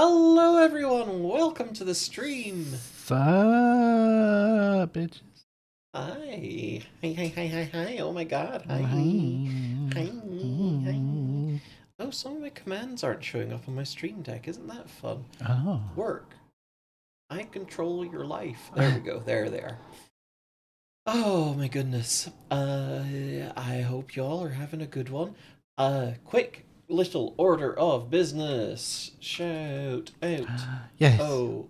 Hello, everyone. Welcome to the stream. Sup, bitches? Hi. Hi, hi, hi, hi, hi. Oh my god. Oh, Hi. hi. Hi. Hi. Oh, some of my commands aren't showing up on my stream deck. Isn't that fun? Oh. Work. I control your life. There we go. There they are. Oh my goodness. I hope y'all are having a good one. Quick little order of business. Shout out. Yes. Oh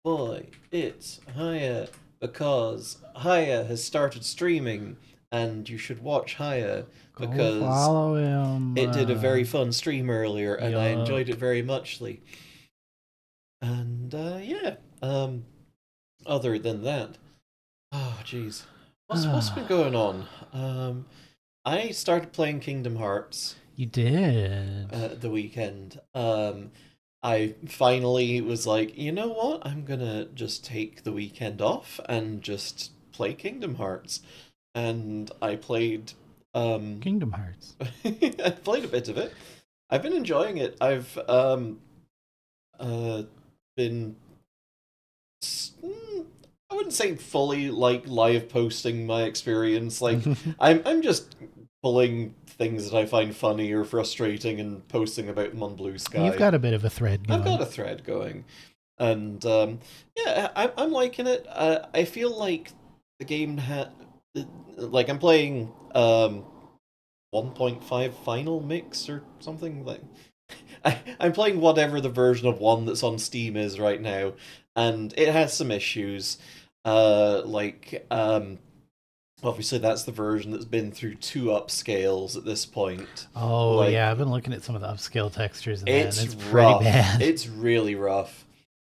boy, it's Haya because Haya has started streaming, and you should watch Haya Go because follow him. it did a very fun stream earlier, and I enjoyed Yup. it very muchly. And yeah, other than that, oh jeez, what's been going on? I started playing Kingdom Hearts You did. the weekend. I finally was like, you know what? I'm gonna just take the weekend off and just play Kingdom Hearts. And I played Kingdom Hearts. I played a bit of it. I've been enjoying it. I've uh been I wouldn't say fully like live posting my experience. Like I'm just pulling things that I find funny or frustrating and posting about them on Blue You've Sky. got a bit of a thread I've got going. a thread going, and yeah, I'm liking it. I feel like the game had like I'm playing 1.5 final mix or something like. I'm playing whatever the version of one that's on Steam is right now, and it has some issues. Like obviously that's the version that's been through two upscales at this point. Oh, yeah, I've Like been looking at some of the upscale textures in that, and it's it's pretty rough. bad. It's really rough.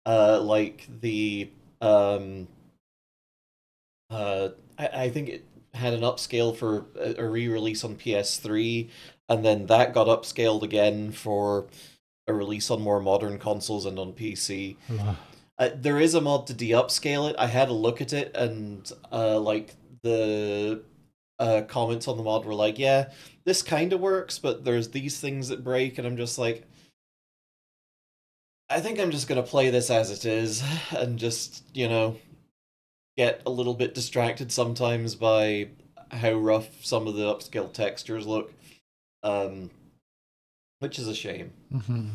Like the I think it had an upscale for a re-release on PS3, and then that got upscaled again for a release on more modern consoles and on PC. There is a mod to de-upscale it. I had a look at it, and like the comments on the mod were like, "Yeah, this kind of works, but there's these things that break," and I'm just like, I think I'm just gonna play this as it is, and just get a little bit distracted sometimes by how rough some of the upscale textures look, um, which is a shame. Mm-hmm.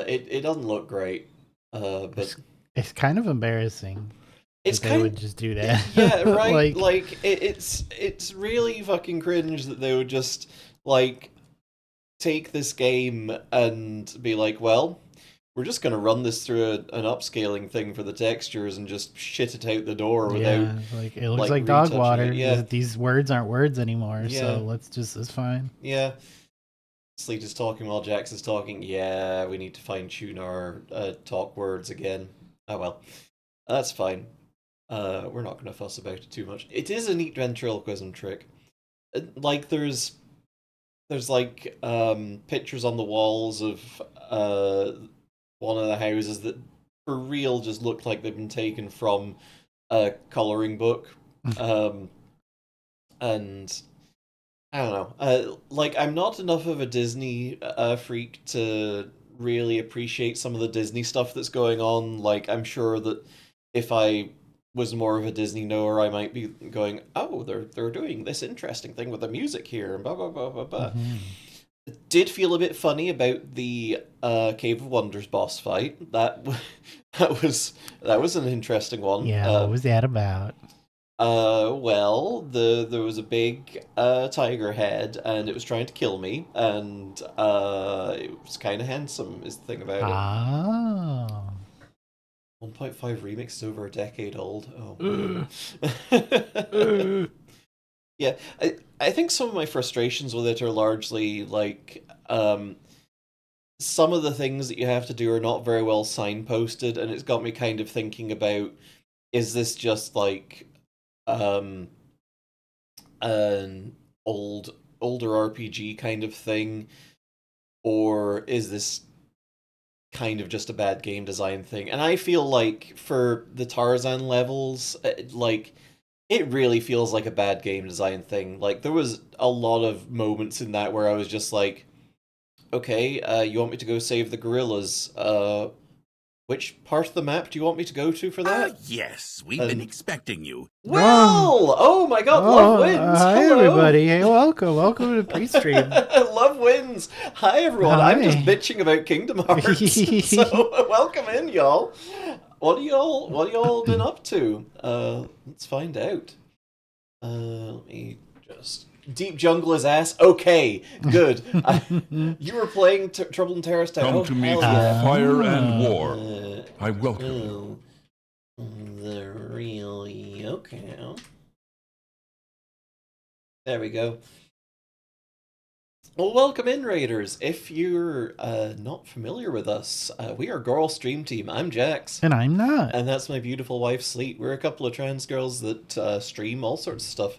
It doesn't look great, but it's, it's kind of embarrassing it's that they would kind just do yeah, that. right. Like, Like it's really fucking cringe that they would just like take this game and be like, well, we're just gonna run this through an upscaling thing for the textures and just shit it out the door without yeah, like it looks like like dog retouching it. water. Yeah, These words aren't words anymore, so yeah, it's fine. yeah. Sleet is talking while Jax is talking. Yeah, we need to fine tune our talk words again. Oh well, that's fine. We're not going to fuss about it too much. It is a neat ventriloquism trick. Like there's like pictures on the walls of uh one of the houses that for real just look like they've been taken from a coloring book. Um, and I don't know. Like I'm not enough of a Disney freak to really appreciate some of the Disney stuff that's going on. Like I'm sure that if I was more of a Disney knower, I might be going, "Oh, they're doing this interesting thing with the music here," and blah blah blah blah blah. Mm-hmm. Did feel a bit funny about the Cave of Wonders boss fight. That was an interesting one. Yeah, what was that about? Well, there was a big tiger head, and it was trying to kill me, and it was kind of handsome. Is the thing about it. Oh. 1.5 remix is over a decade old. Oh Uh, man. uh. Yeah, I think some of my frustrations with it are largely like some of the things that you have to do are not very well signposted, and it's got me kind of thinking about, is this just like um an older RPG kind of thing, or is this kind of just a bad game design thing? And I feel like for the Tarzan levels, like it really feels like a bad game design thing. Like there was a lot of moments in that where I was just like, Okay, you want me to go save the gorillas. Which part of the map do you want me to go to for that? Yes, we've been And expecting you. Will! Oh my god, Love wins! Hi Hello! everybody. Hey, welcome to the pre-stream. Love wins! Hi everyone, I'm just Hi. bitching about Kingdom Hearts. So welcome in, y'all. What y'all been up to? Let's find out. Let me just Deep Jungle is ass. Okay, good. You were playing Trouble in Terrorist Town. Come Oh, to me hell through yeah. fire and war. Uh, I welcome you. the really okay. There we go. Well, welcome in, Raiders. If you're not familiar with us, we are Girl Stream Team. I'm Jax. And I'm not. And that's my beautiful wife, Sleet. We're a couple of trans girls that stream all sorts of stuff.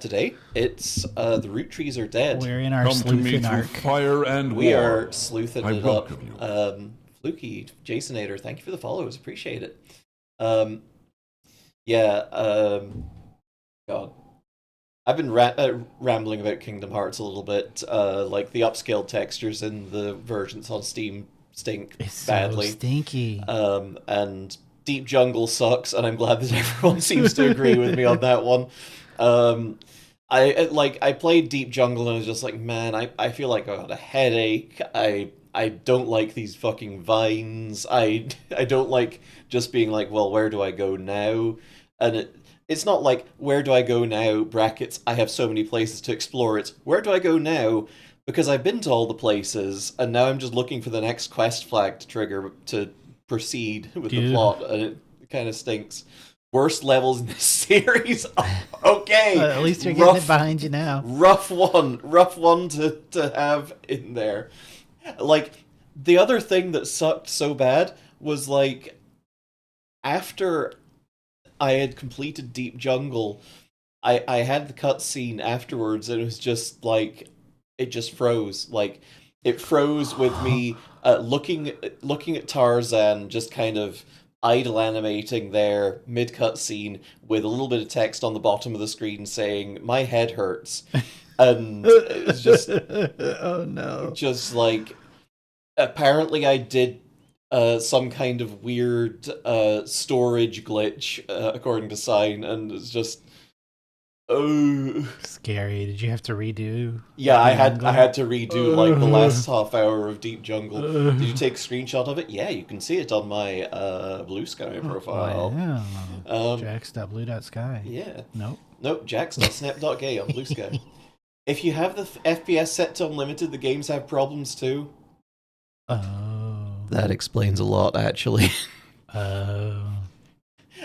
Today, it's the Roottrees are dead. We're in our Come to me sleuthing through arc. fire and We war. are sleuthing I it welcome up. you. Fluky, Jasonator, thank you for the follows. Appreciate it. Yeah, God. I've been rambling about Kingdom Hearts a little bit. Like the upscaled textures in the versions on Steam stink It's badly. so stinky. And Deep Jungle sucks, and I'm glad that everyone seems to agree with me on that one. I played Deep Jungle and I was just like, man, I feel like I got a headache. I don't like these fucking vines. I don't like just being like, well, where do I go now? And it's not like, where do I go now, brackets, I have so many places to explore. It's, where do I go now? Because I've been to all the places, and now I'm just looking for the next quest flag to trigger to proceed with the plot, and it kind of stinks. Worst levels in this series? Okay. At least you're getting it behind you now. Rough one to have in there. Like, the other thing that sucked so bad was, like, after I had completed Deep Jungle, I had the cutscene afterwards, and it was just like, it just froze. Like, it froze with me looking at Tarzan, just kind of idle animating there mid cutscene with a little bit of text on the bottom of the screen saying "my head hurts," and it's just oh no, just like apparently I did some kind of weird storage glitch according to Sign, and it's just oh scary. Did you have to redo? yeah, I had to redo like the last half hour of Deep Jungle. Did you take a screenshot of it? Yeah, you can see it on my Blue Sky profile. Wow. Jax.blue.sky. Yeah. Nope. Jax.snap.gay on Blue Sky. If you have the FPS set to unlimited, the games have problems too. Oh. That explains a lot, actually. Oh.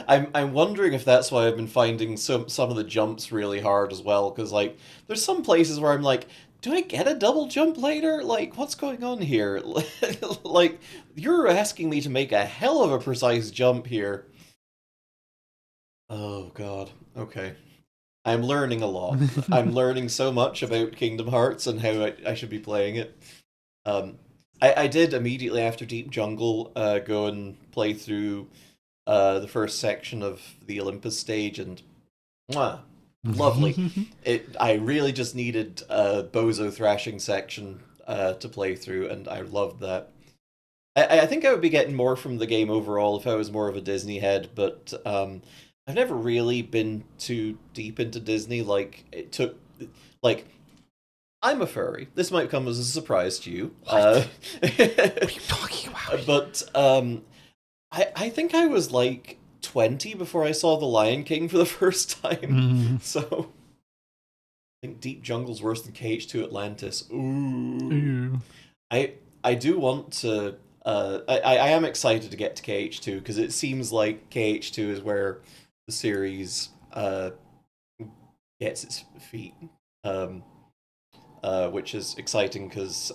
I'm wondering if that's why I've been finding some of the jumps really hard as well, because like there's some places where I'm like, do I get a double jump later? Like, what's going on here? Like, you're asking me to make a hell of a precise jump here. Oh god. Okay. I'm learning a lot. I'm learning so much about Kingdom Hearts and how I should be playing it. I did immediately after Deep Jungle go and play through the first section of the Olympus stage, and mwah, lovely. I really just needed a Bozo thrashing section to play through, and I loved that. I think I would be getting more from the game overall if I was more of a Disney head, but I've never really been too deep into Disney. Like, it took, like, I'm a furry. This might come as a surprise to you. What are you talking about? But I think I was like 20 before I saw The Lion King for the first time. So I think Deep Jungle's worse than KH2 Atlantis. Ooh. I do want to. I am excited to get to KH2 because it seems like KH2 is where the series gets its feet, which is exciting because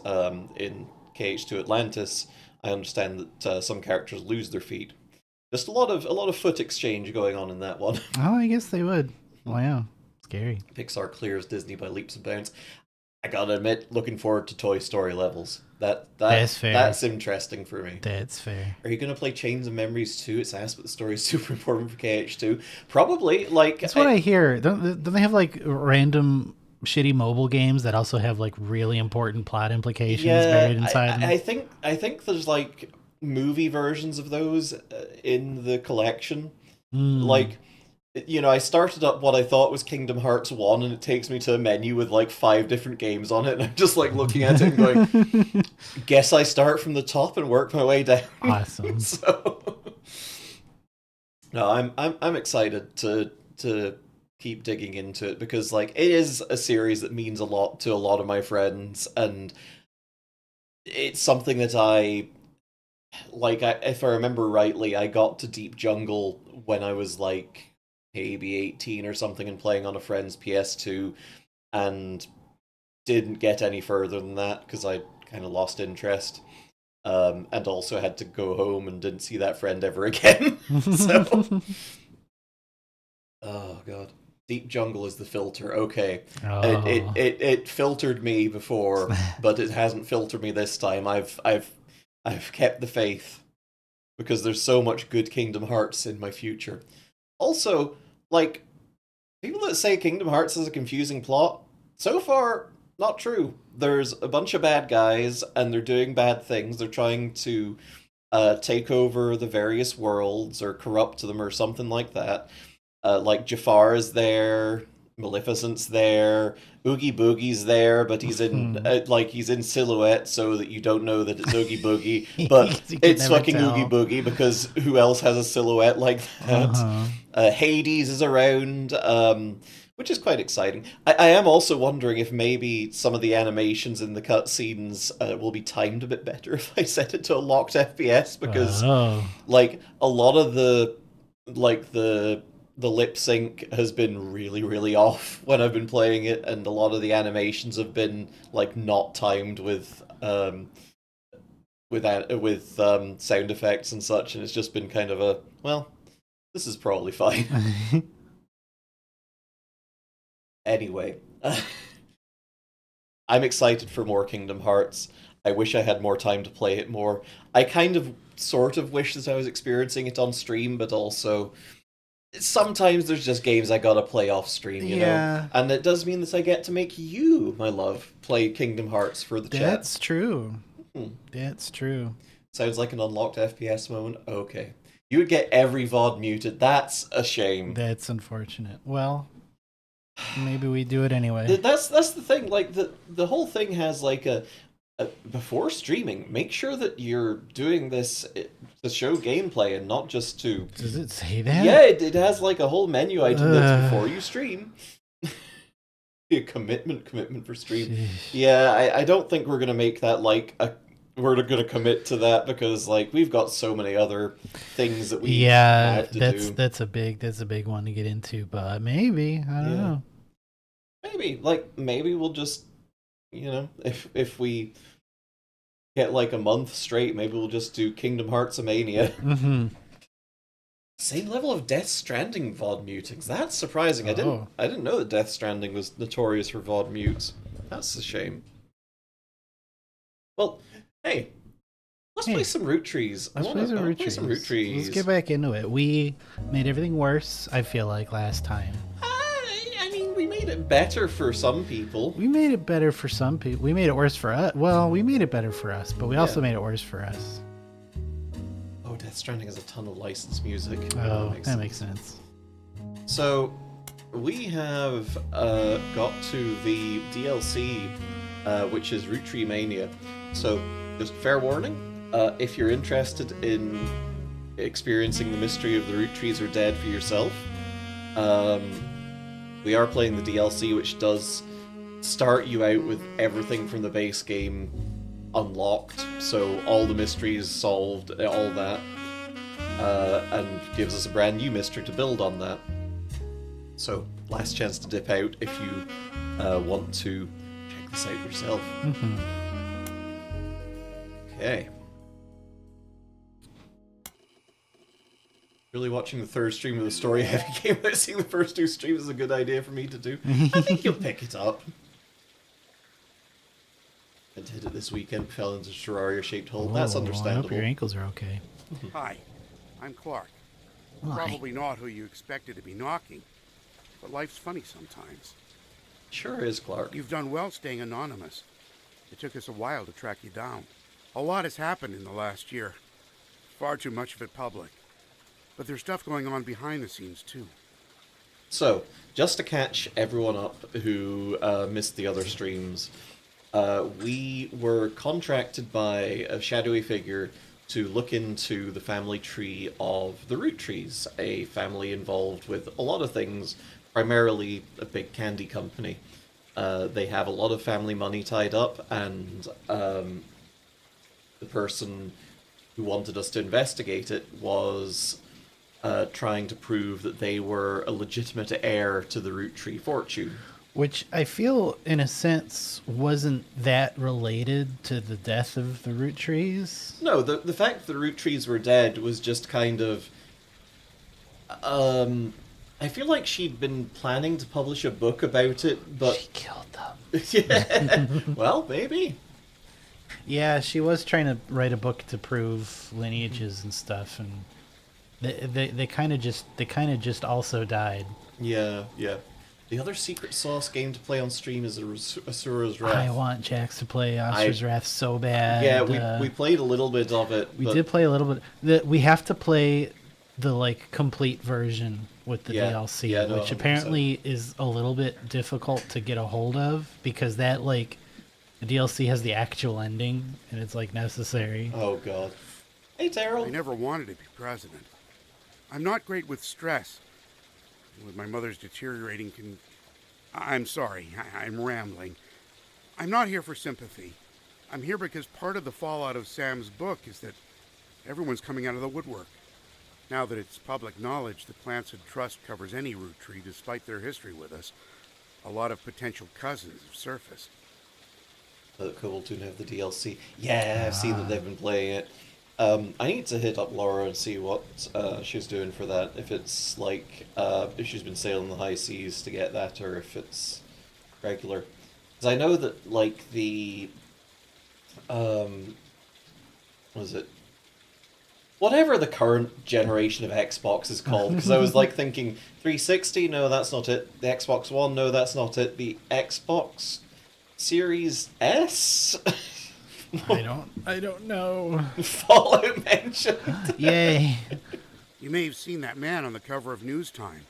in KH2 Atlantis, I understand that some characters lose their feet. Just a lot of foot exchange going on in that one. Oh, I guess they would. Wow, scary. Pixar clears Disney by leaps and bounds. I gotta admit, looking forward to Toy Story levels. That's fair. That's interesting for me. That's fair. Are you gonna play Chains of Memories 2? It's asked, but the story is super important for KH2. Probably, like That's what I hear. Don't they have like random shitty mobile games that also have like really important plot implications Yeah, buried inside them. I think there's like movie versions of those in the collection. Like, I started up what I thought was Kingdom Hearts 1, and it takes me to a menu with like 5 different games on it, and I'm just like looking at it and going, guess I start from the top and work my way down. Awesome. So, no, I'm excited to keep digging into it because like it is a series that means a lot to a lot of my friends, and it's something that if I remember rightly, I got to Deep Jungle when I was like maybe 18 or something and playing on a friend's PS2 and didn't get any further than that because I kind of lost interest. And also had to go home and didn't see that friend ever again. So, oh god, Deep Jungle is the filter. Okay, it filtered me before, but it hasn't filtered me this time. I've kept the faith because there's so much good Kingdom Hearts in my future. Also, like people that say Kingdom Hearts is a confusing plot, so far not true. There's a bunch of bad guys and they're doing bad things. They're trying to take over the various worlds or corrupt them or something like that. Like Jafar is there, Maleficent's there, Oogie Boogie's there, but he's in he's in silhouette so that you don't know that it's Oogie Boogie, but it's fucking tell. Oogie Boogie because who else has a silhouette like that? Hades is around, which is quite exciting. I am also wondering if maybe some of the animations in the cutscenes will be timed a bit better if I set it to a locked FPS because like a lot of the lip sync has been really, really off when I've been playing it, and a lot of the animations have been like not timed with sound effects and such, and it's just been kind of a this is probably fine. Anyway, I'm excited for more Kingdom Hearts. I wish I had more time to play it more. I kind of sort of wish that I was experiencing it on stream, but also sometimes there's just games I gotta play off stream, you know? And it does mean that I get to make you, my love, play Kingdom Hearts for the chat. That's true. That's true. Sounds like an unlocked FPS moment. Okay. You would get every VOD muted. That's a shame. That's unfortunate. Well, maybe we do it anyway. That's the thing. Like the whole thing has like a before streaming, make sure that you're doing this to show gameplay and not just to. Does it say that? Yeah, it has like a whole menu item that's before you stream. A commitment for stream. Sheesh. Yeah, I don't think we're gonna make that like we're gonna commit to that because like we've got so many other things that we have to do. That's a big one to get into, but maybe I don't know. Maybe we'll just if we get like a month straight, maybe we'll just do Kingdom Hearts-mania. Same level of Death Stranding VOD mutings. That's surprising. I didn't know that Death Stranding was notorious for VOD mutes. That's a shame. Well, hey, let's play some Roottrees. Let's play some Roottrees. Let's get back into it. We made everything worse, I feel like, last time. I mean, we made it better for some people. We made it better for some people. We made it worse for us. Well, we made it better for us, but we also made it worse for us. Oh, Death Stranding has a ton of licensed music. Oh, that makes sense. So, we have got to the DLC, which is Roottreemania. So, just fair warning, if you're interested in experiencing the mystery of the Roottrees are dead for yourself, we are playing the DLC, which does start you out with everything from the base game unlocked, so all the mysteries solved, all that, and gives us a brand new mystery to build on that. So, last chance to dip out if you want to check this out yourself. Okay. Really watching the third stream of the story-heavy game without seeing the first two streams is a good idea for me to do. I think you'll pick it up. I did it this weekend, fell into a Terraria-shaped hole. That's understandable. I hope your ankles are okay. Hi, I'm Clark. Hi. Probably not who you expected to be knocking, but life's funny sometimes. Sure is, Clark. You've done well staying anonymous. It took us a while to track you down. A lot has happened in the last year. Far too much of it public. But there's stuff going on behind the scenes, too. So, just to catch everyone up who missed the other streams, we were contracted by a shadowy figure to look into the family tree of the Roottrees, a family involved with a lot of things, primarily a big candy company. They have a lot of family money tied up, and the person who wanted us to investigate it was trying to prove that they were a legitimate heir to the Roottree fortune. Which I feel, in a sense, wasn't that related to the death of the Roottrees. No, the fact that the Roottrees were dead was just kind of... I feel like she'd been planning to publish a book about it, but... She killed them. Yeah. Well, maybe. Yeah, she was trying to write a book to prove lineages and stuff, and they kind of just also died. Yeah. The other Secret Sauce game to play on stream is Asura's Wrath. I want Jax to play Asura's Wrath so bad. Yeah, we played a little bit of it. We did play a little bit. We have to play the complete version with the DLC, no, which 100%. apparently is a little bit difficult to get a hold of because that the DLC has the actual ending and it's necessary. Oh god. Hey, Daryl. I never wanted to be president. I'm not great with stress. With my mother's deteriorating I'm sorry, I'm rambling. I'm not here for sympathy. I'm here because part of the fallout of Sam's book is that everyone's coming out of the woodwork. Now that it's public knowledge that Plancid Trust covers any Roottree despite their history with us, a lot of potential cousins have surfaced. Cool to have the DLC. Yeah, I've seen that they've been playing it. I need to hit up Laura and see what she's doing for that. If it's if she's been sailing the high seas to get that, or if it's regular. Because I know that the what is it? Whatever the current generation of Xbox is called, because I was thinking 360, no, that's not it. The Xbox One, no, that's not it. The Xbox Series S. I don't know. Fallout mentioned. Yay. You may have seen that man on the cover of News Time.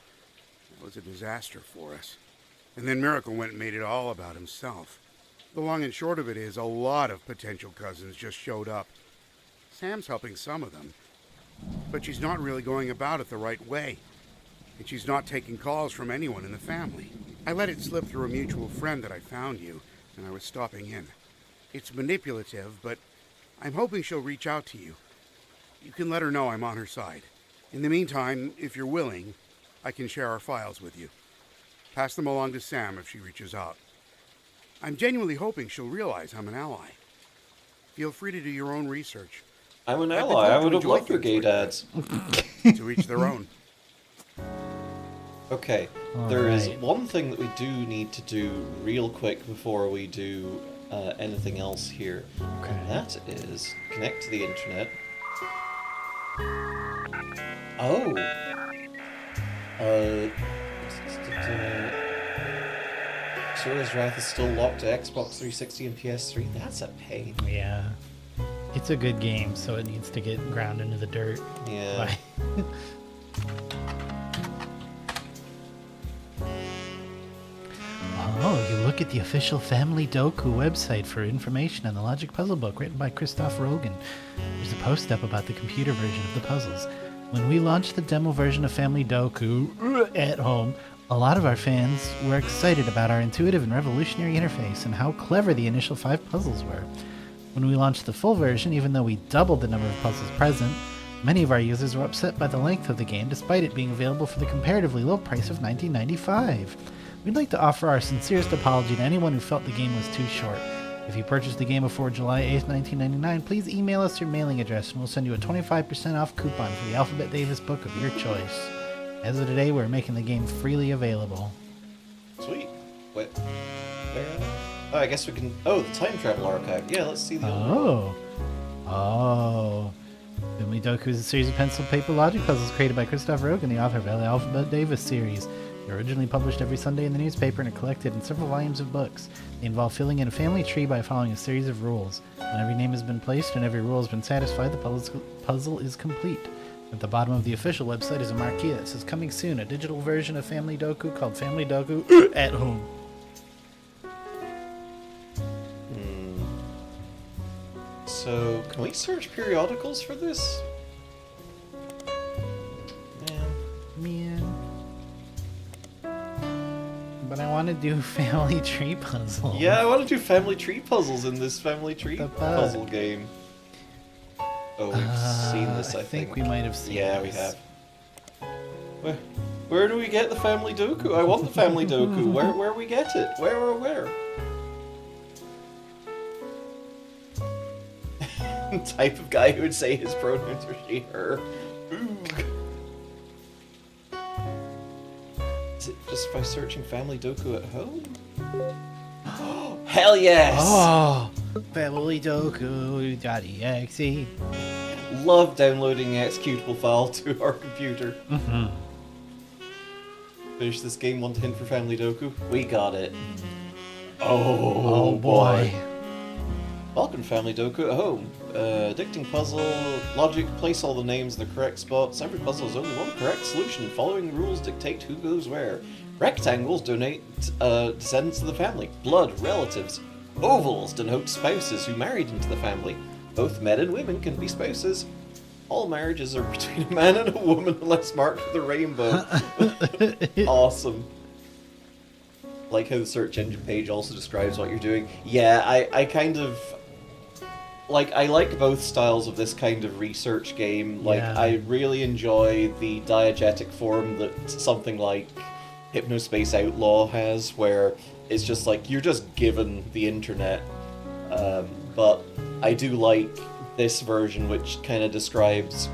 That was a disaster for us. And then Miracle went and made it all about himself. The long and short of it is a lot of potential cousins just showed up. Sam's helping some of them, but she's not really going about it the right way. And she's not taking calls from anyone in the family. I let it slip through a mutual friend that I found you, and I was stopping in. It's manipulative, but I'm hoping she'll reach out to you. You can let her know I'm on her side. In the meantime, if you're willing, I can share our files with you. Pass them along to Sam if she reaches out. I'm genuinely hoping she'll realize I'm an ally. Feel free to do your own research. I'm an ally. I would have loved your gay dads. To each their own. Okay, there is one thing that we do need to do real quick before we do anything else here. Okay. And that is connect to the internet. Oh. Sura's Wrath is still locked to Xbox 360 and PS3. That's a pain. Yeah. It's a good game, so it needs to get ground into the dirt. Yeah. Oh, you look at the official Family Doku website for information on the Logic Puzzle book written by Christoph Rogan. There's a post up about the computer version of the puzzles. When we launched the demo version of Family Doku at home, a lot of our fans were excited about our intuitive and revolutionary interface and how clever the initial 5 puzzles were. When we launched the full version, even though we doubled the number of puzzles present, many of our users were upset by the length of the game despite it being available for the comparatively low price of $19.95. We'd like to offer our sincerest apology to anyone who felt the game was too short. If you purchased the game before July 8th, 1999, please email us your mailing address and we'll send you a 25% off coupon for the Alphabet Davis book of your choice. As of today, we're making the game freely available. Sweet. Wait. Oh, I guess we can... Oh, the Time Travel Archive. Yeah, let's see the old one. Oh. Family Doku is a series of pencil paper logic puzzles created by Christoph Rogan, the author of the Alphabet Davis series. They're originally published every Sunday in the newspaper and are collected in several volumes of books. They involve filling in a family tree by following a series of rules. When every name has been placed and every rule has been satisfied, the puzzle is complete. At the bottom of the official website is a marquee that says, "Coming soon, a digital version of Family Doku called Family Doku at Home." So, can we search periodicals for this? Man. But I want to do family tree puzzles. Yeah, I want to do family tree puzzles in this family tree The fuck? puzzle game. Oh, we've seen this, I think. we might have seen Yeah, this. we have. Where do we get the family doku? I want the family doku. Where we get it? Where? Type of guy who would say his pronouns are she, her. Ooh. Is it just by searching family doku at home? Hell yes! Oh, family doku.exe. Love downloading an executable file to our computer. Mm-hmm. Finish this game, want a hint for family doku? We got it. Oh boy. Welcome to Family Doku at Home. Addicting puzzle, logic, place all the names in the correct spots. Every puzzle has only one correct solution. Following the rules dictate who goes where. Rectangles donate descendants to the family. Blood, relatives. Ovals denote spouses who married into the family. Both men and women can be spouses. All marriages are between a man and a woman unless marked with a rainbow. Awesome. Like how the search engine page also describes what you're doing. Yeah, I kind of... I like both styles of this kind of research game. Yeah. I really enjoy the diegetic form that something like Hypnospace Outlaw has, where it's just like, you're just given the internet. But I do like this version, which kind of describes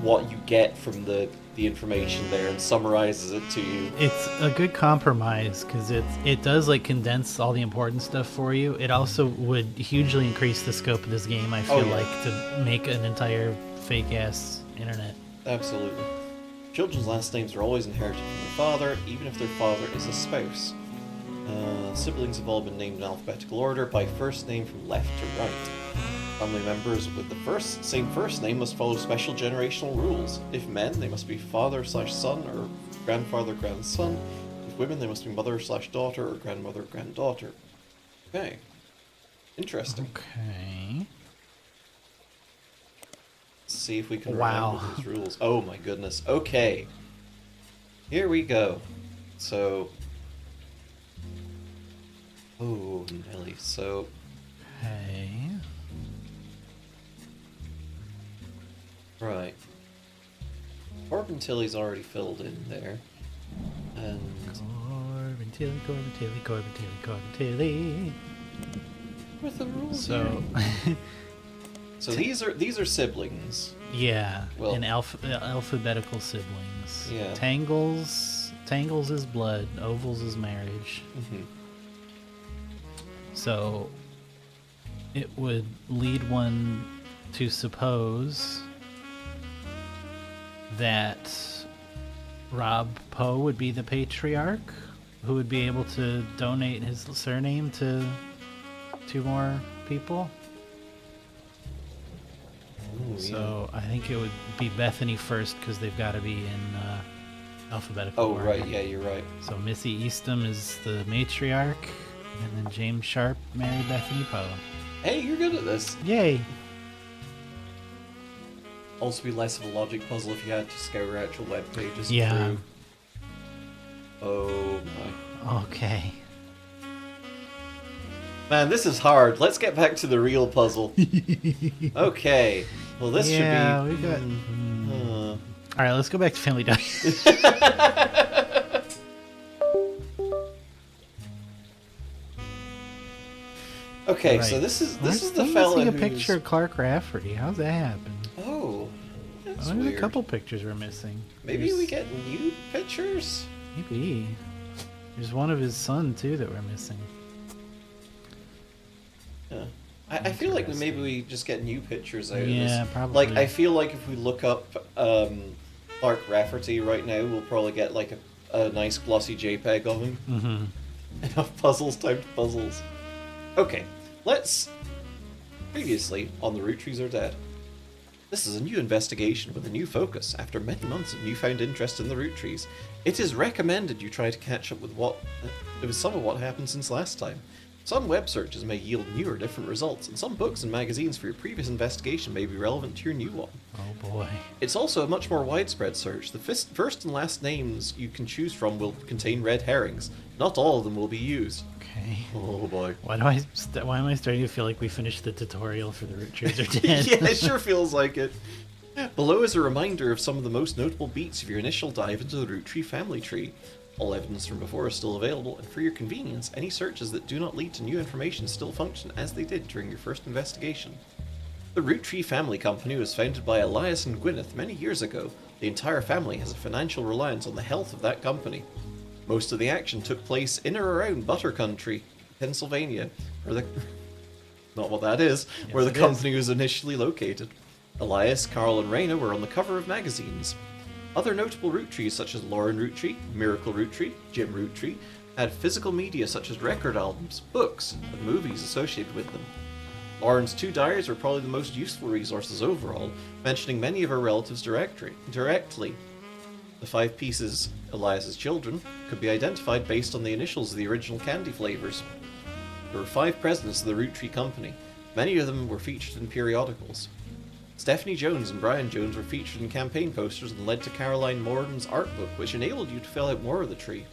what you get from the information there and summarizes it to you. It's a good compromise because it does condense all the important stuff for you. It also would hugely increase the scope of this game, I feel to make an entire fake ass internet. Absolutely. Children's last names are always inherited from their father, even if their father is a spouse. Siblings have all been named in alphabetical order by first name from left to right. Family members with the same first name must follow special generational rules. If men, they must be father/son or grandfather/grandson. If women, they must be mother/daughter or grandmother/granddaughter. Okay. Interesting. Okay. Let's see if we can Wow. remember these rules. Oh my goodness. Okay. Here we go. So... Oh, Nelly. So... Okay. Right. Corbin Tilly's already filled in there. And... Corbin Tilly. With the rules So... So these are siblings. yeah, Well- and alphabetical siblings. Yeah. Tangles is blood, ovals is marriage. Mm-hmm. So it would lead one to suppose that Rob Poe would be the patriarch who would be able to donate his surname to two more people. Ooh, So I think it would be Bethany first because they've got to be in alphabetical Oh, order. right. Yeah, you're right. So Missy Eastham is the matriarch, and then James Sharp married Bethany Poe. Hey, you're good at this. Yay! Also be less of a logic puzzle if you had to scour actual web pages. Yeah. Through. Oh my. Okay. Man, this is hard. Let's get back to the real puzzle. Okay. Well, this yeah, should be... we got. Uh, All right, let's go back to Family Dog. Okay, Right. so this is the I'm fella missing a who's... picture of Clark Rafferty. How's that happen? Oh, that's There's weird. a couple pictures we're missing. Maybe There's- we get new pictures? Maybe. There's one of his son too that we're missing. Yeah. I feel like maybe we just get new pictures out of this. Yeah, probably. Like, I feel like if we look up Clark Rafferty right now, we'll probably get like a nice glossy JPEG of him. Mm-hmm. Enough puzzles, time to puzzles. Okay, let's... Previously, on The Roottrees Are Dead. This is a new investigation with a new focus. After many months of newfound interest in the Roottrees, it is recommended you try to catch up with some of what happened since last time. Some web searches may yield new or different results, and some books and magazines for your previous investigation may be relevant to your new one. Oh boy. It's also a much more widespread search. The first and last names you can choose from will contain red herrings. Not all of them will be used. Okay. Oh boy. Why am I starting to feel like we finished the tutorial for the Roottrees Are Dead? Yeah, it sure feels like it. Below is a reminder of some of the most notable beats of your initial dive into the Roottree family tree. All evidence from before is still available, and for your convenience, any searches that do not lead to new information still function as they did during your first investigation. The Roottree Family Company was founded by Elias and Gwyneth many years ago. The entire family has a financial reliance on the health of that company. Most of the action took place in or around Butter Country, Pennsylvania, where the... not what that is, Yes, where the it company was initially located. Elias, Carl, and Raina were on the cover of magazines. Other notable Roottrees such as Lauren Roottree, Miracle Roottree, Jim Roottree had physical media such as record albums, books, and movies associated with them. Lauren's 2 diaries were probably the most useful resources overall, mentioning many of her relatives directly. The 5 pieces, Elias's children, could be identified based on the initials of the original candy flavors. There were 5 presidents of the Roottree Company. Many of them were featured in periodicals. Stephanie Jones and Brian Jones were featured in campaign posters and led to Caroline Morden's art book, which enabled you to fill out more of the tree.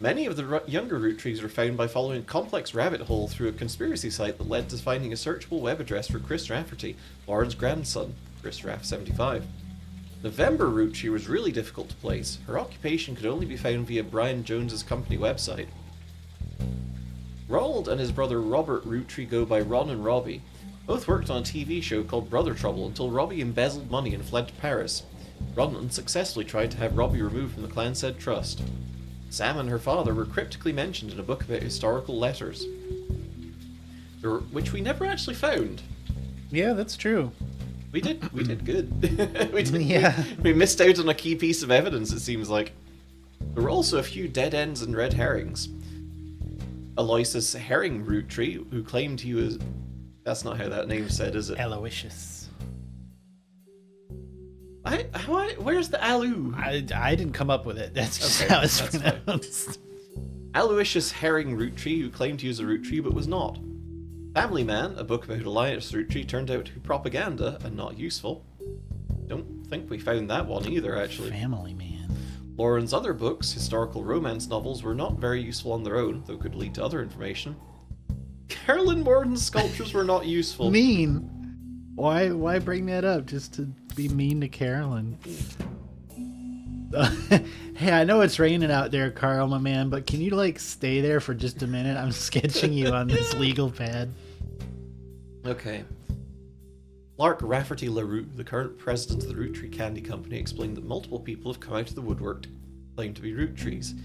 Many of the younger Roottrees were found by following a complex rabbit hole through a conspiracy site that led to finding a searchable web address for Chris Rafferty, Lauren's grandson, Chris Raff 75. November Roottree was really difficult to place. Her occupation could only be found via Brian Jones's company website. Ronald and his brother Robert Roottree go by Ron and Robbie. Both worked on a TV show called Brother Trouble until Robbie embezzled money and fled to Paris. Ron unsuccessfully tried to have Robbie removed from the Clanstead Trust. Sam and her father were cryptically mentioned in a book about historical letters, which we never actually found. Yeah, that's true. We did good. Yeah. We missed out on a key piece of evidence, it seems like. There were also a few dead ends and red herrings. Aloysius Herring Roottree, who claimed he was... That's not how that name's said, is it? Aloysius. Where's the Alu? I didn't come up with it. That's just Okay, how it's that's pronounced. Aloysius Herring Roottree, who claimed he was a Roottree but was not. Family Man, a book about Elias Roottree, turned out to be propaganda and not useful. Don't think we found that one either, actually. Family Man. Lauren's other books, historical romance novels, were not very useful on their own, though could lead to other information. Carolyn Morden's sculptures were not useful. Mean. Why bring that up just to be mean to Carolyn? Hey, I know it's raining out there, Carl, my man, but can you stay there for just a minute? I'm sketching you on this legal pad. Okay. Lark Rafferty LaRue, the current president of the Roottree Candy Company, explained that multiple people have come out of the woodwork to claim to be Roottrees.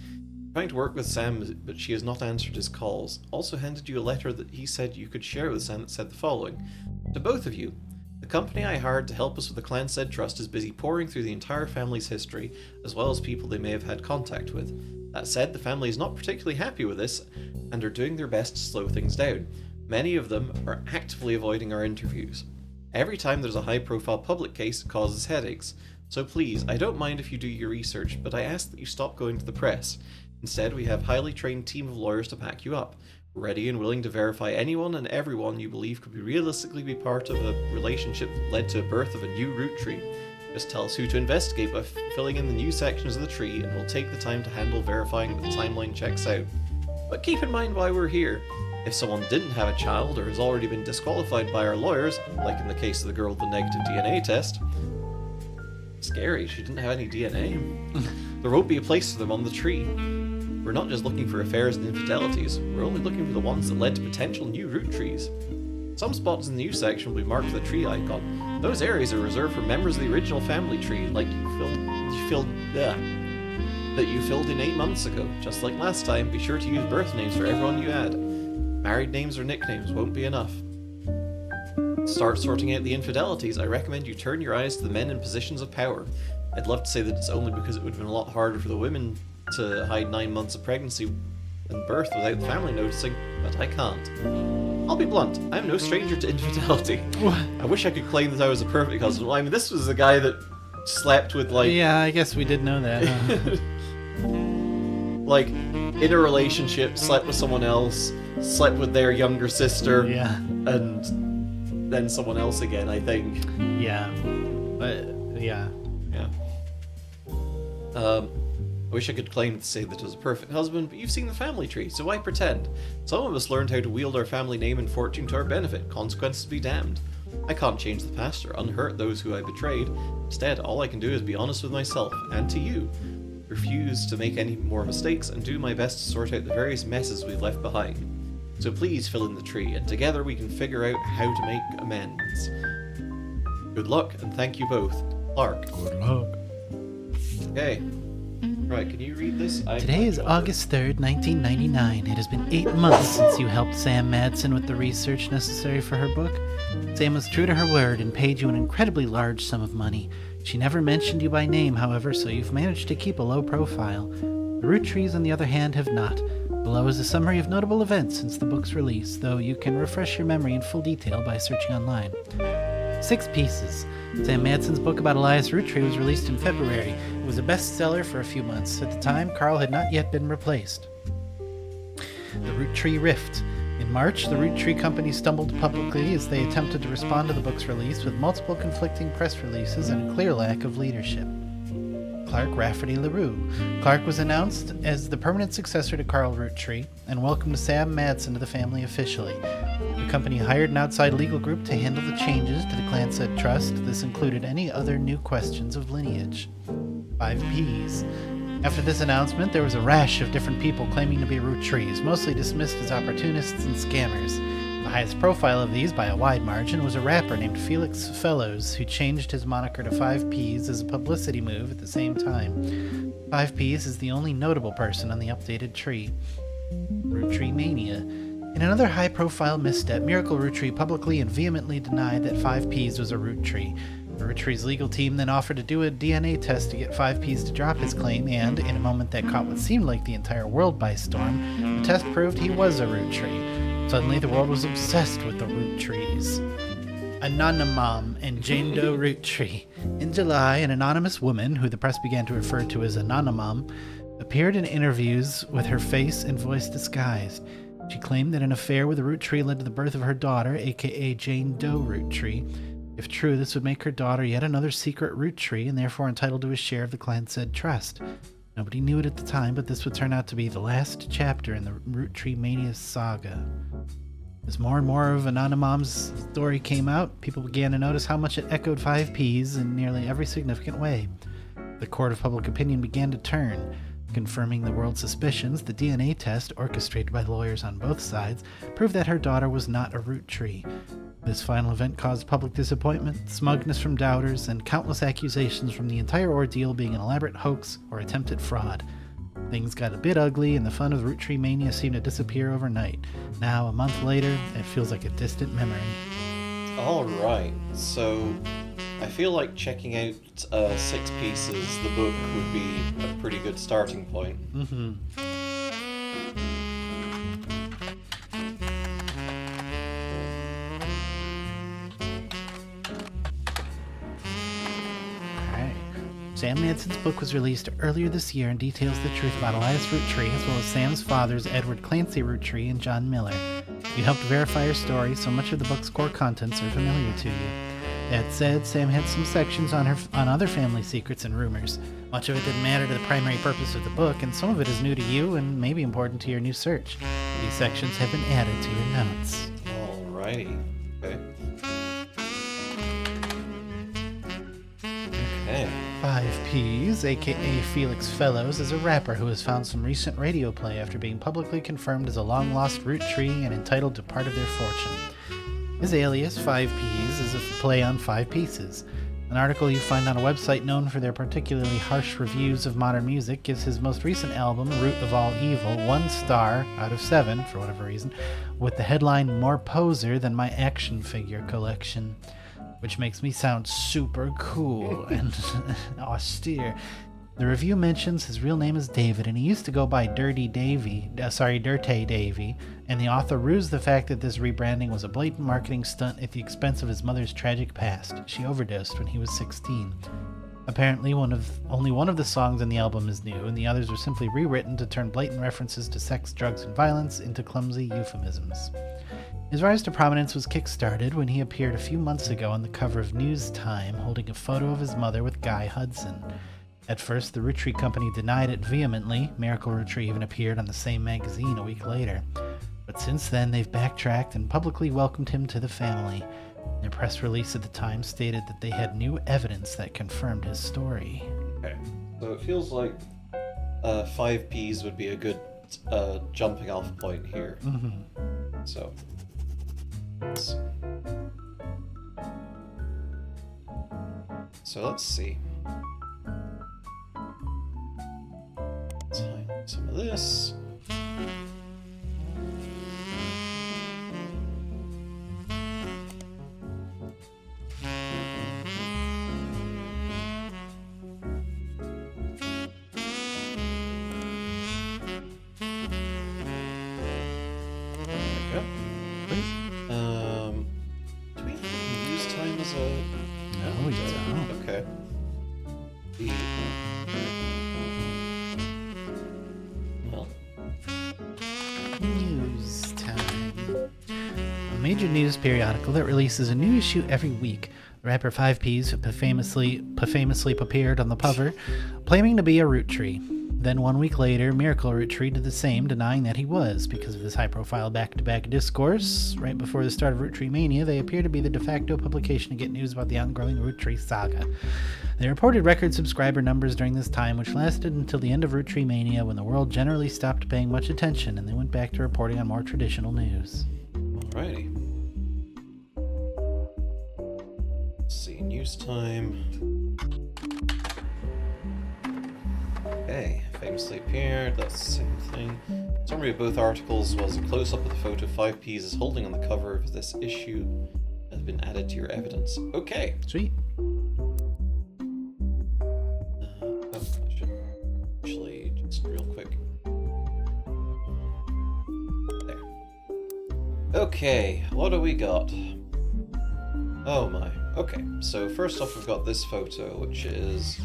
Trying to work with Sam, but she has not answered his calls. Also handed you a letter that he said you could share with Sam that said the following. To both of you, the company I hired to help us with the Clanstead Trust is busy poring through the entire family's history, as well as people they may have had contact with. That said, the family is not particularly happy with this, and are doing their best to slow things down. Many of them are actively avoiding our interviews. Every time there's a high-profile public case, it causes headaches. So please, I don't mind if you do your research, but I ask that you stop going to the press. Instead, we have a highly trained team of lawyers to back you up, ready and willing to verify anyone and everyone you believe could realistically be part of a relationship that led to the birth of a new Roottree. Just tell us who to investigate by filling in the new sections of the tree, and we'll take the time to handle verifying that the timeline checks out. But keep in mind why we're here. If someone didn't have a child or has already been disqualified by our lawyers, like in the case of the girl with the negative DNA test... Scary, she didn't have any DNA. There won't be a place for them on the tree. We're not just looking for affairs and infidelities, we're only looking for the ones that led to potential new Roottrees. Some spots in the new section will be marked with a tree icon. Those areas are reserved for members of the original family tree, like that you filled in 8 months ago. Just like last time, be sure to use birth names for everyone you add. Married names or nicknames won't be enough. To start sorting out the infidelities, I recommend you turn your eyes to the men in positions of power. I'd love to say that it's only because it would have been a lot harder for the women to hide 9 months of pregnancy and birth without the family noticing, but I can't. I'll be blunt, I'm no stranger to infidelity. I wish I could claim that I was a perfect husband. Well, I mean, this was a guy that slept with, like... Yeah, I guess we did know that. Like, in a relationship, slept with someone else, slept with their younger sister, Yeah. and then someone else again, I think. Yeah. But, yeah. Yeah. I wish I could claim to say that I was a perfect husband, but you've seen the family tree, so why pretend? Some of us learned how to wield our family name and fortune to our benefit. Consequences be damned. I can't change the past or unhurt those who I betrayed. Instead, all I can do is be honest with myself and to you. Refuse to make any more mistakes and do my best to sort out the various messes we've left behind. So please fill in the tree, and together we can figure out how to make amends. Good luck, and thank you both. Clark. Good luck. Okay. Right, can you read this? Today is August 3rd, 1999. It has been 8 months since you helped Sam Madsen with the research necessary for her book. Sam was true to her word and paid you an incredibly large sum of money. She never mentioned you by name, however, so you've managed to keep a low profile. The Roottrees, on the other hand, have not. Below is a summary of notable events since the book's release, though you can refresh your memory in full detail by searching online. 6 pieces. Sam Madsen's book about Elias Roottree was released in February. It was a bestseller for a few months. At the time, Carl had not yet been replaced. The Roottree Rift. In March, the Roottrees company stumbled publicly as they attempted to respond to the book's release with multiple conflicting press releases and a clear lack of leadership. Clark Rafferty LaRue. Clark was announced as the permanent successor to Carl Roottree and welcomed Sam Madsen to the family officially. The company hired an outside legal group to handle the changes to the Clanset Trust. This included any other new questions of lineage. 5 Ps. After this announcement, there was a rash of different people claiming to be Roottrees, mostly dismissed as opportunists and scammers. The highest profile of these, by a wide margin, was a rapper named Felix Fellows, who changed his moniker to 5 Ps as a publicity move at the same time. 5 Ps is the only notable person on the updated tree. Roottreemania. In another high-profile misstep, Miracle Roottree publicly and vehemently denied that 5 Ps was a Roottree. The Rootree's legal team then offered to do a DNA test to get 5 Ps to drop his claim, and, in a moment that caught what seemed like the entire world by storm, the test proved he was a Roottree. Suddenly, the world was obsessed with the Roottrees. Anonymom and Jane Doe Roottree. In July, an anonymous woman, who the press began to refer to as Anonymom, appeared in interviews with her face and voice disguised. She claimed that an affair with a Roottree led to the birth of her daughter, aka Jane Doe Roottree. If true, this would make her daughter yet another secret Roottree and therefore entitled to a share of the Clanset Trust. Nobody knew it at the time, but this would turn out to be the last chapter in the Roottreemania saga. As more and more of Anonymom's story came out, people began to notice how much it echoed 5 Ps in nearly every significant way. The court of public opinion began to turn. Confirming the world's suspicions, the DNA test, orchestrated by lawyers on both sides, proved that her daughter was not a Roottree. This final event caused public disappointment, smugness from doubters, and countless accusations from the entire ordeal being an elaborate hoax or attempted fraud. Things got a bit ugly, and the fun of Roottreemania seemed to disappear overnight. Now, a month later, it feels like a distant memory. Alright, so I feel like checking out 6 Pieces, the book, would be a pretty good starting point. Mm-hmm. Sam Madsen's book was released earlier this year and details the truth about Elias Roottree, as well as Sam's fathers, Edward Clancy Roottree and John Miller. You helped verify her story, so much of the book's core contents are familiar to you. That said, Sam had some sections on other family secrets and rumors. Much of it didn't matter to the primary purpose of the book, and some of it is new to you and maybe important to your new search. These sections have been added to your notes. Alrighty. Okay. Okay. 5 Ps, aka Felix Fellows, is a rapper who has found some recent radio play after being publicly confirmed as a long-lost Roottree and entitled to part of their fortune. His alias, 5 Ps, is a play on 5 Pieces. An article you find on a website known for their particularly harsh reviews of modern music gives his most recent album, Root of All Evil, 1 star out of 7, for whatever reason, with the headline, "More Poser Than My Action Figure Collection." which makes me sound super cool and austere. The review mentions his real name is David, and he used to go by Dirty Davy, and the author rused the fact that this rebranding was a blatant marketing stunt at the expense of his mother's tragic past. She overdosed when he was 16. Apparently, only one of the songs in the album is new, and the others were simply rewritten to turn blatant references to sex, drugs, and violence into clumsy euphemisms. His rise to prominence was kick-started when he appeared a few months ago on the cover of News Time holding a photo of his mother with Guy Hudson. At first, the Roottrees company denied it vehemently. Miracle Roottrees even appeared on the same magazine a week later. But since then, they've backtracked and publicly welcomed him to the family. Their press release at the time stated that they had new evidence that confirmed his story. Okay, so it feels like 5Ps would be a good jumping off point here. Mm-hmm. So let's see. Let's highlight some of this. Do we use time as a... No, we don't. Okay. Well. News time. A major news periodical that releases a new issue every week. Rapper 5Ps famously appeared on the cover, claiming to be a Roottrees. Then 1 week later, Miracle Roottrees did the same, denying that he was. Because of this high-profile back-to-back discourse, right before the start of Roottreemania, they appear to be the de facto publication to get news about the ongoing Roottrees saga. They reported record subscriber numbers during this time, which lasted until the end of Roottreemania, when the world generally stopped paying much attention, and they went back to reporting on more traditional news. Alrighty. Let's see, news time. Okay, famously appeared, that's the same thing. Summary of both articles was a close-up of the photo 5Ps is holding on the cover of this issue has been added to your evidence. Okay. Sweet. I should actually just real quick. There. Okay, what do we got? Oh my. Okay, so first off we've got this photo, which is...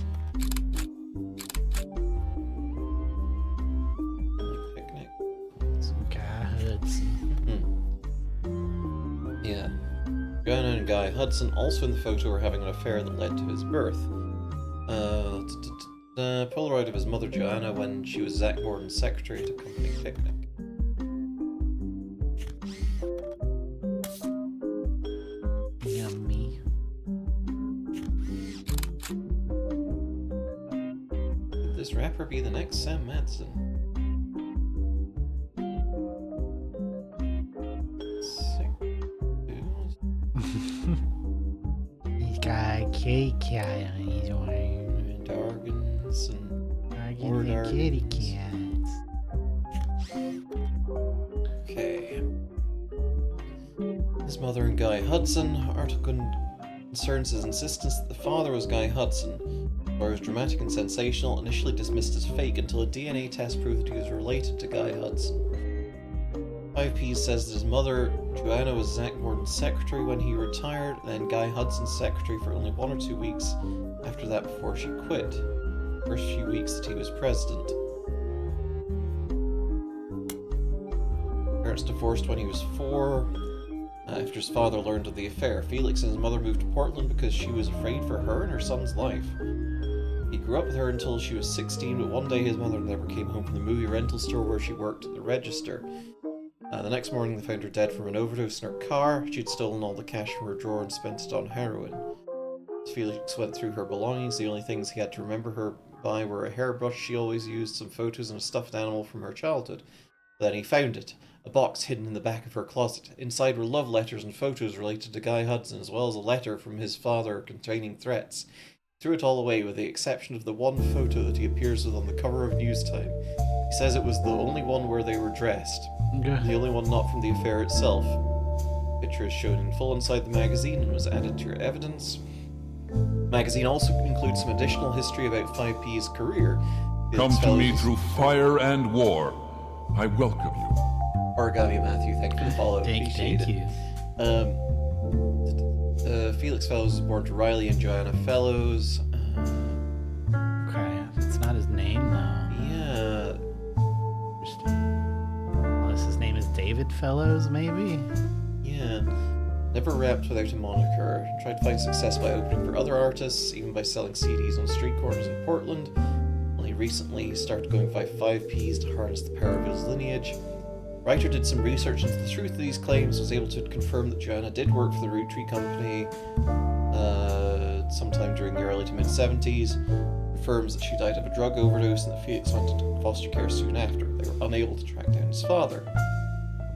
picnic. Some Guy Hudson. Yeah. Joanna and Guy Hudson, also in the photo, were having an affair that led to his birth. Polaroid of his mother Joanna when she was Zach Morton's secretary at a company picnic. Yummy. Could this rapper be the next Sam Madsen? Sick dude. He's got a kitty cat on his arm. And Dargans and more The kitty Dargans. cats. Okay. His mother and Guy Hudson. Article concerns his insistence that the father was Guy Hudson. The story was dramatic and sensational, initially dismissed as fake until a DNA test proved that he was related to Guy Hudson. 5P says that his mother, Joanna, was Zach Morton's secretary when he retired, and then Guy Hudson's secretary for only 1 or 2 weeks after that before she quit. The first few weeks that he was president. Parents divorced when he was 4. After his father learned of the affair, Felix and his mother moved to Portland because she was afraid for her and her son's life. He grew up with her until she was 16, but one day his mother never came home from the movie rental store where she worked at the register. The next morning they found her dead from an overdose in her car. She'd stolen all the cash from her drawer and spent it on heroin. As Felix went through her belongings, the only things he had to remember her by were a hairbrush she always used, some photos, and a stuffed animal from her childhood. Then he found it. A box hidden in the back of her closet. Inside were love letters and photos related to Guy Hudson, as well as a letter from his father containing threats. He threw it all away with the exception of the one photo that he appears with on the cover of News Time. He says it was the only one where they were dressed. The only one not from the affair itself. Which picture is shown in full inside the magazine and was added to your evidence. The magazine also includes some additional history about 5P's career. Come to me through fire and war. I welcome you. Origami Matthew, thank you for the follow. Appreciate Thank it. you. Felix Fellows was born to Riley and Joanna Fellows. Okay, it's not his name though. Yeah. Interesting. Unless his name is David Fellows, maybe? Yeah. Never rapped without a moniker. Tried to find success by opening for other artists, even by selling CDs on street corners in Portland. Only recently started going by 5Ps to harness the power of his lineage. Writer did some research into the truth of these claims, was able to confirm that Joanna did work for the Roottrees company sometime during the early to mid-70s. Confirms that she died of a drug overdose and that Felix went into foster care soon after. They were unable to track down his father.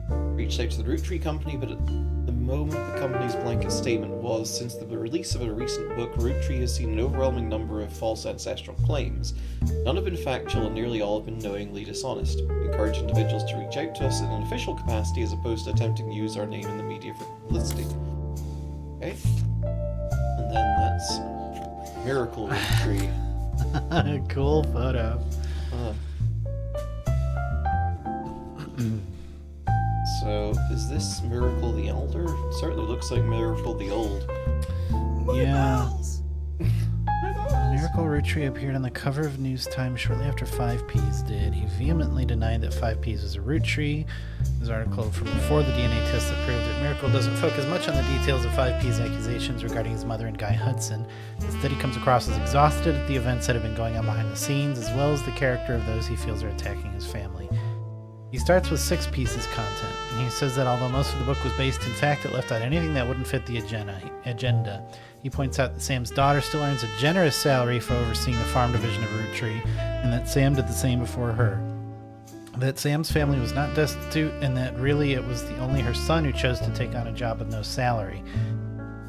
Reached out to the Roottrees company, but at the moment the company's blanket statement was, since the release of a recent book, Roottrees has seen an overwhelming number of false ancestral claims. None have been factual and nearly all have been knowingly dishonest. We encourage individuals to reach out to us in an official capacity as opposed to attempting to use our name in the media for publicity. Okay. And then that's Miracle Roottrees. Cool photo. So, is this Miracle the Elder? It certainly looks like Miracle the Old. Yeah. Miracle Roottrees appeared on the cover of News Time shortly after 5Ps did. He vehemently denied that 5Ps was a Roottrees. His article from before the DNA test that proved that Miracle doesn't focus much on the details of 5P's accusations regarding his mother and Guy Hudson. Instead, he comes across as exhausted at the events that have been going on behind the scenes, as well as the character of those he feels are attacking his family. He starts with 6 pieces content, and he says that although most of the book was based in fact, it left out anything that wouldn't fit the agenda. He points out that Sam's daughter still earns a generous salary for overseeing the farm division of Roottrees, and that Sam did the same before her. That Sam's family was not destitute, and that really it was only her son who chose to take on a job with no salary.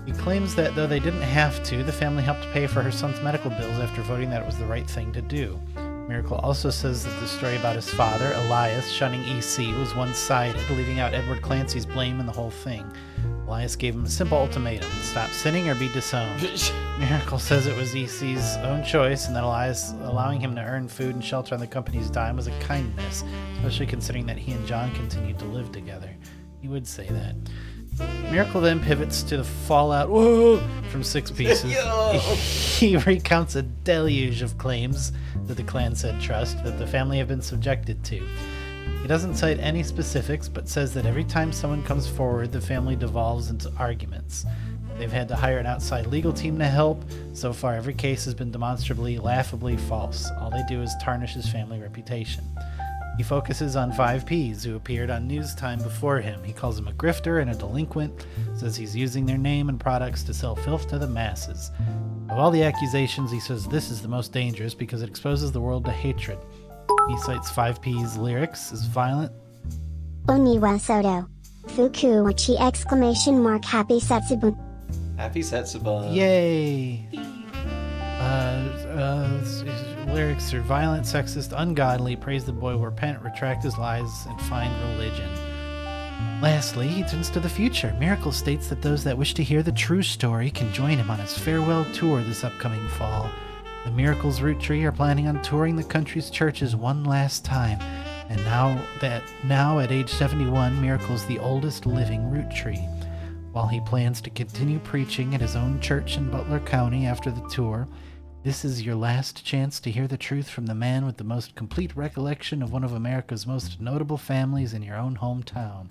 He claims that though they didn't have to, the family helped pay for her son's medical bills after voting that it was the right thing to do. Miracle also says that the story about his father, Elias, shunning EC was one-sided, leaving out Edward Clancy's blame in the whole thing. Elias gave him a simple ultimatum: stop sinning or be disowned. Miracle says it was EC's own choice, and that Elias allowing him to earn food and shelter on the company's dime was a kindness, especially considering that he and John continued to live together. He would say that. Miracle then pivots to the fallout from 6 pieces. He recounts a deluge of claims that the clan said trust that the family have been subjected to. He doesn't cite any specifics, but says that every time someone comes forward, the family devolves into arguments. They've had to hire an outside legal team to help. So far, every case has been demonstrably, laughably false. All they do is tarnish his family reputation. He focuses on 5Ps who appeared on News Time before him. He calls him a grifter and a delinquent, says he's using their name and products to sell filth to the masses. Of all the accusations, he says this is the most dangerous because it exposes the world to hatred. He cites 5P's lyrics as violent. Oniwa Soto. Fuku wachi exclamation mark happy Setsubun. Happy Setsubun. Yay! His lyrics are violent, sexist, ungodly, praise the boy, repent, retract his lies, and find religion. Lastly, he turns to the future. Miracle states that those that wish to hear the true story can join him on his farewell tour this upcoming fall. The Miracles Roottrees are planning on touring the country's churches one last time, and now at age 71, Miracle's the oldest living Roottrees. While he plans to continue preaching at his own church in Butler County after the tour, this is your last chance to hear the truth from the man with the most complete recollection of one of America's most notable families in your own hometown.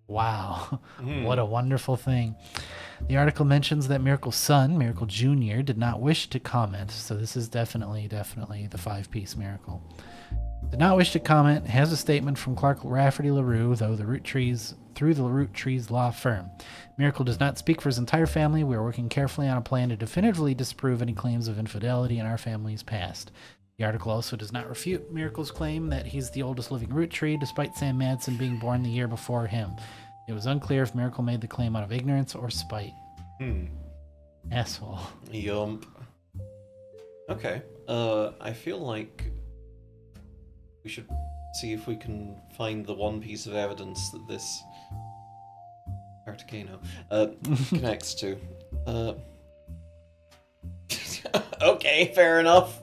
Wow, what a wonderful thing. The article mentions that Miracle's son, Miracle Jr., did not wish to comment, so this is definitely the 5-piece Miracle. Did not wish to comment, has a statement from Clark Rafferty LaRue, through the Roottrees law firm. Miracle does not speak for his entire family. We are working carefully on a plan to definitively disprove any claims of infidelity in our family's past. The article also does not refute Miracle's claim that he's the oldest living Roottrees, despite Sam Madsen being born the year before him. It was unclear if Miracle made the claim out of ignorance or spite. Asshole. Yump. Okay. I feel like we should see if we can find the one piece of evidence that this Articano. Connects to. Okay, fair enough.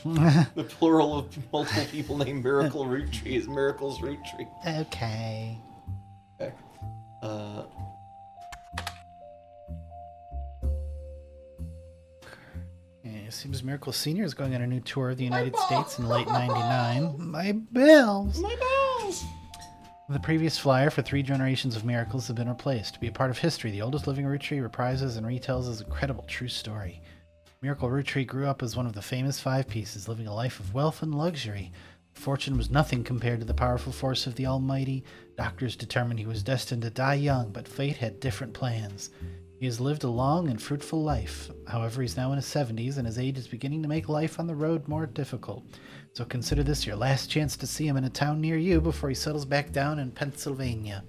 The plural of multiple people named Miracle Roottrees is Miracle's Roottree. Okay. Okay. It seems Miracle Sr. is going on a new tour of the United States in late 99. My bells! My bells! The previous flyer for 3 generations of Miracles have been replaced. To be a part of history, the oldest living Rootree reprises and retells his incredible true story. Miracle Rootree grew up as one of the famous 5 pieces, living a life of wealth and luxury. Fortune was nothing compared to the powerful force of the Almighty. Doctors determined he was destined to die young, but fate had different plans. He has lived a long and fruitful life. However, he's now in his 70s, and his age is beginning to make life on the road more difficult. So consider this your last chance to see him in a town near you before he settles back down in Pennsylvania.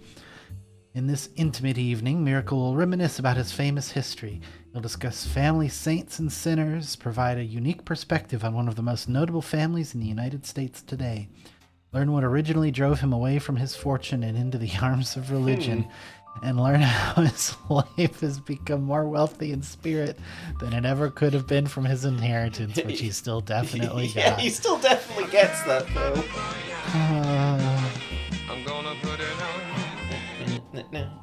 In this intimate evening, Miracle will reminisce about his famous history. He'll discuss family saints and sinners, provide a unique perspective on one of the most notable families in the United States today. Learn what originally drove him away from his fortune and into the arms of religion. And learn how his life has become more wealthy in spirit than it ever could have been from his inheritance, which he still definitely got. Yeah, he still definitely gets that, though. I'm gonna put it on.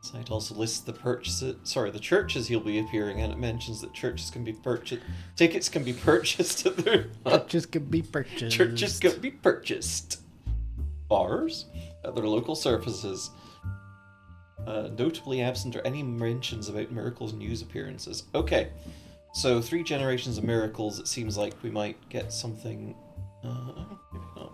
Site also lists the the churches he'll be appearing in. It mentions that churches can be purchased. Tickets can be purchased at their... Churches can be purchased. Churches can be purchased. Bars at their local services. Notably absent are any mentions about Miracle's news appearances. Okay, so 3 generations of Miracles. It seems like we might get something. Maybe not.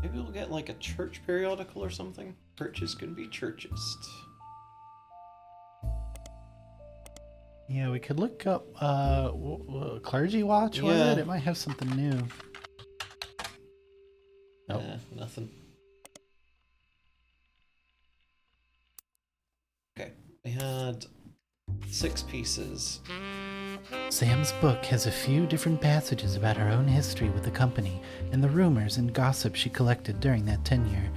Maybe we'll get like a church periodical or something. Churches can be churchest. Yeah, we could look up Clergy Watch, was Yeah. it? It might have something new. Nope. Nothing. Okay, we had 6 pieces. Sam's book has a few different passages about her own history with the company and the rumors and gossip she collected during that tenure.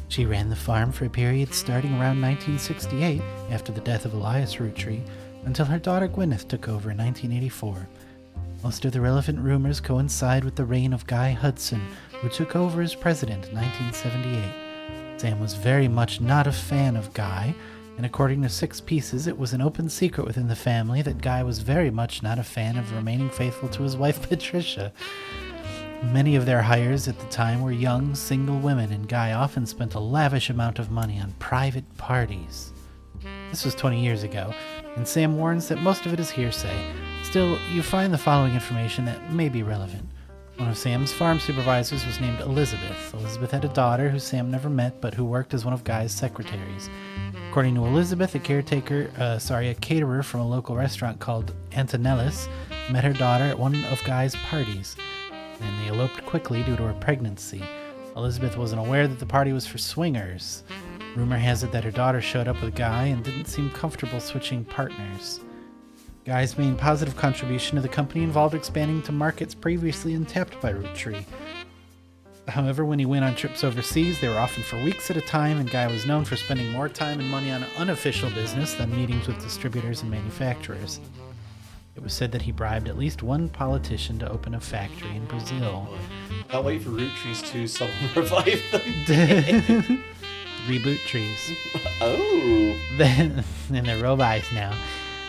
She ran the farm for a period starting around 1968, after the death of Elias Rootree, until her daughter Gwyneth took over in 1984. Most of the relevant rumors coincide with the reign of Guy Hudson, who took over as president in 1978. Sam was very much not a fan of Guy, and according to 6 pieces, it was an open secret within the family that Guy was very much not a fan of remaining faithful to his wife Patricia. Many of their hires at the time were young, single women, and Guy often spent a lavish amount of money on private parties. This was 20 years ago, and Sam warns that most of it is hearsay. Still, you find the following information that may be relevant. One of Sam's farm supervisors was named Elizabeth. Elizabeth had a daughter who Sam never met, but who worked as one of Guy's secretaries. According to Elizabeth, a caterer from a local restaurant called Antonellis met her daughter at one of Guy's parties, and they eloped quickly due to her pregnancy. Elizabeth wasn't aware that the party was for swingers. Rumor has it that her daughter showed up with Guy and didn't seem comfortable switching partners. Guy's main positive contribution to the company involved expanding to markets previously untapped by Roottrees. However, when he went on trips overseas, they were often for weeks at a time, and Guy was known for spending more time and money on unofficial business than meetings with distributors and manufacturers. It was said that he bribed at least one politician to open a factory in Brazil. Can't wait for Roottrees to someone revive them. Reboot trees. Oh. Then, and they're robots now.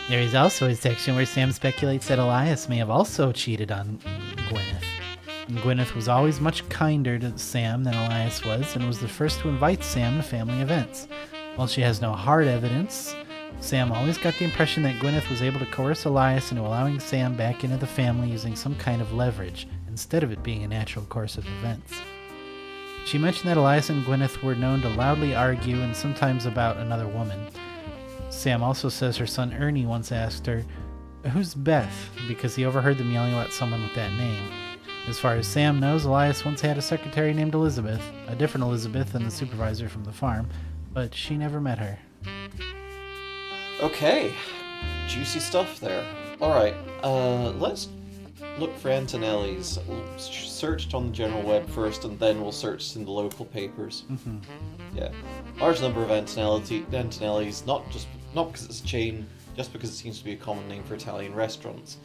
There is also a section where Sam speculates that Elias may have also cheated on Gwyneth. And Gwyneth was always much kinder to Sam than Elias was, and was the first to invite Sam to family events. While she has no hard evidence, Sam always got the impression that Gwyneth was able to coerce Elias into allowing Sam back into the family using some kind of leverage, instead of it being a natural course of events. She mentioned that Elias and Gwyneth were known to loudly argue and sometimes about another woman. Sam also says her son Ernie once asked her, "Who's Beth?" because he overheard them yelling about someone with that name. As far as Sam knows, Elias once had a secretary named Elizabeth, a different Elizabeth than the supervisor from the farm, but she never met her. Okay. Juicy stuff there. Alright, let's look for Antonelli's. We'll search on the general web first, and then we'll search in the local papers. Mm-hmm. Yeah, large number of Antonelli's, not because it's a chain, just because it seems to be a common name for Italian restaurants.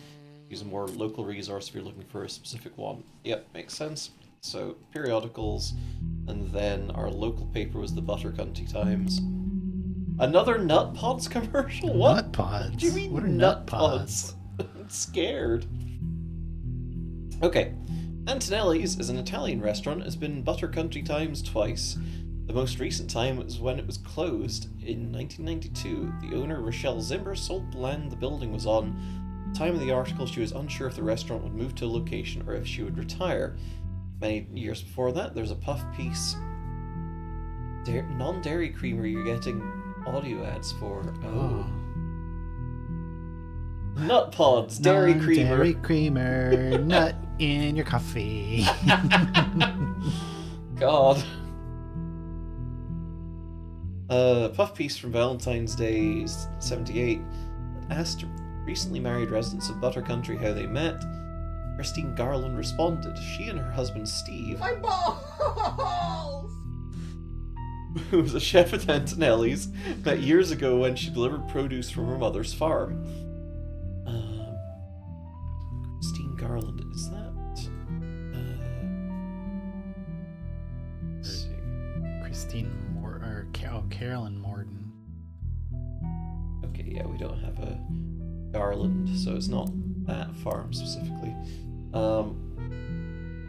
Use a more local resource if you're looking for a specific one. Yep, makes sense. So periodicals, and then our local paper was the Buttercunty Times. Another Nut Pods commercial? What? Nut Pods? What do you mean What are Nut Pods? I'm scared. Okay. Antonelli's is an Italian restaurant. It's been in Buttercunty Times twice. The most recent time was when it was closed in 1992. The owner, Rochelle Zimmer, sold the land the building was on. At the time of the article, she was unsure if the restaurant would move to a location or if she would retire. Many years before that, there's a puff piece. Non-dairy creamer you're getting audio ads for. Oh. Nut Pods, dairy creamer. Dairy creamer, nut in your coffee. God. Puff piece from Valentine's Day 78 asked recently married residents of Buttercountry how they met. Christine Garland responded. She and her husband Steve, My balls! who was a chef at Antonelli's, met years ago when she delivered produce from her mother's farm. Christine Garland, is that? Let's see. Christine Carolyn Morden. Okay, yeah, we don't have a Garland, so it's not that farm specifically.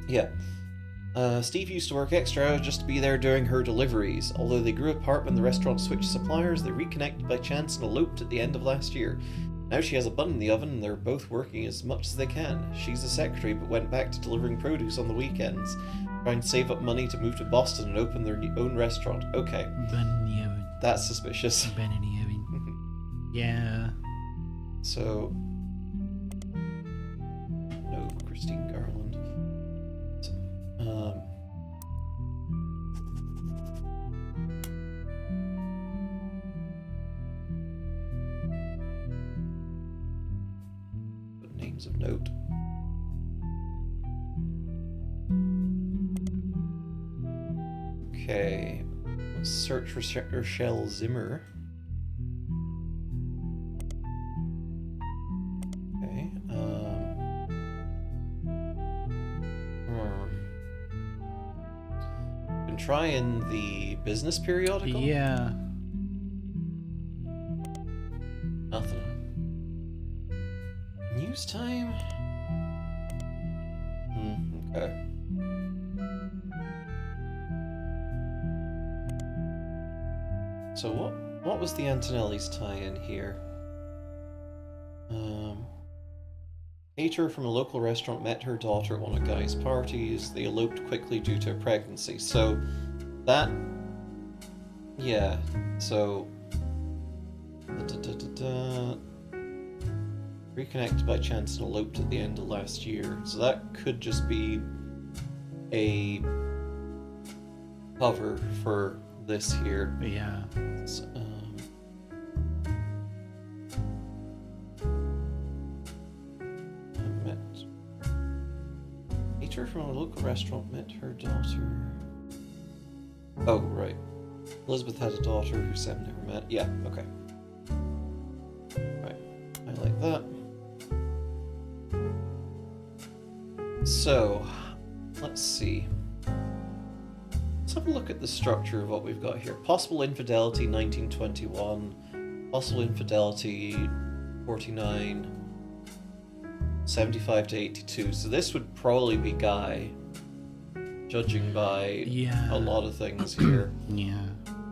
Yeah. Steve used to work extra hours just to be there during her deliveries. Although they grew apart when the restaurant switched suppliers, they reconnected by chance and eloped at the end of last year. Now she has a bun in the oven and they're both working as much as they can. She's a secretary but went back to delivering produce on the weekends, trying to save up money to move to Boston and open their own restaurant. Okay. Bun in the oven. That's suspicious. Bun in the oven. Yeah. So... no, Christine Garland. Names of note. Okay, let's search for Rochelle Zimmer. Okay, Been trying the business periodical? Yeah. Nothing. News time? Okay. So what was the Antonelli's tie-in here? Caterer from a local restaurant met her daughter at one of Guy's parties. They eloped quickly due to a pregnancy. So that... yeah. So... reconnected by chance and eloped at the end of last year. So that could just be a cover for this here. Yeah. So, caterer from a local restaurant met her daughter. Oh, right. Elizabeth had a daughter who Sam never met. Yeah, okay. Right. I like that. So, let's see. Let's have a look at the structure of what we've got here. Possible infidelity 1921, possible infidelity 49, 75 to 82. So this would probably be Guy, judging by a lot of things here. Yeah.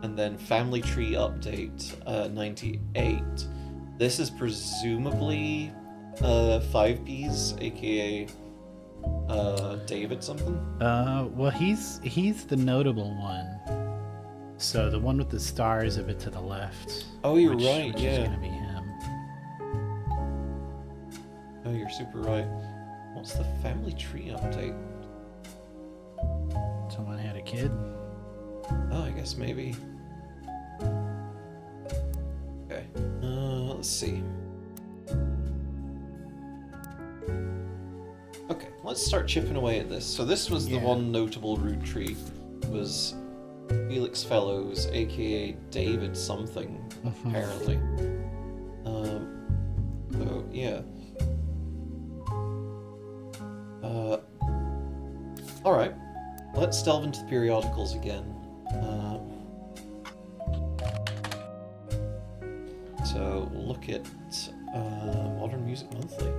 And then family tree update 98. This is presumably 5Ps, aka David something? Well, he's the notable one. So the one with the star is a bit to the left. Oh, you're which right, yeah. is gonna be him. Oh, you're super right. What's the family tree update? Someone had a kid. Oh, I guess maybe. Okay. Let's see. let's start chipping away at this. So this was the one notable root tree, was Felix Fellows, aka David something, apparently. So yeah. Alright, let's delve into the periodicals again. So look at Modern Music Monthly.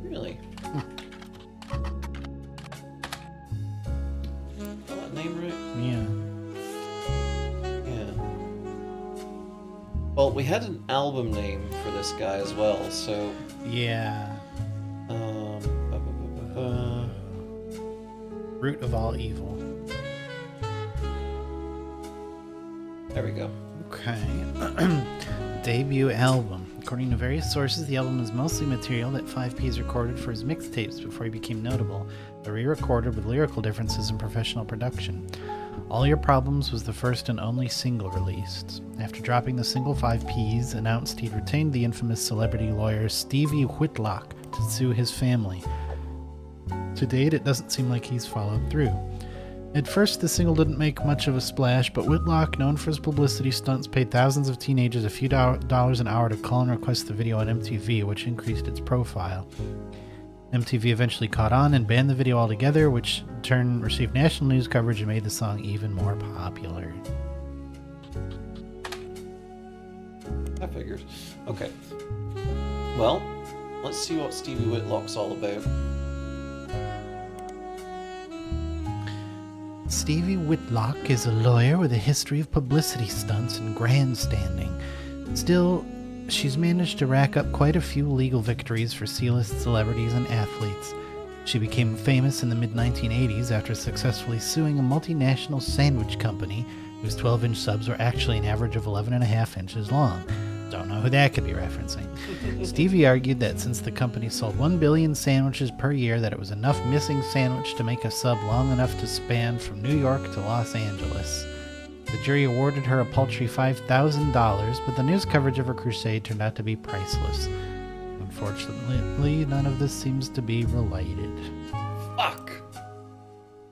Really? Got that name right? Yeah. Well, we had an album name for this guy as well, so... Yeah. Root of all evil. There we go. Okay. Debut album. According to various sources, the album is mostly material that 5P's recorded for his mixtapes before he became notable, but re-recorded with lyrical differences in professional production. All Your Problems was the first and only single released. After dropping the single, 5P's announced he'd retained the infamous celebrity lawyer Stevie Whitlock to sue his family. To date, it doesn't seem like he's followed through. At first, the single didn't make much of a splash, but Whitlock, known for his publicity stunts, paid thousands of teenagers a few dollars an hour to call and request the video on MTV, which increased its profile. MTV eventually caught on and banned the video altogether, which in turn received national news coverage and made the song even more popular. I figured. Okay. Well, let's see what Stevie Whitlock's all about. Stevie Whitlock is a lawyer with a history of publicity stunts and grandstanding. Still, she's managed to rack up quite a few legal victories for C-list celebrities and athletes. She became famous in the mid-1980s after successfully suing a multinational sandwich company whose 12-inch subs were actually an average of 11.5 inches long. Don't know who that could be referencing. Stevie argued that since the company sold 1 billion sandwiches per year, that it was enough missing sandwich to make a sub long enough to span from New York to Los Angeles. The jury awarded her a paltry $5,000, but the news coverage of her crusade turned out to be priceless. Unfortunately, none of this seems to be related. Fuck!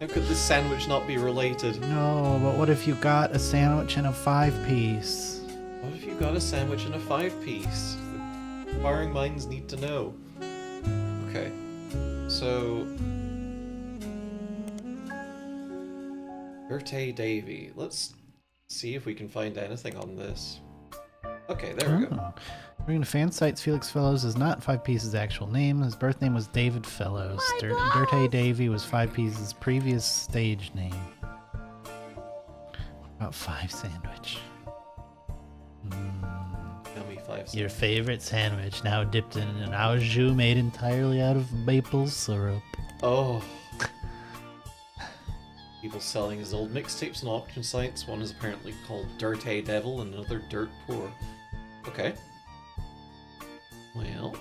How could this sandwich not be related? No, but what if you got a sandwich and a 5-piece? What if you got a sandwich and a 5-piece? The inquiring minds need to know. Okay. So... Bertie Davy. Let's see if we can find anything on this. Okay, there we go. According to fan sites, Felix Fellows is not 5P's actual name. His birth name was David Fellows. Dirty Davy was 5P's previous stage name. About 5 sandwich. Yummy 5 sandwich. Your favorite sandwich, now dipped in an au jus made entirely out of maple syrup. Oh. People selling his old mixtapes on auction sites. One is apparently called Dirty Devil and another Dirt Poor. Okay. Well.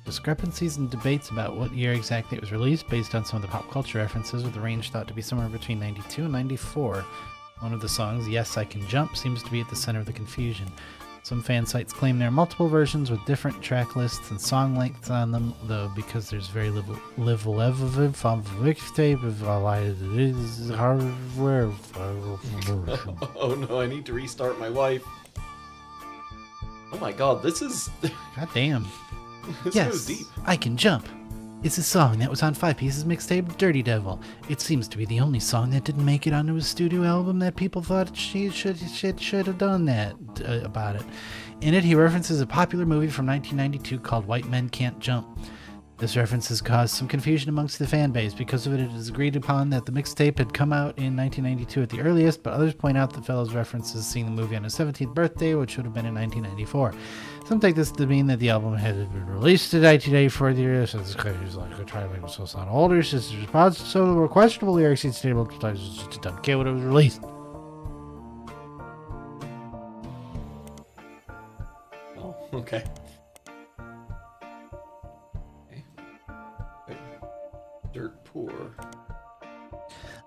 Discrepancies and debates about what year exactly it was released based on some of the pop culture references, with the range thought to be somewhere between 92 and 94. One of the songs, Yes, I Can Jump, seems to be at the center of the confusion. Some fan sites claim there are multiple versions with different track lists and song lengths on them, though because there's very little from mixtape of it is hardware. Oh no, I need to restart my wife. Oh my god, this is... God damn. this Yes, goes deep. I Can Jump. It's a song that was on 5P's mixtape Dirty Devil. It seems to be the only song that didn't make it onto his studio album that people thought she should have done that about it. In it, he references a popular movie from 1992 called White Men Can't Jump. This reference has caused some confusion amongst the fan base. Because of it, it is agreed upon that the mixtape had come out in 1992 at the earliest, but others point out the fellow's references seeing the movie on his 17th birthday, which would have been in 1994. Some take this to mean that the album had been released in 1984. The year since it's like a try to make it sound older. Since the response to some of the questionable lyrics, it's stable times just don't care when it was released. Oh, okay. Dirt Poor.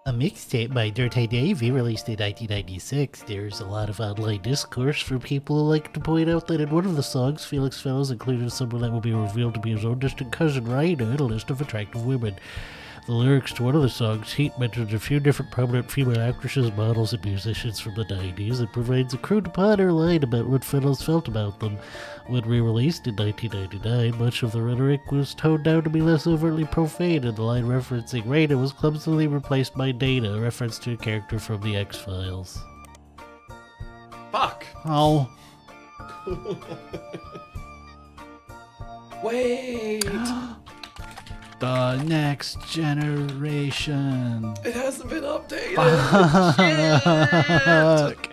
A mixtape by Dirty Davy, released in 1996. There's a lot of online discourse from people who like to point out that in one of the songs, Felix Fellows included someone that will be revealed to be his own distant cousin Ryan in a list of attractive women. The lyrics to one of the songs, Heat, mentions a few different prominent female actresses, models, and musicians from the 90s and provides a crude pun or line about what Fellows felt about them. When re-released in 1999, much of the rhetoric was toned down to be less overtly profane, and the line referencing Raina was clumsily replaced by Dana, a reference to a character from the X-Files. Fuck! Oh. Wait! The next generation. It hasn't been updated! Fuck.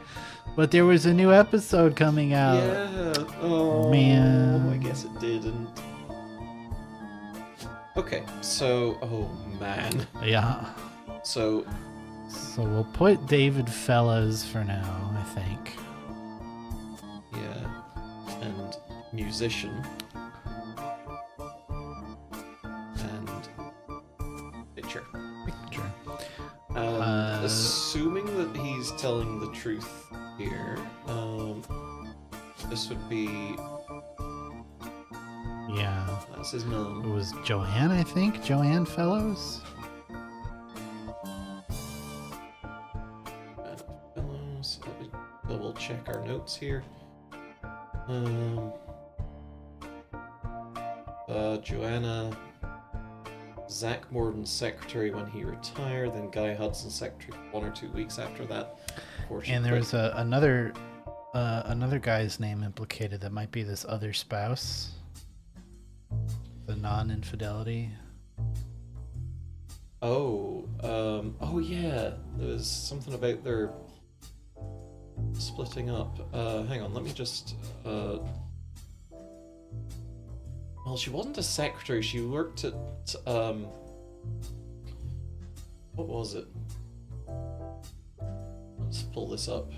But there was a new episode coming out. Yeah. Oh, man. I guess it didn't. Okay, so... Oh, man. Yeah. So we'll put David Fellows for now, I think. yeah. And musician. And picture. Sure. Assuming that he's telling the truth here, this would be... Yeah. That's his It mom. was Joanne, I think? Joanne Fellows? Fellows. Let me double check our notes here. Joanna... Zach Morden's secretary when he retired, then Guy Hudson's secretary 1 or 2 weeks after that. And there was another guy's name implicated that might be this other spouse. The non-infidelity. Oh yeah, there was something about their splitting up. Hang on, let me just... Well, she wasn't a secretary, she worked at, what was it? Let's pull this up.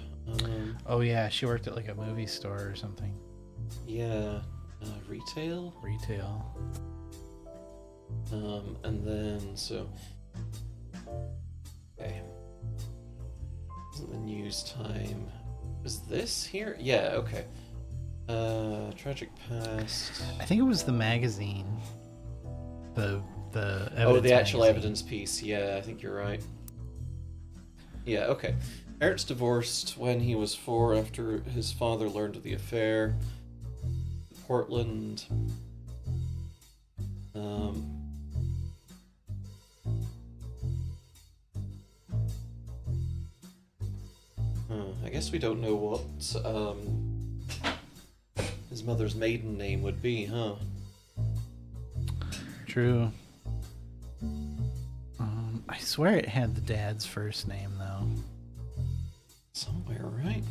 Oh yeah, she worked at like a movie store or something. Yeah, retail? Retail. And then, so... Okay. Isn't the news time... Is this here? Yeah, okay. Tragic past... I think it was the magazine. The evidence Oh, the actual magazine. evidence piece. Yeah, I think you're right. Yeah, okay. Eric's divorced when he was 4 after his father learned of the affair. Portland. I guess we don't know what his mother's maiden name would be, huh? True. I swear it had the dad's first name though. Somewhere, right?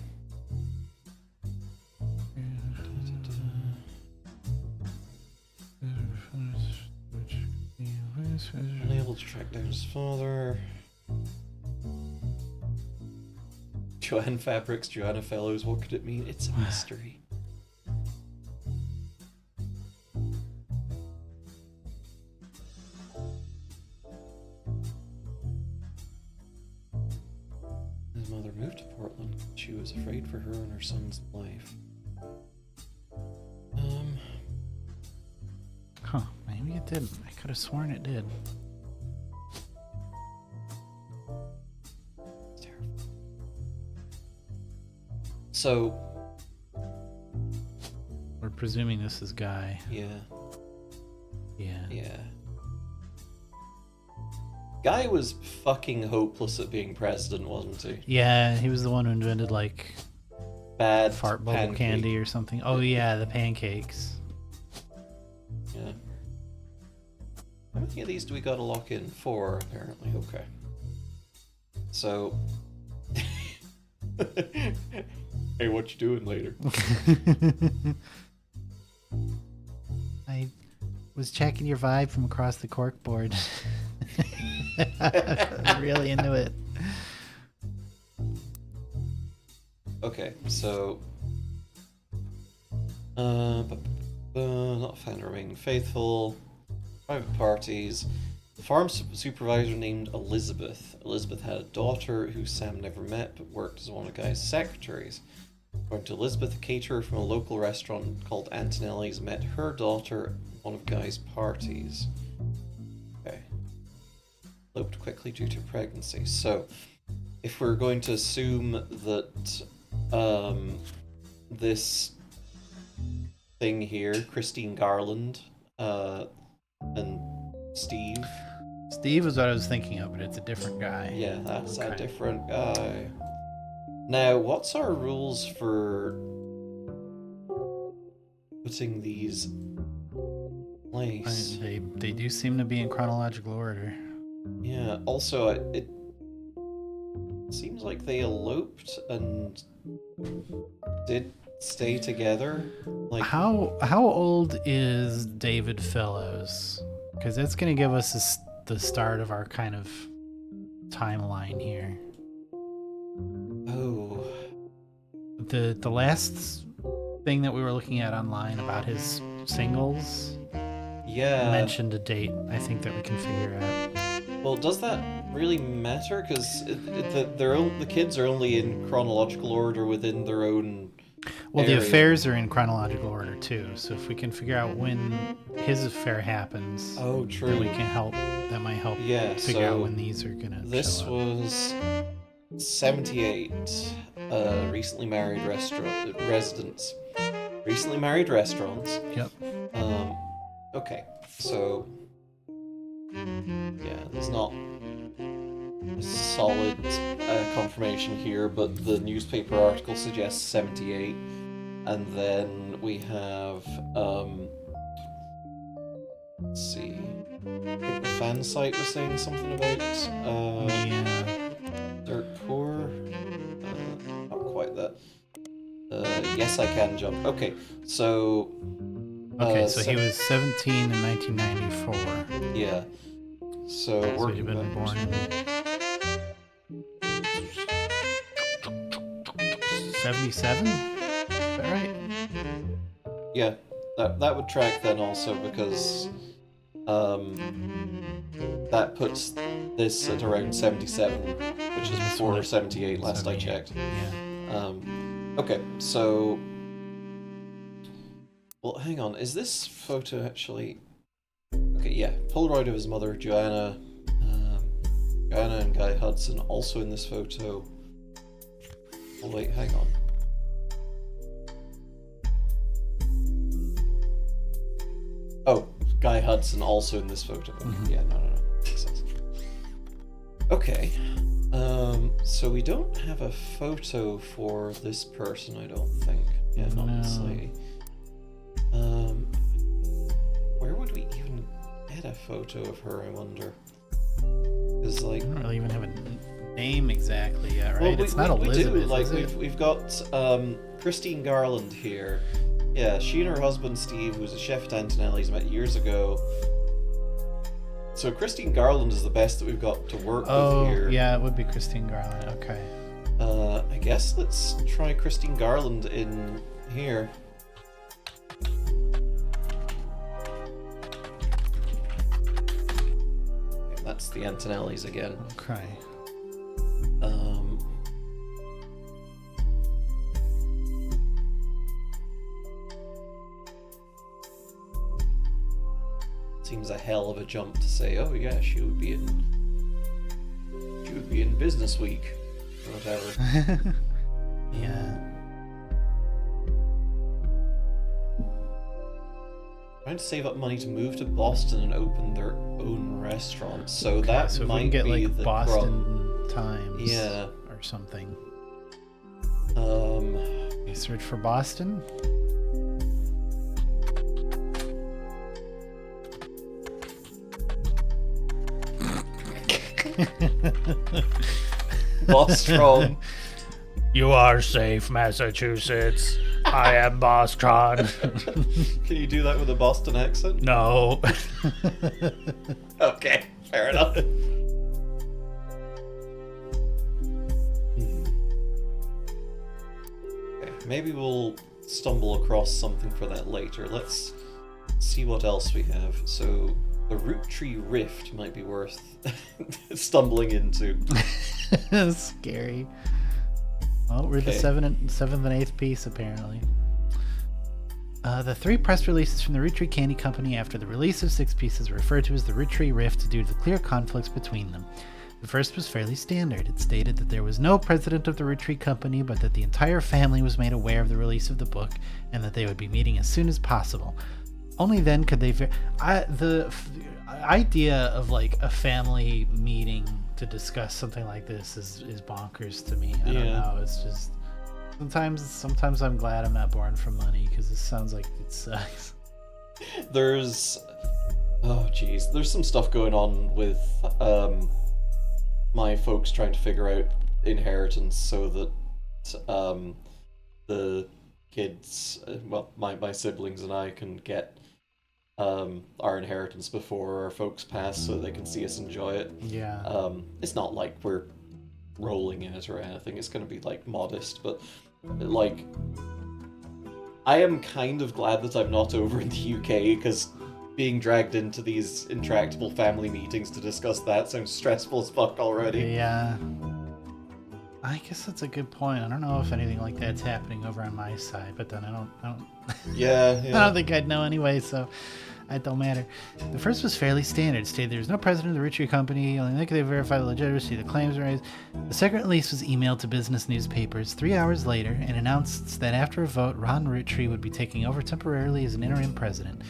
Unable to track down his father. Joanne Fabrics, Joanna Fellows, what could it mean? It's a mystery. His mother moved to Portland. She was afraid for her and her son's life. Huh, maybe it didn't. I could have sworn it did. It's terrible. So, We're presuming this is Guy. yeah. Yeah. Guy was fucking hopeless at being president, wasn't he? Yeah, he was the one who invented like Bad fart bubble pancake. candy or something. Oh yeah, the pancakes. Yeah. How many of these do we gotta lock in? 4, apparently. Okay. So... Hey, what you doing later? I was checking your vibe from across the corkboard. I'm really into it. Okay, so... not found remaining faithful. Private parties. farm supervisor named Elizabeth. Elizabeth had a daughter who Sam never met but worked as one of Guy's secretaries. According to Elizabeth, a caterer from a local restaurant called Antonelli's met her daughter at one of Guy's parties. Okay. Eloped quickly due to pregnancy. So, if we're going to assume that this thing here, Christine Garland, and Steve. Steve is what I was thinking of, but it's a different guy. Yeah, that's a Okay. different guy. Now, what's our rules for putting these in place? They do seem to be in chronological order. Yeah, also, it seems like they eloped and did stay together. Like, How old is David Fellows? Because that's going to give us the start of our kind of timeline here. oh, The last thing that we were looking at online about his singles yeah. mentioned a date. I think that we can figure out. Well, does that really matter? Because the kids are only in chronological order within their own. Well, area. the affairs are in chronological order too. So if we can figure out when his affair happens, Oh, then true. we can help. That might help Yeah, figure out so when these are gonna. This show up. was 78. Recently married residents. Recently married restaurants. Yep. Okay, so yeah, there's not a solid confirmation here, but the newspaper article suggests 78, and then we have let's see. I think the fan site was saying something about Yeah. dirt poor. Not quite that. Yes, I can jump. Okay, so. Okay, so he was 17 in 1994. Yeah. So So we're he'd been born in 77? Is that right? Yeah, that would track then also because that puts this at around 77, which is before 78 last I 78. checked. Yeah. Okay, so well, hang on. Is this photo actually? Okay, yeah. Polaroid of his mother, Joanna. Joanna and Guy Hudson also in this photo. Oh wait, hang on. Oh, Guy Hudson also in this photo. Okay, yeah, no. Makes sense. Okay. So we don't have a photo for this person, I don't think. Yeah, not No. necessarily. Where would we even get a photo of her, I wonder? Because, like... I don't really even have a name exactly yet, right? Well, It's not we Elizabeth, do. Like, is it? we've got Christine Garland here. Yeah, she and her husband Steve, who was a chef at Antonelli's, met years ago. So Christine Garland is the best that we've got to work with here. Yeah, it would be Christine Garland. Okay. I guess let's try Christine Garland in here. Okay, that's the Antonelli's again. Okay. Seems a hell of a jump to say, oh yeah, she would be in Business Week or whatever. Yeah. Trying to save up money to move to Boston and open their own restaurant. So Okay, that so if we might can get be like the Boston Times Yeah. or something. problem. You search for Boston? Bostrom. You are safe, Massachusetts. I am Bostron. Can you do that with a Boston accent? No. Okay, fair enough. Okay, maybe we'll stumble across something for that later. Let's see what else we have. So, The Roottrees rift might be worth stumbling into. Scary. Well, we're the Okay. seventh and eighth piece, apparently. The 3 press releases from the Roottrees Candy Company after the release of 6 pieces were referred to as the Roottrees Rift due to the clear conflicts between them. The first was fairly standard. It stated that there was no president of the Roottrees Company, but that the entire family was made aware of the release of the book and that they would be meeting as soon as possible. Only then could they... the idea of like a family meeting to discuss something like this is bonkers to me. I don't know. It's just... Sometimes I'm glad I'm not born from money, because this sounds like it sucks. There's some stuff going on with my folks trying to figure out inheritance so that the kids, my siblings and I can get our inheritance before our folks pass, so they can see us enjoy it. Yeah. It's not like we're rolling in it or anything. It's going to be like modest, but like I am kind of glad that I'm not over in the UK, because being dragged into these intractable family meetings to discuss that sounds stressful as fuck already. Yeah. I guess that's a good point. I don't know if anything like that's happening over on my side, but then I don't Yeah. I don't think I'd know anyway, so it don't matter. The first was fairly standard. It stated there was no president of the Roottrees Company, only they could verify the legitimacy of the claims raised. The second release was emailed to business newspapers 3 hours later and announced that after a vote, Ron Roottrees would be taking over temporarily as an interim president.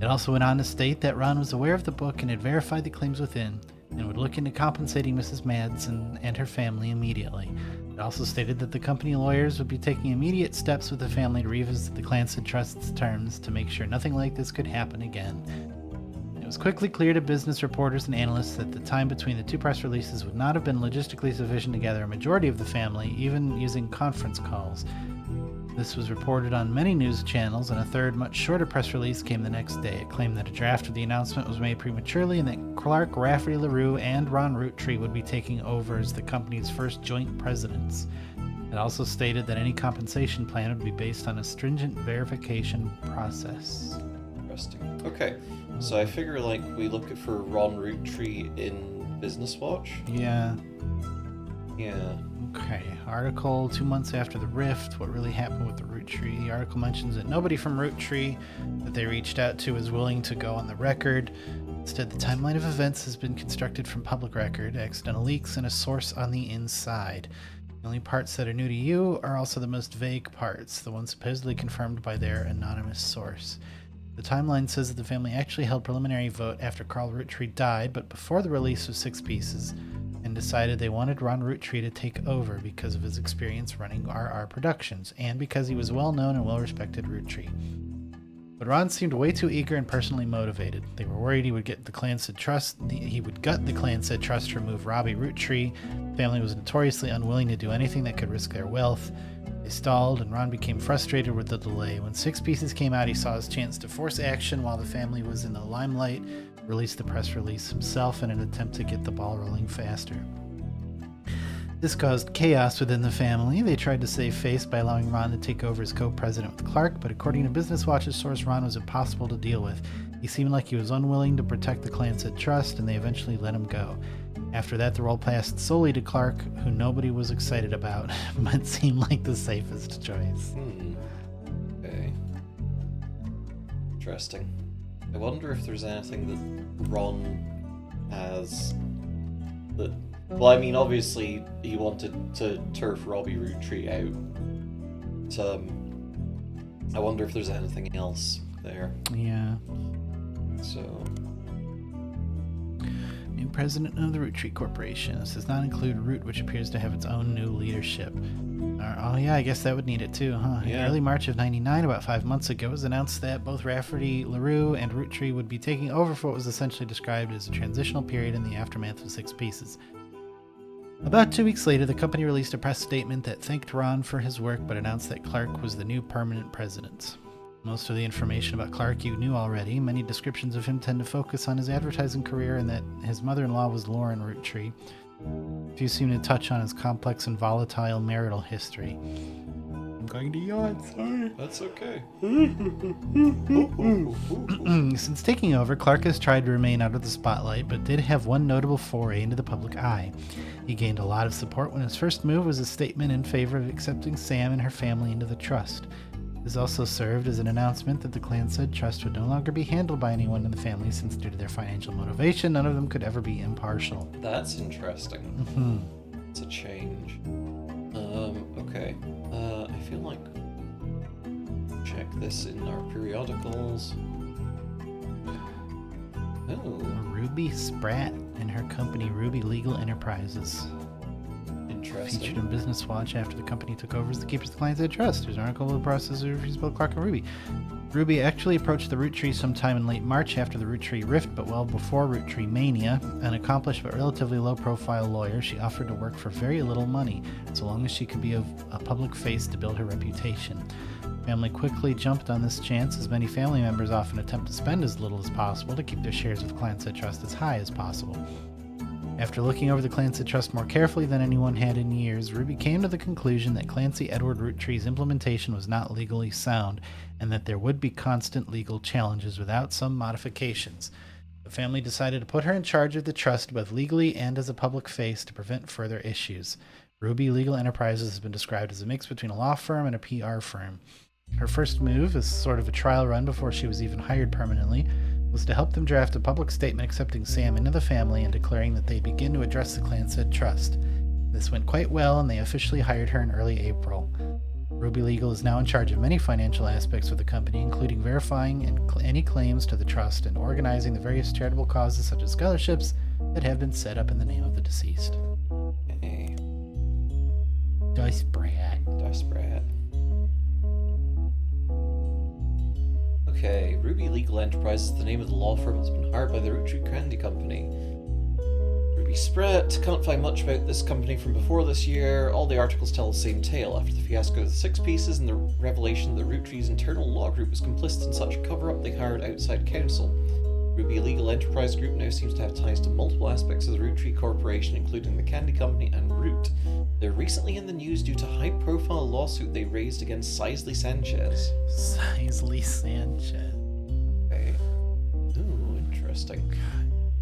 It also went on to state that Ron was aware of the book and had verified the claims within, and would look into compensating Mrs. Madsen and her family immediately. It also stated that the company lawyers would be taking immediate steps with the family to revisit the Clancy Trust's terms to make sure nothing like this could happen again. It was quickly clear to business reporters and analysts that the time between the 2 press releases would not have been logistically sufficient to gather a majority of the family, even using conference calls. This was reported on many news channels, and a third, much shorter press release came the next day. It claimed that a draft of the announcement was made prematurely and that Clark Rafferty LaRue and Ron Roottrees would be taking over as the company's first joint presidents. It also stated that any compensation plan would be based on a stringent verification process. Interesting. Okay, so I figure like we look for Ron Roottrees in Business Watch. Yeah. Yeah. Okay, article 2 months after the rift, what really happened with the Roottrees. The article mentions that nobody from Roottrees that they reached out to is willing to go on the record. Instead, the timeline of events has been constructed from public record, accidental leaks, and a source on the inside. The only parts that are new to you are also the most vague parts, the ones supposedly confirmed by their anonymous source. The timeline says that the family actually held preliminary vote after Carl Roottrees died, but before the release of 6 pieces, and decided they wanted Ron Roottrees to take over because of his experience running RR Productions, and because he was a well-known and well-respected Roottrees. But Ron seemed way too eager and personally motivated. They were worried he would gut the Clancy Trust to remove Robbie Roottrees. The family was notoriously unwilling to do anything that could risk their wealth. They stalled, and Ron became frustrated with the delay. When 6 pieces came out, he saw his chance to force action while the family was in the limelight, released the press release himself in an attempt to get the ball rolling faster. This caused chaos within the family. They tried to save face by allowing Ron to take over as co-president with Clark, but according to Business Watch's source, Ron was impossible to deal with. He seemed like he was unwilling to protect the Clancy Trust, and they eventually let him go. After that, the role passed solely to Clark, who nobody was excited about, but seemed like the safest choice. Okay. Interesting. I wonder if there's anything that Ron has that... Well, I mean, obviously, he wanted to turf Robbie Roottrees out. But, I wonder if there's anything else there. Yeah. So... New president of the Roottrees Corporation. This does not include Root, which appears to have its own new leadership. Oh yeah, I guess that would need it too, huh? Yeah. In early March of '99, about 5 months ago, it was announced that both Rafferty LaRue and Roottrees would be taking over for what was essentially described as a transitional period in the aftermath of 6 pieces. About 2 weeks later, the company released a press statement that thanked Ron for his work, but announced that Clark was the new permanent president. Most of the information about Clark you knew already. Many descriptions of him tend to focus on his advertising career and that his mother-in-law was Lauren Roottrees. Few seem to touch on his complex and volatile marital history. going to yawn, sorry. That's okay. Since taking over, Clark has tried to remain out of the spotlight, but did have one notable foray into the public eye. He gained a lot of support when his first move was a statement in favor of accepting Sam and her family into the trust. This also served as an announcement that the clan-said trust would no longer be handled by anyone in the family, since due to their financial motivation, none of them could ever be impartial. That's interesting. It's a change. Okay. I feel like check this in our periodicals. Oh, Ruby Spratt and her company Ruby Legal Enterprises. interesting. Featured in Business Watch after the company took over as the keepers of the clan-said trust. There's an article of the process of reviews about Clark and Ruby. Ruby actually approached the Roottrees sometime in late March after the Roottrees rift, but well before Roottreemania. An accomplished but relatively low-profile lawyer, she offered to work for very little money, so long as she could be a public face to build her reputation. Family quickly jumped on this chance, as many family members often attempt to spend as little as possible to keep their shares of clan-said trust as high as possible. After looking over the clan-said trust more carefully than anyone had in years, Ruby came to the conclusion that Clancy Edward Roottree's implementation was not legally sound, and that there would be constant legal challenges without some modifications. The family decided to put her in charge of the trust both legally and as a public face to prevent further issues. Ruby Legal Enterprises has been described as a mix between a law firm and a PR firm. Her first move, as sort of a trial run before she was even hired permanently, was to help them draft a public statement accepting Sam into the family and declaring that they begin to address the clan-said trust. This went quite well, and they officially hired her in early April. Ruby Legal is now in charge of many financial aspects of the company, including verifying any claims to the trust and organizing the various charitable causes such as scholarships that have been set up in the name of the deceased. Hey, Desperate. Okay, Ruby Legal Enterprises is the name of the law firm that's been hired by the Roottrees Candy Company. Ruby Spratt, can't find much about this company from before this year. All the articles tell the same tale. After the fiasco of the Six Pieces and the revelation that Rootrees' internal law group was complicit in such a cover-up, they hired outside counsel. Ruby Legal Enterprise Group now seems to have ties to multiple aspects of the Roottrees Corporation, including the Candy Company and Root. They're recently in the news due to a high-profile lawsuit they raised against Sisley Sanchez. Sisley Sanchez. Okay. Ooh, interesting.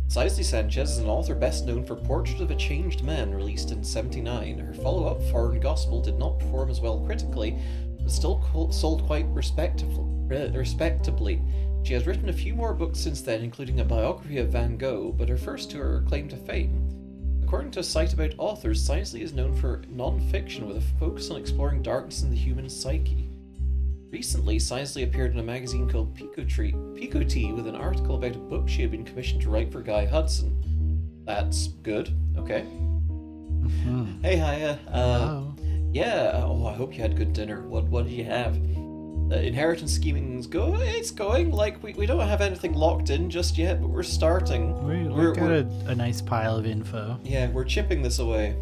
Sisley Sanchez is an author best known for Portrait of a Changed Man, released in '79. Her follow-up, Foreign Gospel, did not perform as well critically, but still sold quite respectably. She has written a few more books since then, including a biography of Van Gogh, but her first two are her claim to fame. According to a site about authors, Sisley is known for non-fiction with a focus on exploring darkness in the human psyche. Recently, Sisley appeared in a magazine called Picotee with an article about a book she had been commissioned to write for Guy Hudson. That's good. Okay. Mm-hmm. Hey, hiya. Hello. Yeah. Oh, I hope you had good dinner. What did you have? Inheritance scheming's it's going. Like, we don't have anything locked in just yet, but we're starting. We've got a nice pile of info. Yeah, we're chipping this away.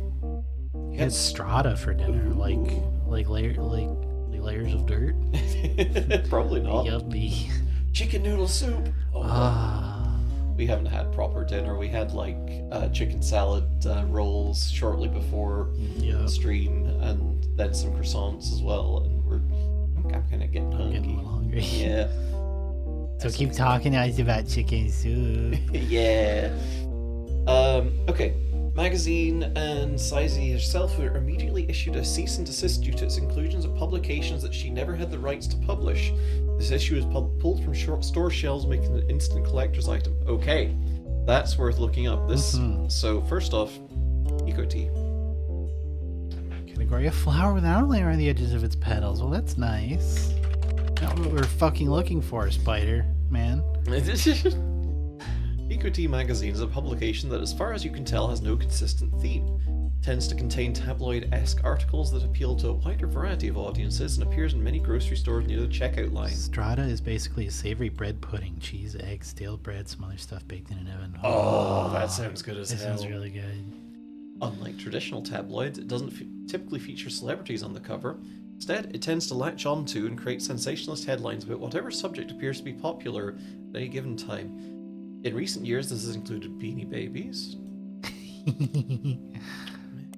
We had strata for dinner, like layers of dirt. Probably not. Yummy. Chicken noodle soup. Oh. Ah. We haven't had proper dinner. We had chicken salad rolls shortly before the stream, and then some croissants as well. And I'm kind of getting hungry. Getting a little hungry. Yeah. So keep talking to us about chicken soup. Yeah. Okay. Magazine and Sisley herself were immediately issued a cease and desist due to its inclusions of publications that she never had the rights to publish. This issue is pulled from store shelves, making it an instant collector's item. Okay, that's worth looking up. So first off, Eco Tea. Category of flower without only around the edges of its petals. Well, that's nice. Not what we're fucking looking for, Spider Man. Eco Tea magazine is a publication that, as far as you can tell, has no consistent theme. It tends to contain tabloid-esque articles that appeal to a wider variety of audiences and appears in many grocery stores near the checkout line. Strata is basically a savory bread pudding. Cheese, eggs, stale bread, some other stuff baked in an oven. Oh, that sounds good as That hell. sounds really good. Unlike traditional tabloids, it doesn't typically feature celebrities on the cover. Instead, it tends to latch onto and create sensationalist headlines about whatever subject appears to be popular at any given time. In recent years, this has included Beanie Babies,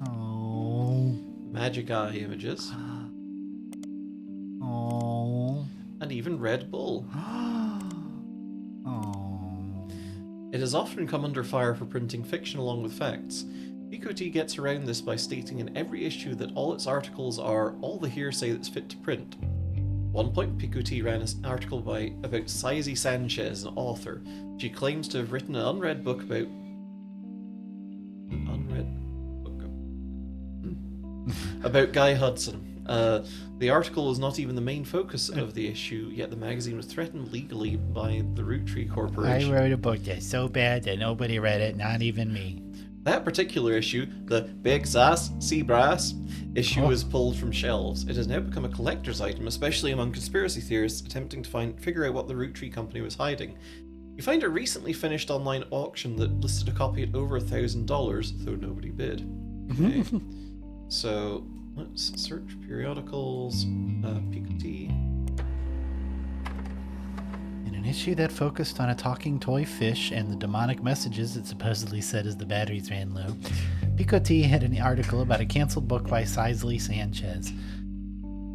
Oh. Magic Eye images, even Red Bull. Oh. It has often come under fire for printing fiction along with facts. Picoty gets around this by stating in every issue that all its articles are all the hearsay that's fit to print. One point, Picoty ran an article about Saisy Sanchez, an author. She claims to have written an unread book about... An unread book? About Guy Hudson. The article was not even the main focus of the issue, yet the magazine was threatened legally by the Roottrees Corporation. I wrote a book that's so bad that nobody read it, not even me. That particular issue, the Big Sass Sea Brass issue, was pulled from shelves. It has now become a collector's item, especially among conspiracy theorists attempting to figure out what the Roottree company was hiding. You find a recently finished online auction that listed a copy at over $1,000, though nobody bid. Okay. So let's search periodicals. Picoty. In an issue that focused on a talking toy fish and the demonic messages it supposedly said as the batteries ran low, Picoty had an article about a canceled book by Saisy Sanchez.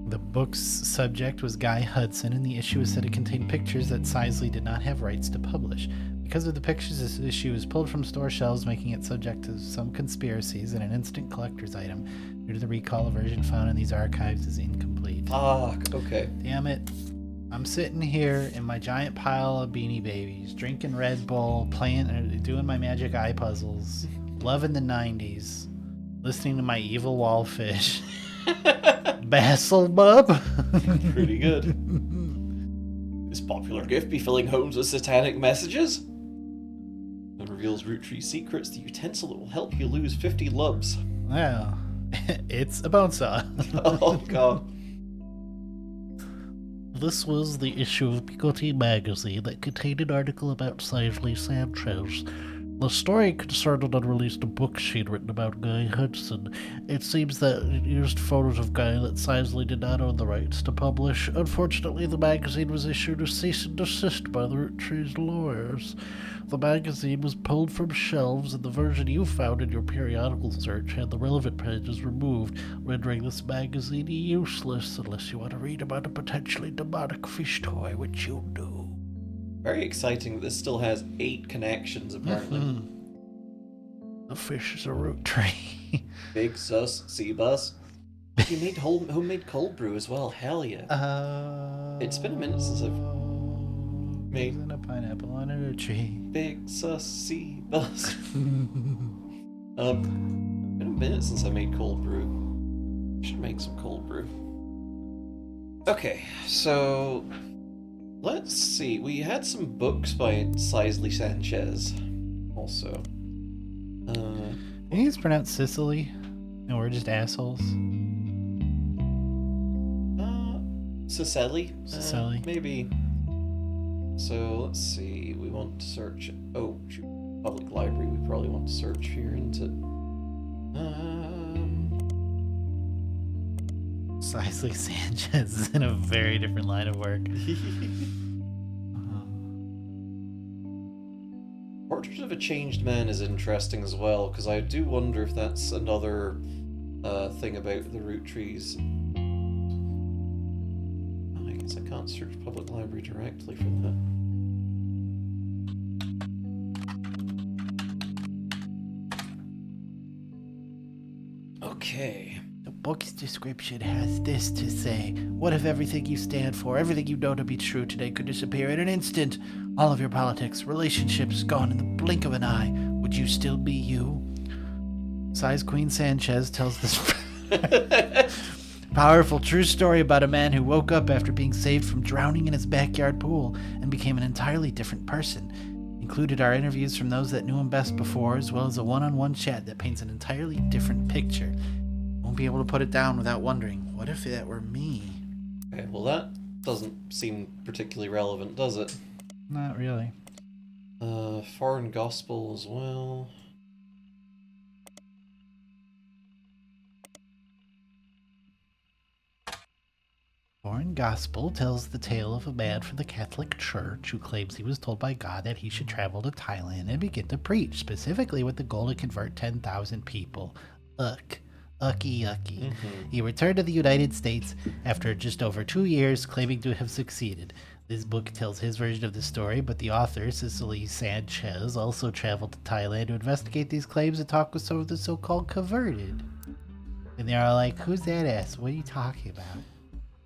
The book's subject was Guy Hudson, and the issue was said to contain pictures that Saisy did not have rights to publish. Because of the pictures, this issue was pulled from store shelves, making it subject to some conspiracies and an instant collector's item. Due to the recall, a version found in these archives is incomplete. Fuck, okay. Damn it. I'm sitting here in my giant pile of Beanie Babies, drinking Red Bull, doing my magic eye puzzles, loving the 90s, listening to my evil wallfish. Basil Bub. Pretty good. This popular gift be filling homes with satanic messages? It reveals Roottree secrets, the utensil that will help you lose 50 lubs. Well, it's a bone saw. Oh god. This was the issue of Picoty magazine that contained an article about Saisy Sanchez. The story concerned an unreleased book she'd written about Guy Hudson. It seems that it used photos of Guy that Saisy did not own the rights to publish. Unfortunately, the magazine was issued a cease and desist by the Roottrees lawyers. The magazine was pulled from shelves, and the version you found in your periodical search had the relevant pages removed, rendering this magazine useless unless you want to read about a potentially demonic fish toy, which you do. Very exciting that this still has 8 connections, apparently. Mm-hmm. The fish is a Roottree. Big sus, sea bus. You made homemade cold brew as well, hell yeah. It's been a minute since I've made a pineapple on a tree. Big sus, sea bus. Been a minute since I made cold brew. Should make some cold brew. Okay, so... let's see. We had some books by Saisy Sanchez, also. I think it's pronounced Sicily, and we're just assholes. Sicily? Sicily. Maybe. So, let's see. We want to search... oh, shoot. Public library. We probably want to search here into... Saisy Sanchez is in a very different line of work. Portrait of a Changed Man is interesting as well, because I do wonder if that's another thing about the Roottrees. Oh, I guess I can't search public library directly for that. Okay. The book's description has this to say. What if everything you stand for, everything you know to be true today could disappear in an instant? All of your politics, relationships gone in the blink of an eye. Would you still be you? Size Queen Sanchez tells this powerful true story about a man who woke up after being saved from drowning in his backyard pool and became an entirely different person. Included are interviews from those that knew him best before, as well as a one-on-one chat that paints an entirely different picture. Won't be able to put it down without wondering, what if that were me? Okay, well that doesn't seem particularly relevant, does it? Not really. Foreign Gospel as well. Foreign Gospel tells the tale of a man from the Catholic Church who claims he was told by God that he should travel to Thailand and begin to preach, specifically with the goal to convert 10,000 people. Ugh. Ucky. He returned to the United States after just over 2 years, claiming to have succeeded. This book tells his version of the story, but the author, Cicely Sanchez, also traveled to Thailand to investigate these claims and talk with some of the so-called converted. And they're all like, who's that ass? What are you talking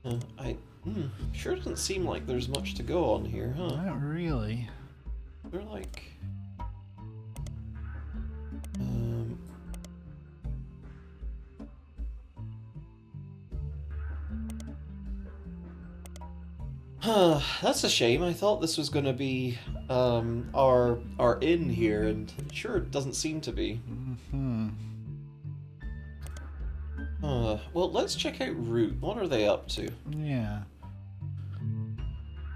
about? Sure doesn't seem like there's much to go on here, huh? Not really. They're like... That's a shame. I thought this was going to be our inn here, and sure, it doesn't seem to be. Well, let's check out Root. What are they up to? Yeah.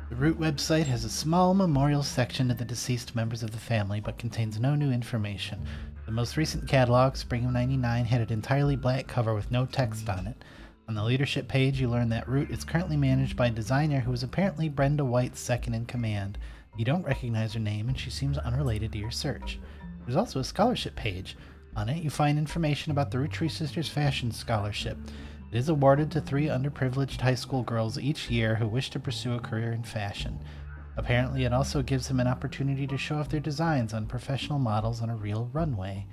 The Root website has a small memorial section to the deceased members of the family, but contains no new information. The most recent catalog, Spring of '99, had an entirely black cover with no text on it. On the leadership page, you learn that Root is currently managed by a designer who is apparently Brenda White's second in command. You don't recognize her name, and she seems unrelated to your search. There's also a scholarship page. On it, you find information about the Roottrees Sisters Fashion Scholarship. It is awarded to 3 underprivileged high school girls each year who wish to pursue a career in fashion. Apparently, it also gives them an opportunity to show off their designs on professional models on a real runway.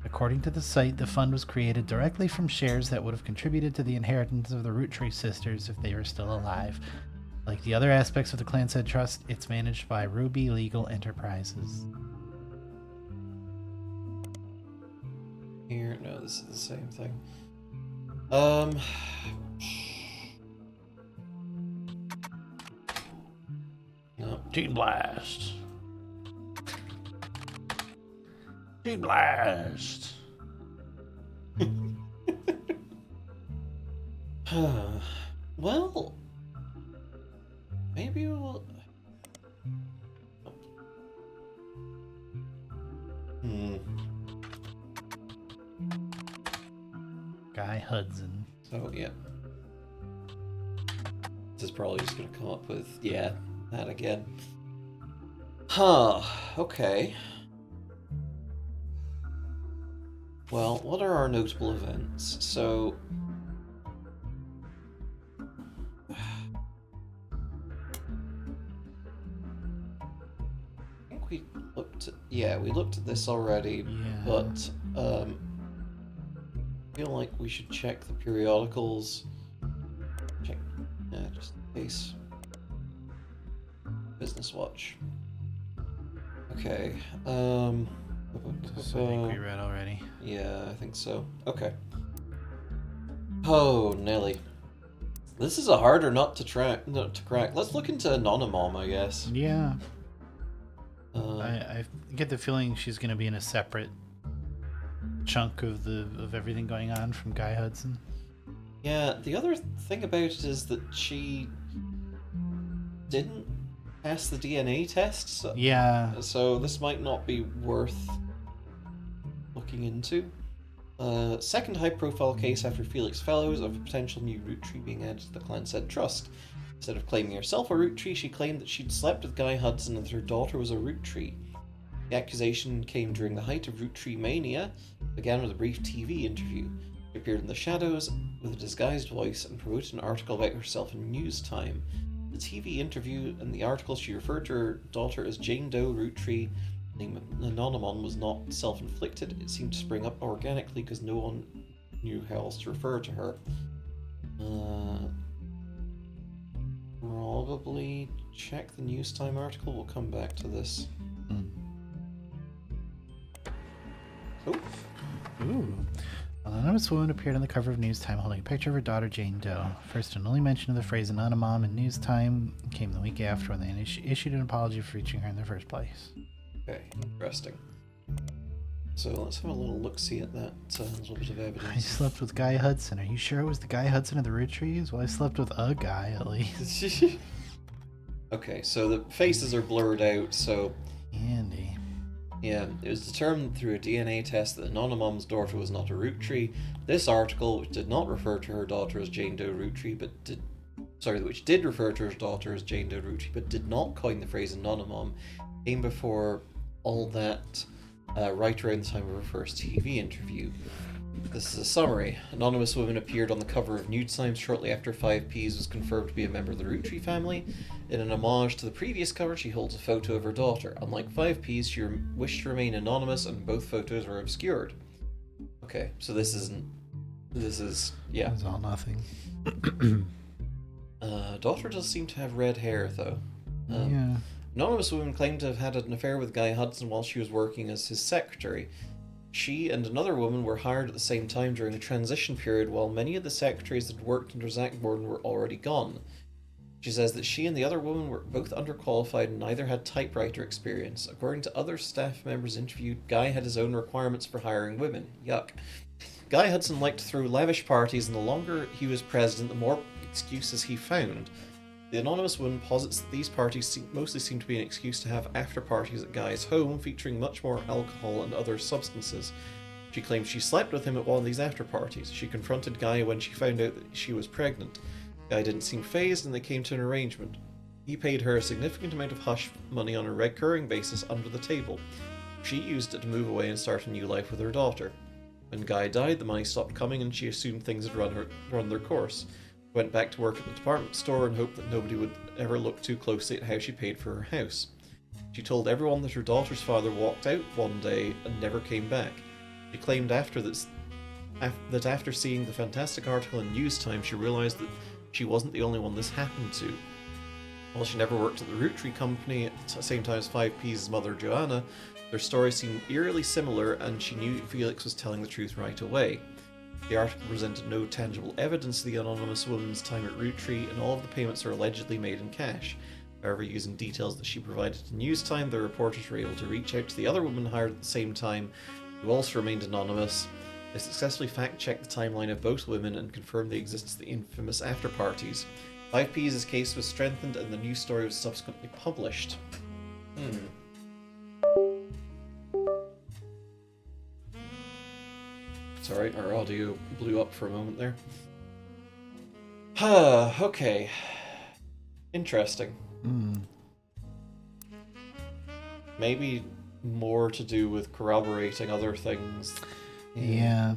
According to the site, the fund was created directly from shares that would have contributed to the inheritance of the Roottrees sisters if they were still alive. Like the other aspects of the Clanstead Trust, it's managed by Ruby Legal Enterprises. Here, no, this is the same thing. No. Gene Blast. Gene Blast. Well, maybe we'll... Guy Hudson. So, yeah. This is probably just gonna come up with, yeah, that again. Huh, okay. Well, what are our notable events? So... I think we looked at... Yeah, we looked at this already, but, I feel like we should check the periodicals. Check, just in case. Business Watch. Okay. So I think we read already. Yeah, I think so. Okay. Oh, Nelly. This is a harder nut to crack. Let's look into Anonymom, I guess. Yeah. I get the feeling she's going to be in a separate chunk of everything going on from Guy Hudson. Yeah, the other thing about it is that she didn't pass the DNA test. So, yeah. So this might not be worth looking into. Second high-profile case after Felix Fellows of a potential new Roottree being added to the Clanstead Trust. Instead of claiming herself a Roottree, she claimed that she'd slept with Guy Hudson and that her daughter was a Roottree. The accusation came during the height of Roottreemania, began with a brief TV interview. She appeared in the shadows with a disguised voice and promoted an article about herself in News Time. The TV interview and the article, she referred to her daughter as Jane Doe Roottree. The name Anonymon was not self-inflicted. It seemed to spring up organically because no one knew how else to refer to her. Probably check the News Time article. We'll come back to this. Oh. Ooh. An anonymous woman appeared on the cover of News Time holding a picture of her daughter Jane Doe. First and only mention of the phrase Anonymom in News Time came the week after when they issued an apology for reaching her in the first place. Okay, interesting. So let's have a little look-see at that little bit of evidence. I slept with Guy Hudson. Are you sure it was the Guy Hudson of the Roottrees? Well, I slept with a guy, at least. Okay, so the faces are blurred out, so... Andy. Yeah, it was determined through a DNA test that Anonymom's daughter was not a Roottree. This article, which did not refer to her daughter as Jane Doe Roottree, which did refer to her daughter as Jane Doe Roottree, but did not coin the phrase Anonymom, came before all that right around the time of her first TV interview. This is a summary. Anonymous woman appeared on the cover of Nude Times shortly after 5Ps was confirmed to be a member of the Roottrees family. In an homage to the previous cover, she holds a photo of her daughter. Unlike 5Ps, she wished to remain anonymous, and both photos were obscured. Okay, so this isn't... This is... yeah. It's all nothing. Daughter does seem to have red hair, though. Yeah. Anonymous woman claimed to have had an affair with Guy Hudson while she was working as his secretary. She and another woman were hired at the same time during a transition period while many of the secretaries that worked under Zach Borden were already gone. She says that she and the other woman were both underqualified and neither had typewriter experience. According to other staff members interviewed, Guy had his own requirements for hiring women. Yuck. Guy Hudson liked to throw lavish parties, and the longer he was president, the more excuses he found. The anonymous woman posits that these parties mostly seem to be an excuse to have after-parties at Guy's home, featuring much more alcohol and other substances. She claims she slept with him at one of these after-parties. She confronted Guy when she found out that she was pregnant. Guy didn't seem fazed, and they came to an arrangement. He paid her a significant amount of hush money on a recurring basis under the table. She used it to move away and start a new life with her daughter. When Guy died, the money stopped coming, and she assumed things had run their course. Went back to work at the department store and hoped that nobody would ever look too closely at how she paid for her house. She told everyone that her daughter's father walked out one day and never came back. She claimed that after seeing the fantastic article in News Time, she realised that she wasn't the only one this happened to. While she never worked at the Roottrees company at the same time as 5P's mother Joanna, their stories seemed eerily similar, and she knew Felix was telling the truth right away. The article presented no tangible evidence of the anonymous woman's time at Roottrees, and all of the payments are allegedly made in cash. However, using details that she provided to News Time, the reporters were able to reach out to the other woman hired at the same time, who also remained anonymous. They successfully fact-checked the timeline of both women and confirmed the existence of the infamous after-parties. 5P's case was strengthened, and the news story was subsequently published. Sorry, our audio blew up for a moment there. Okay. Interesting. Maybe more to do with corroborating other things. Yeah.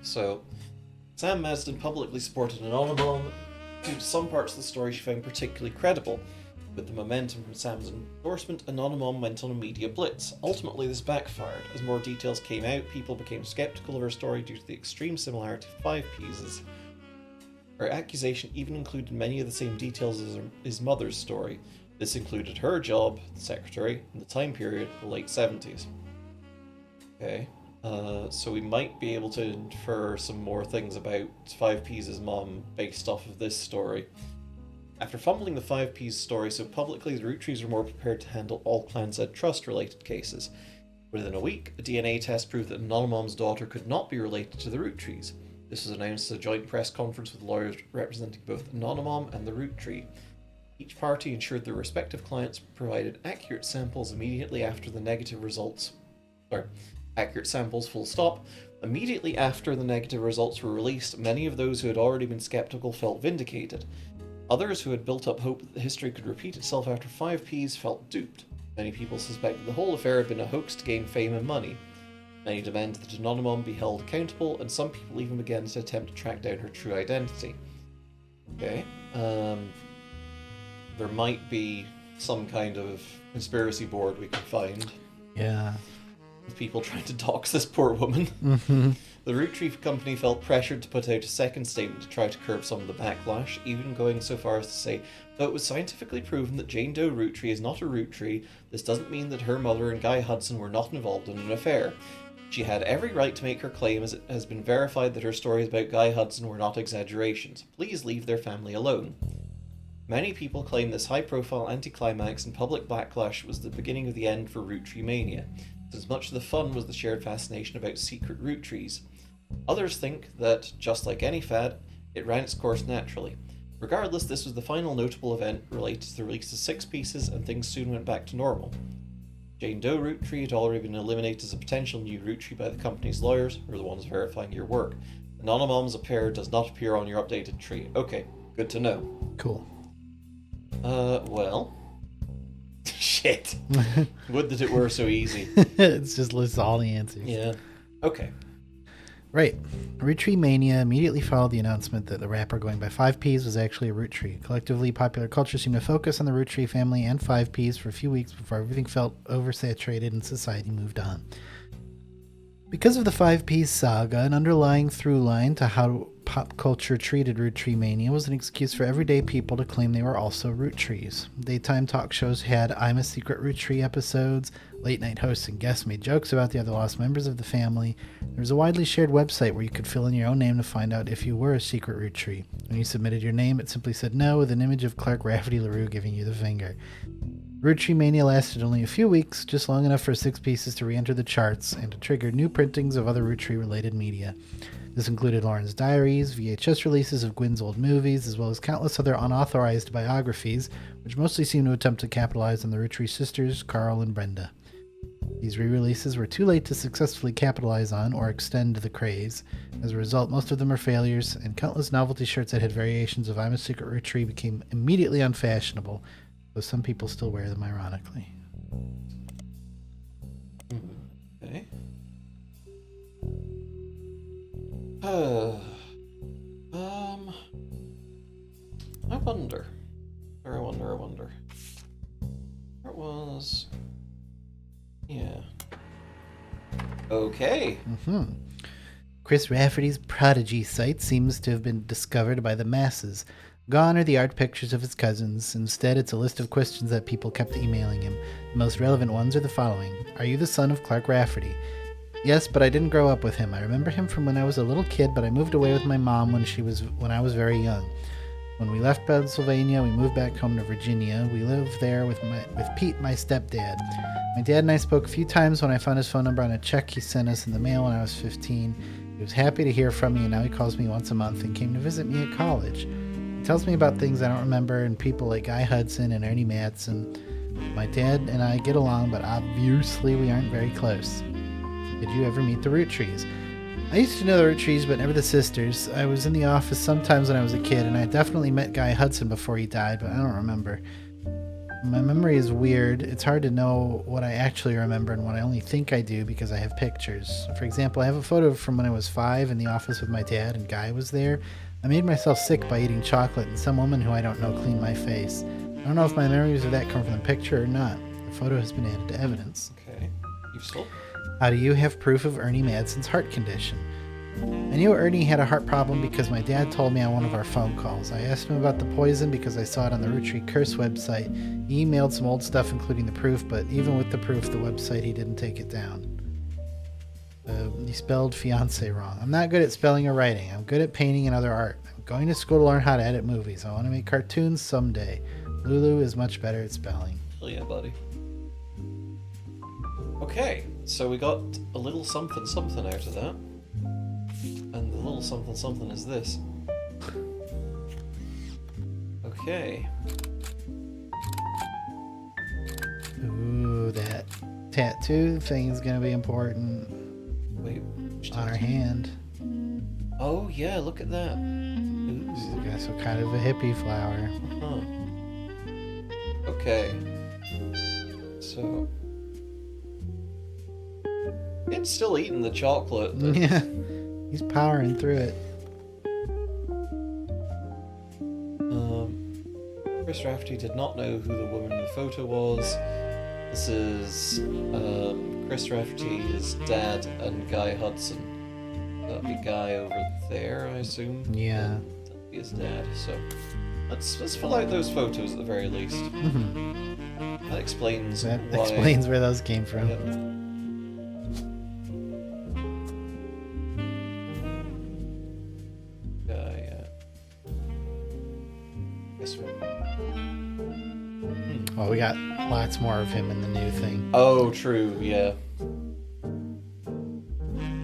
So, Sam Marsden publicly supported Anonymon. Due to some parts of the story she found particularly credible. With the momentum from Sam's endorsement, Anonymon went on a media blitz. Ultimately, this backfired. As more details came out, people became skeptical of her story due to the extreme similarity of 5P's. Her accusation even included many of the same details as his mother's story. This included her job, the secretary, in the time period, the late 70s. Okay, so we might be able to infer some more things about 5P's mom based off of this story. After fumbling the 5P's story so publicly, the Roottrees were more prepared to handle all Clan Z Trust-related cases. Within a week, a DNA test proved that Anonymon's daughter could not be related to the Roottrees. This was announced at a joint press conference with lawyers representing both Anonymon and the Roottrees. Each party ensured their respective clients provided accurate samples immediately after the negative results. Accurate samples, full stop. Immediately after the negative results were released, many of those who had already been skeptical felt vindicated. Others who had built up hope that the history could repeat itself after 5P's felt duped. Many people suspected the whole affair had been a hoax to gain fame and money. Many demanded that Anonymon be held accountable, and some people even began to attempt to track down her true identity. Okay, there might be some kind of conspiracy board we can find. Yeah. With people trying to dox this poor woman. The Roottrees company felt pressured to put out a second statement to try to curb some of the backlash, even going so far as to say, though it was scientifically proven that Jane Doe Roottree is not a Roottree, this doesn't mean that her mother and Guy Hudson were not involved in an affair. She had every right to make her claim, as it has been verified that her stories about Guy Hudson were not exaggerations. Please leave their family alone. Many people claim this high-profile anticlimax and public backlash was the beginning of the end for Roottreemania, since much of the fun was the shared fascination about secret Roottrees. Others think that, just like any fad, it ran its course naturally. Regardless, this was the final notable event related to the release of 6 pieces, and things soon went back to normal. Jane Doe Roottree had already been eliminated as a potential new Roottree by the company's lawyers, who are the ones verifying your work. Anonymon's affair does not appear on your updated tree. Okay, good to know. Cool. Well... Shit. Would that it were so easy. It's just lists all the answers. Yeah. Okay. Right. Roottreemania immediately followed the announcement that the rapper going by 5Ps was actually a root tree. Collectively, popular culture seemed to focus on the Roottrie family and 5Ps for a few weeks before everything felt oversaturated and society moved on. Because of the 5Ps saga, an underlying through line to how pop culture treated Roottreemania was an excuse for everyday people to claim they were also root trees. Daytime talk shows had I'm a Secret Root Tree episodes, late night hosts and guests made jokes about the other lost members of the family. There was a widely shared website where you could fill in your own name to find out if you were a secret root tree. When you submitted your name, it simply said no with an image of Clark Rafferty LaRue giving you the finger. Roottreemania lasted only a few weeks, just long enough for 6 Pieces to re-enter the charts and to trigger new printings of other Roottree-related media. This included Lauren's diaries, VHS releases of Gwynn's old movies, as well as countless other unauthorized biographies, which mostly seemed to attempt to capitalize on the Roottree sisters, Carl and Brenda. These re-releases were too late to successfully capitalize on or extend the craze. As a result, most of them are failures, and countless novelty shirts that had variations of I'm a Secret Root Tree became immediately unfashionable, though some people still wear them ironically. Okay. I wonder. It was... Yeah. Okay. Chris Rafferty's Prodigy site seems to have been discovered by the masses. Gone are the art pictures of his cousins. Instead, it's a list of questions that people kept emailing him. The most relevant ones are the following. Are you the son of Clark Rafferty? Yes, but I didn't grow up with him. I remember him from when I was a little kid, but I moved away with my mom when I was very young. When we left Pennsylvania, we moved back home to Virginia. We lived there with Pete, my stepdad. My dad and I spoke a few times when I found his phone number on a check he sent us in the mail when I was 15. He was happy to hear from me, and now he calls me once a month and came to visit me at college. He tells me about things I don't remember and people like Guy Hudson and Ernie Madsen. My dad and I get along, but obviously we aren't very close. Did you ever meet the Roottrees? I used to know the Roottrees, but never the sisters. I was in the office sometimes when I was a kid, and I definitely met Guy Hudson before he died, but I don't remember. My memory is weird. It's hard to know what I actually remember and what I only think I do because I have pictures. For example, I have a photo from when I was 5 in the office with my dad, and Guy was there. I made myself sick by eating chocolate, and some woman who I don't know cleaned my face. I don't know if my memories of that come from the picture or not. The photo has been added to evidence. Okay. Useful. How do you have proof of Ernie Madsen's heart condition? I knew Ernie had a heart problem because my dad told me on one of our phone calls. I asked him about the poison because I saw it on the Roottrie Curse website. He emailed some old stuff including the proof, but even with the proof, the website, he didn't take it down. He spelled fiance wrong. I'm not good at spelling or writing. I'm good at painting and other art. I'm going to school to learn how to edit movies. I want to make cartoons someday. Lulu is much better at spelling. Hell yeah, buddy. Okay, so we got a little something something out of that. And the little something something is this. Okay. Ooh, that tattoo thing is going to be important. Wait, on her hand. Oh yeah, look at that. Ooh. So kind of a hippie flower. Huh. Okay. So it's still eating the chocolate. Yeah, he's powering through it. Chris Rafferty did not know who the woman in the photo was. This is Chris Rafferty, his dad, and Guy Hudson. That'd be Guy over there, I assume. Yeah. That'd be his dad. So let's fill out those photos at the very least. Mm-hmm. That explains why. Explains where those came from. Yep. This one. Well, we got lots more of him in the new thing. Oh, true, yeah.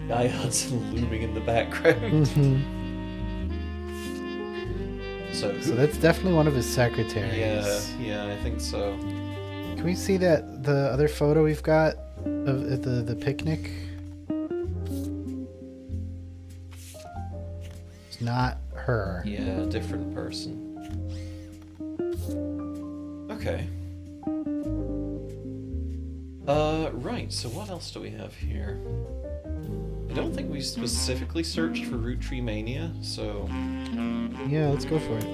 Guy Hudson looming in the background. Mm-hmm. So that's definitely one of his secretaries. Yeah, I think so. Can we see the other photo we've got of the picnic? It's not her. Yeah, different person. Okay. Right, so what else do we have here? don't think we specifically searched for Roottreemania, so... Yeah, let's go for it.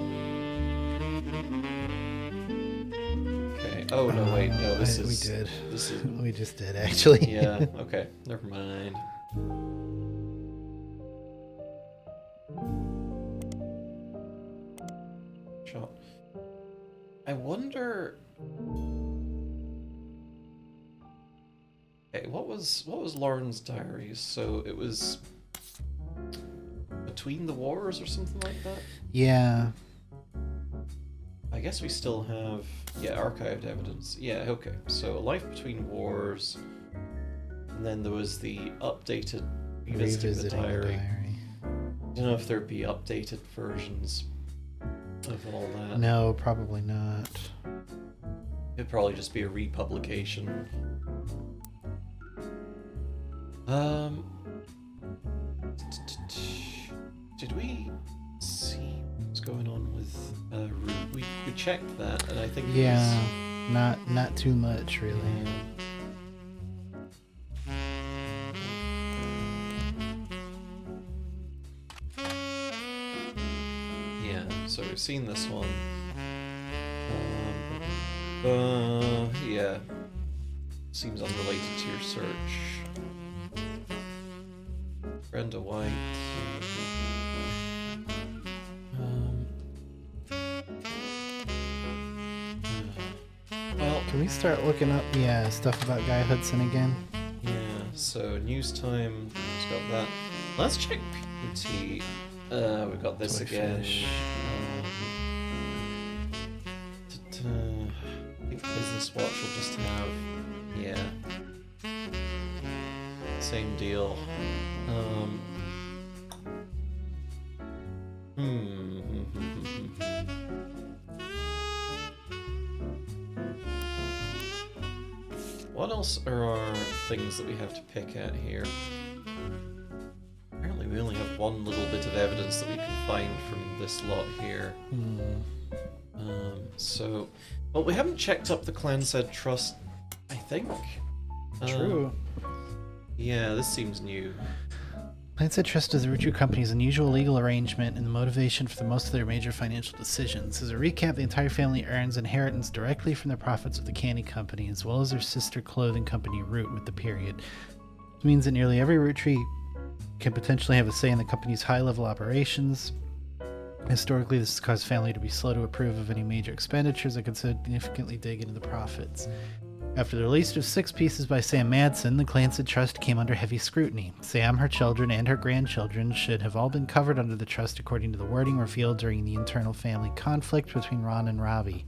Okay. Oh, no, wait. No, this is... We did. This is... We just did, actually. Yeah, okay. Never mind. Shot. I wonder... Okay, what was Lauren's diaries? So it was between the wars or something like that? Yeah. I guess we still have, yeah, archived evidence. Yeah, okay. So a life between wars, and then there was the updated revisiting the diary. I don't know if there'd be updated versions of all that. No, probably not. It'd probably just be a republication. Did we see what's going on with Root? We checked that, and I think it Yeah, not too much, really. Yeah, so we've seen this one. Yeah. Seems unrelated to your search. Brenda White. Well, Can we start looking up, stuff about Guy Hudson again? yeah, so News Time has got that. Let's check PT. We've got this Toy again. Fish. I think Business Watch will just have, yeah, same deal. What else are our things that we have to pick at here? Apparently we only have one little bit of evidence that we can find from this lot here. So, well, we haven't checked up the Clansaid Trust, I think. True. Yeah, this seems new. Clansaid Trust is the Roottrees Company's unusual legal arrangement and the motivation for most of their major financial decisions. As a recap, the entire family earns inheritance directly from the profits of the candy company, as well as their sister clothing company, Root, with the period. This means that nearly every Roottree can potentially have a say in the company's high-level operations. Historically, this has caused family to be slow to approve of any major expenditures that could significantly dig into the profits. After the release of 6 pieces by Sam Madsen, the Clansaid Trust came under heavy scrutiny. Sam, her children, and her grandchildren should have all been covered under the trust according to the wording revealed during the internal family conflict between Ron and Robbie.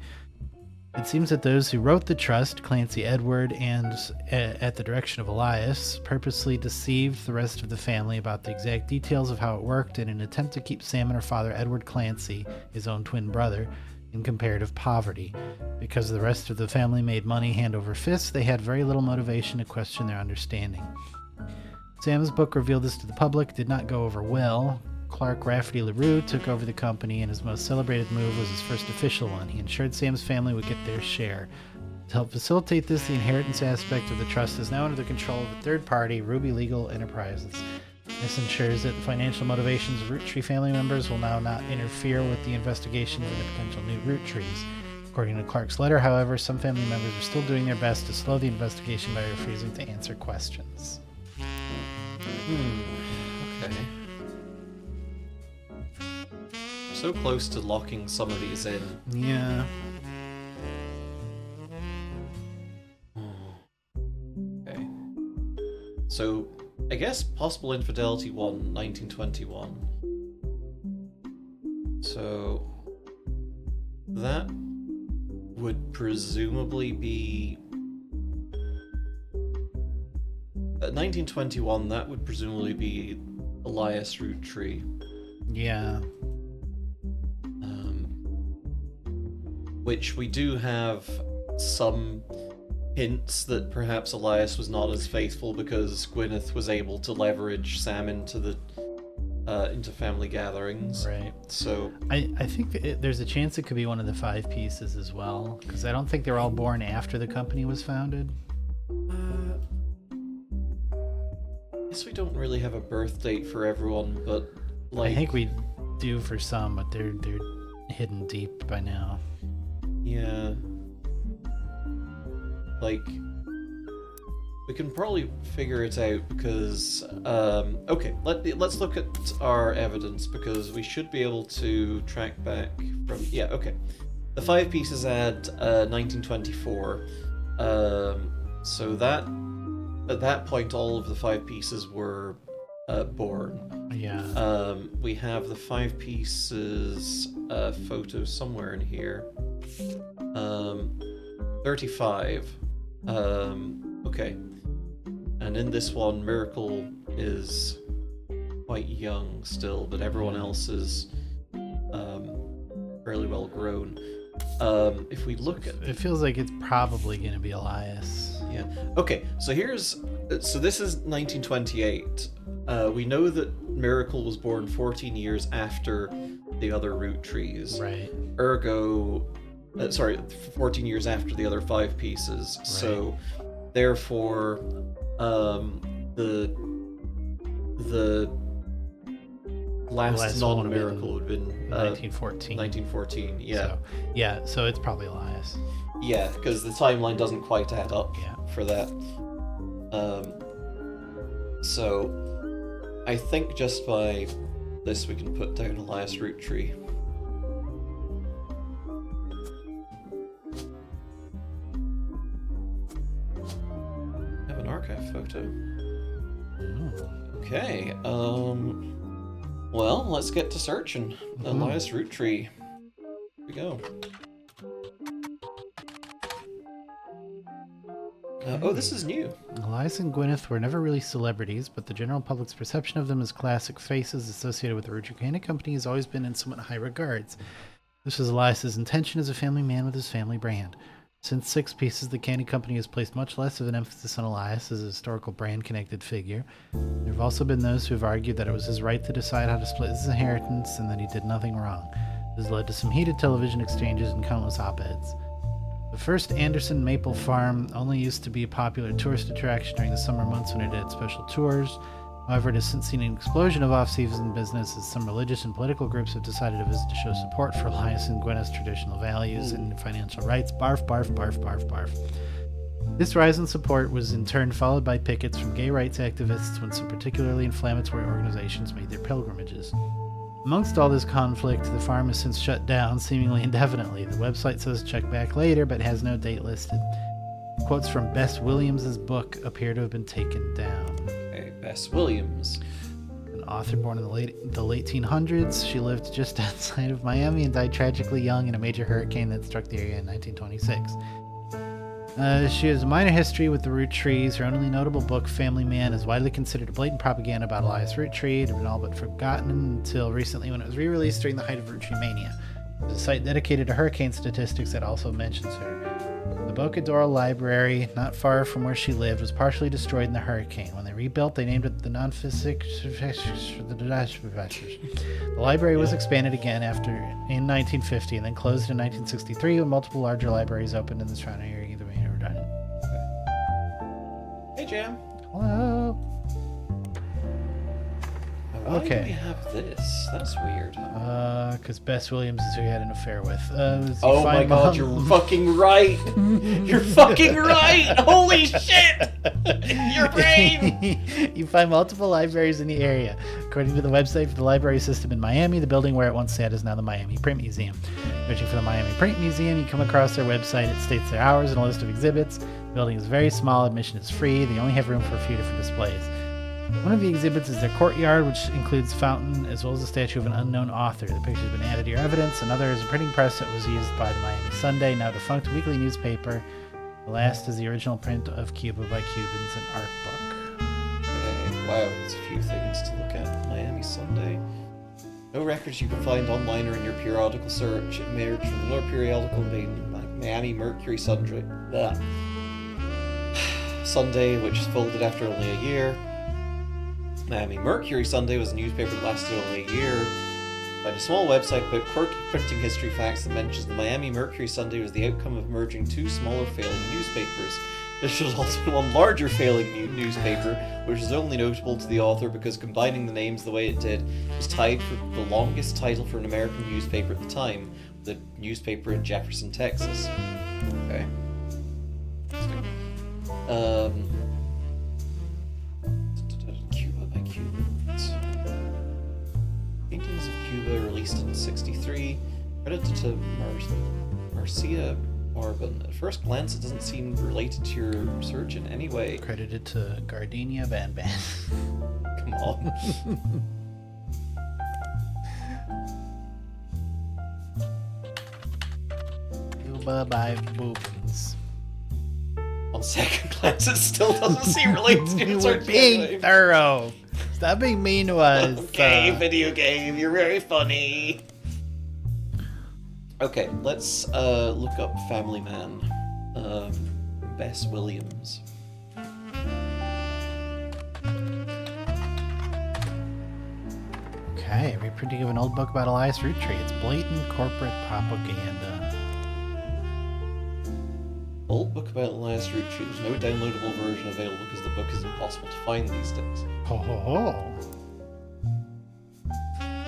It seems that those who wrote the trust, Clancy Edward and, at the direction of Elias, purposely deceived the rest of the family about the exact details of how it worked in an attempt to keep Sam and her father, Edward Clancy, his own twin brother, in comparative poverty. Because the rest of the family made money hand over fist, they had very little motivation to question their understanding. Sam's book revealed this to the public, did not go over well. Clark Rafferty LaRue took over the company, and his most celebrated move was his first official one. He ensured Sam's family would get their share. To help facilitate this, the inheritance aspect of the trust is now under the control of a third party, Ruby Legal Enterprises. This ensures that the financial motivations of Roottree family members will now not interfere with the investigations into potential new Roottrees. According to Clark's letter, however, some family members are still doing their best to slow the investigation by refusing to answer questions. Okay. So close to locking some of these in. Yeah. Okay. So, I guess possible infidelity 1, 1921. So, that would presumably be... At 1921, that would presumably be Elias Roottree. Yeah. Which we do have some hints that perhaps Elias was not as faithful because Gwyneth was able to leverage Sam into family gatherings. Right. So I think there's a chance it could be one of the 5 pieces as well, because I don't think they're all born after the company was founded. guess we don't really have a birth date for everyone, but like I think we do for some, but they're hidden deep by now. yeah, like we can probably figure it out because okay, let's look at our evidence because we should be able to track back from okay. The 5 pieces add 1924. So that at that point all of the 5 pieces were born. Yeah. We have the 5 pieces photo somewhere in here. 35. Okay. And in this one, Miracle is quite young still, but everyone else is fairly well grown. If we look at... It feels like it's probably going to be Elias. Yeah. Okay, so this is 1928. We know that Miracle was born 14 years after the other Roottrees. Right. Ergo... 14 years after the other 5 pieces. Right. So, therefore, the last non-miracle would have been 1914. 1914, yeah. So it's probably Elias. Yeah, because the timeline doesn't quite add up for that. So I think just by this we can put down Elias Roottree. Have an archive photo. Okay, well, let's get to searching. Elias Roottree. Here we go. Oh, this is new. Elias and Gwyneth were never really celebrities, but the general public's perception of them as classic faces associated with the Roottreemania company has always been in somewhat high regards. This was Elias's intention as a family man with his family brand. Since 6 pieces, the candy company has placed much less of an emphasis on Elias as a historical brand-connected figure. There have also been those who have argued that it was his right to decide how to split his inheritance and that he did nothing wrong. This has led to some heated television exchanges and countless op-eds. The first Anderson Maple Farm only used to be a popular tourist attraction during the summer months when it had special tours. However, it has since seen an explosion of off-season business as some religious and political groups have decided to visit to show support for Elias and Gwyneth's traditional values and financial rights. Barf, barf, barf, barf, barf. This rise in support was in turn followed by pickets from gay rights activists when some particularly inflammatory organizations made their pilgrimages. Amongst all this conflict, the farm has since shut down, seemingly indefinitely. The website says check back later, but has no date listed. Quotes from Bess Williams' book appear to have been taken down. Okay, Bess Williams. An author born in the late 1800s, she lived just outside of Miami and died tragically young in a major hurricane that struck the area in 1926. She has a minor history with the Roottrees. Her only notable book, Family Man, is widely considered a blatant propaganda about Elias Roottree. It had been all but forgotten until recently when it was re-released during the height of Roottreemania. There's a site dedicated to hurricane statistics that also mentions her. The Boca Dora Library, not far from where she lived, was partially destroyed in the hurricane. When they rebuilt, they named it the The library was expanded again in 1950 and then closed in 1963 when multiple larger libraries opened in the surrounding area. Either made or redundant. Hey, Jam. Hello. Why Okay. do we have this? That's weird. Because Bess Williams is who he had an affair with. Oh my god, you're fucking right! You're fucking right! Holy shit! Your brain! You find multiple libraries in the area. According to the website for the library system in Miami, the building where it once sat is now the Miami Print Museum. Searching for the Miami Print Museum, you come across their website. It states their hours and a list of exhibits. The building is very small, admission is free. They only have room for a few different displays. One of the exhibits is their courtyard, which includes a fountain as well as a statue of an unknown author. The picture has been added to your evidence. Another is a printing press that was used by the Miami Sunday, now defunct weekly newspaper. The last is the original print of Cuba by Cubans, an art book. Okay, wow, there's a few things to look at. Miami Sunday. No records you can find online or in your periodical search. It emerged from the Lord periodical named Miami Mercury Sunday. Sunday, which folded after only a year. Miami Mercury Sunday was a newspaper that lasted only a year. Find a small website about quirky printing history facts that mentions the Miami Mercury Sunday was the outcome of merging 2 smaller failing newspapers. This was also one larger failing newspaper, which is only notable to the author because combining the names the way it did was tied for the longest title for an American newspaper at the time, the newspaper in Jefferson, Texas. Okay. Cuba by Cubans. Paintings of Cuba released in '63, credited to Marcia Orban. At first glance, it doesn't seem related to your research in any way. Credited to Gardenia Van Ban. Come on. Cuba by Boobins. On second glance, it still doesn't seem related to your We're research. being anyway. thorough. Stop being mean to us. Okay, video game, you're very funny. Okay, let's look up Family Man. Bess Williams. Okay, reprinting of an old book about Elias Roottrees. It's blatant corporate propaganda. Old book about Elias Roottrees. There's no downloadable version available because the book is impossible to find these days. Ho ho ho.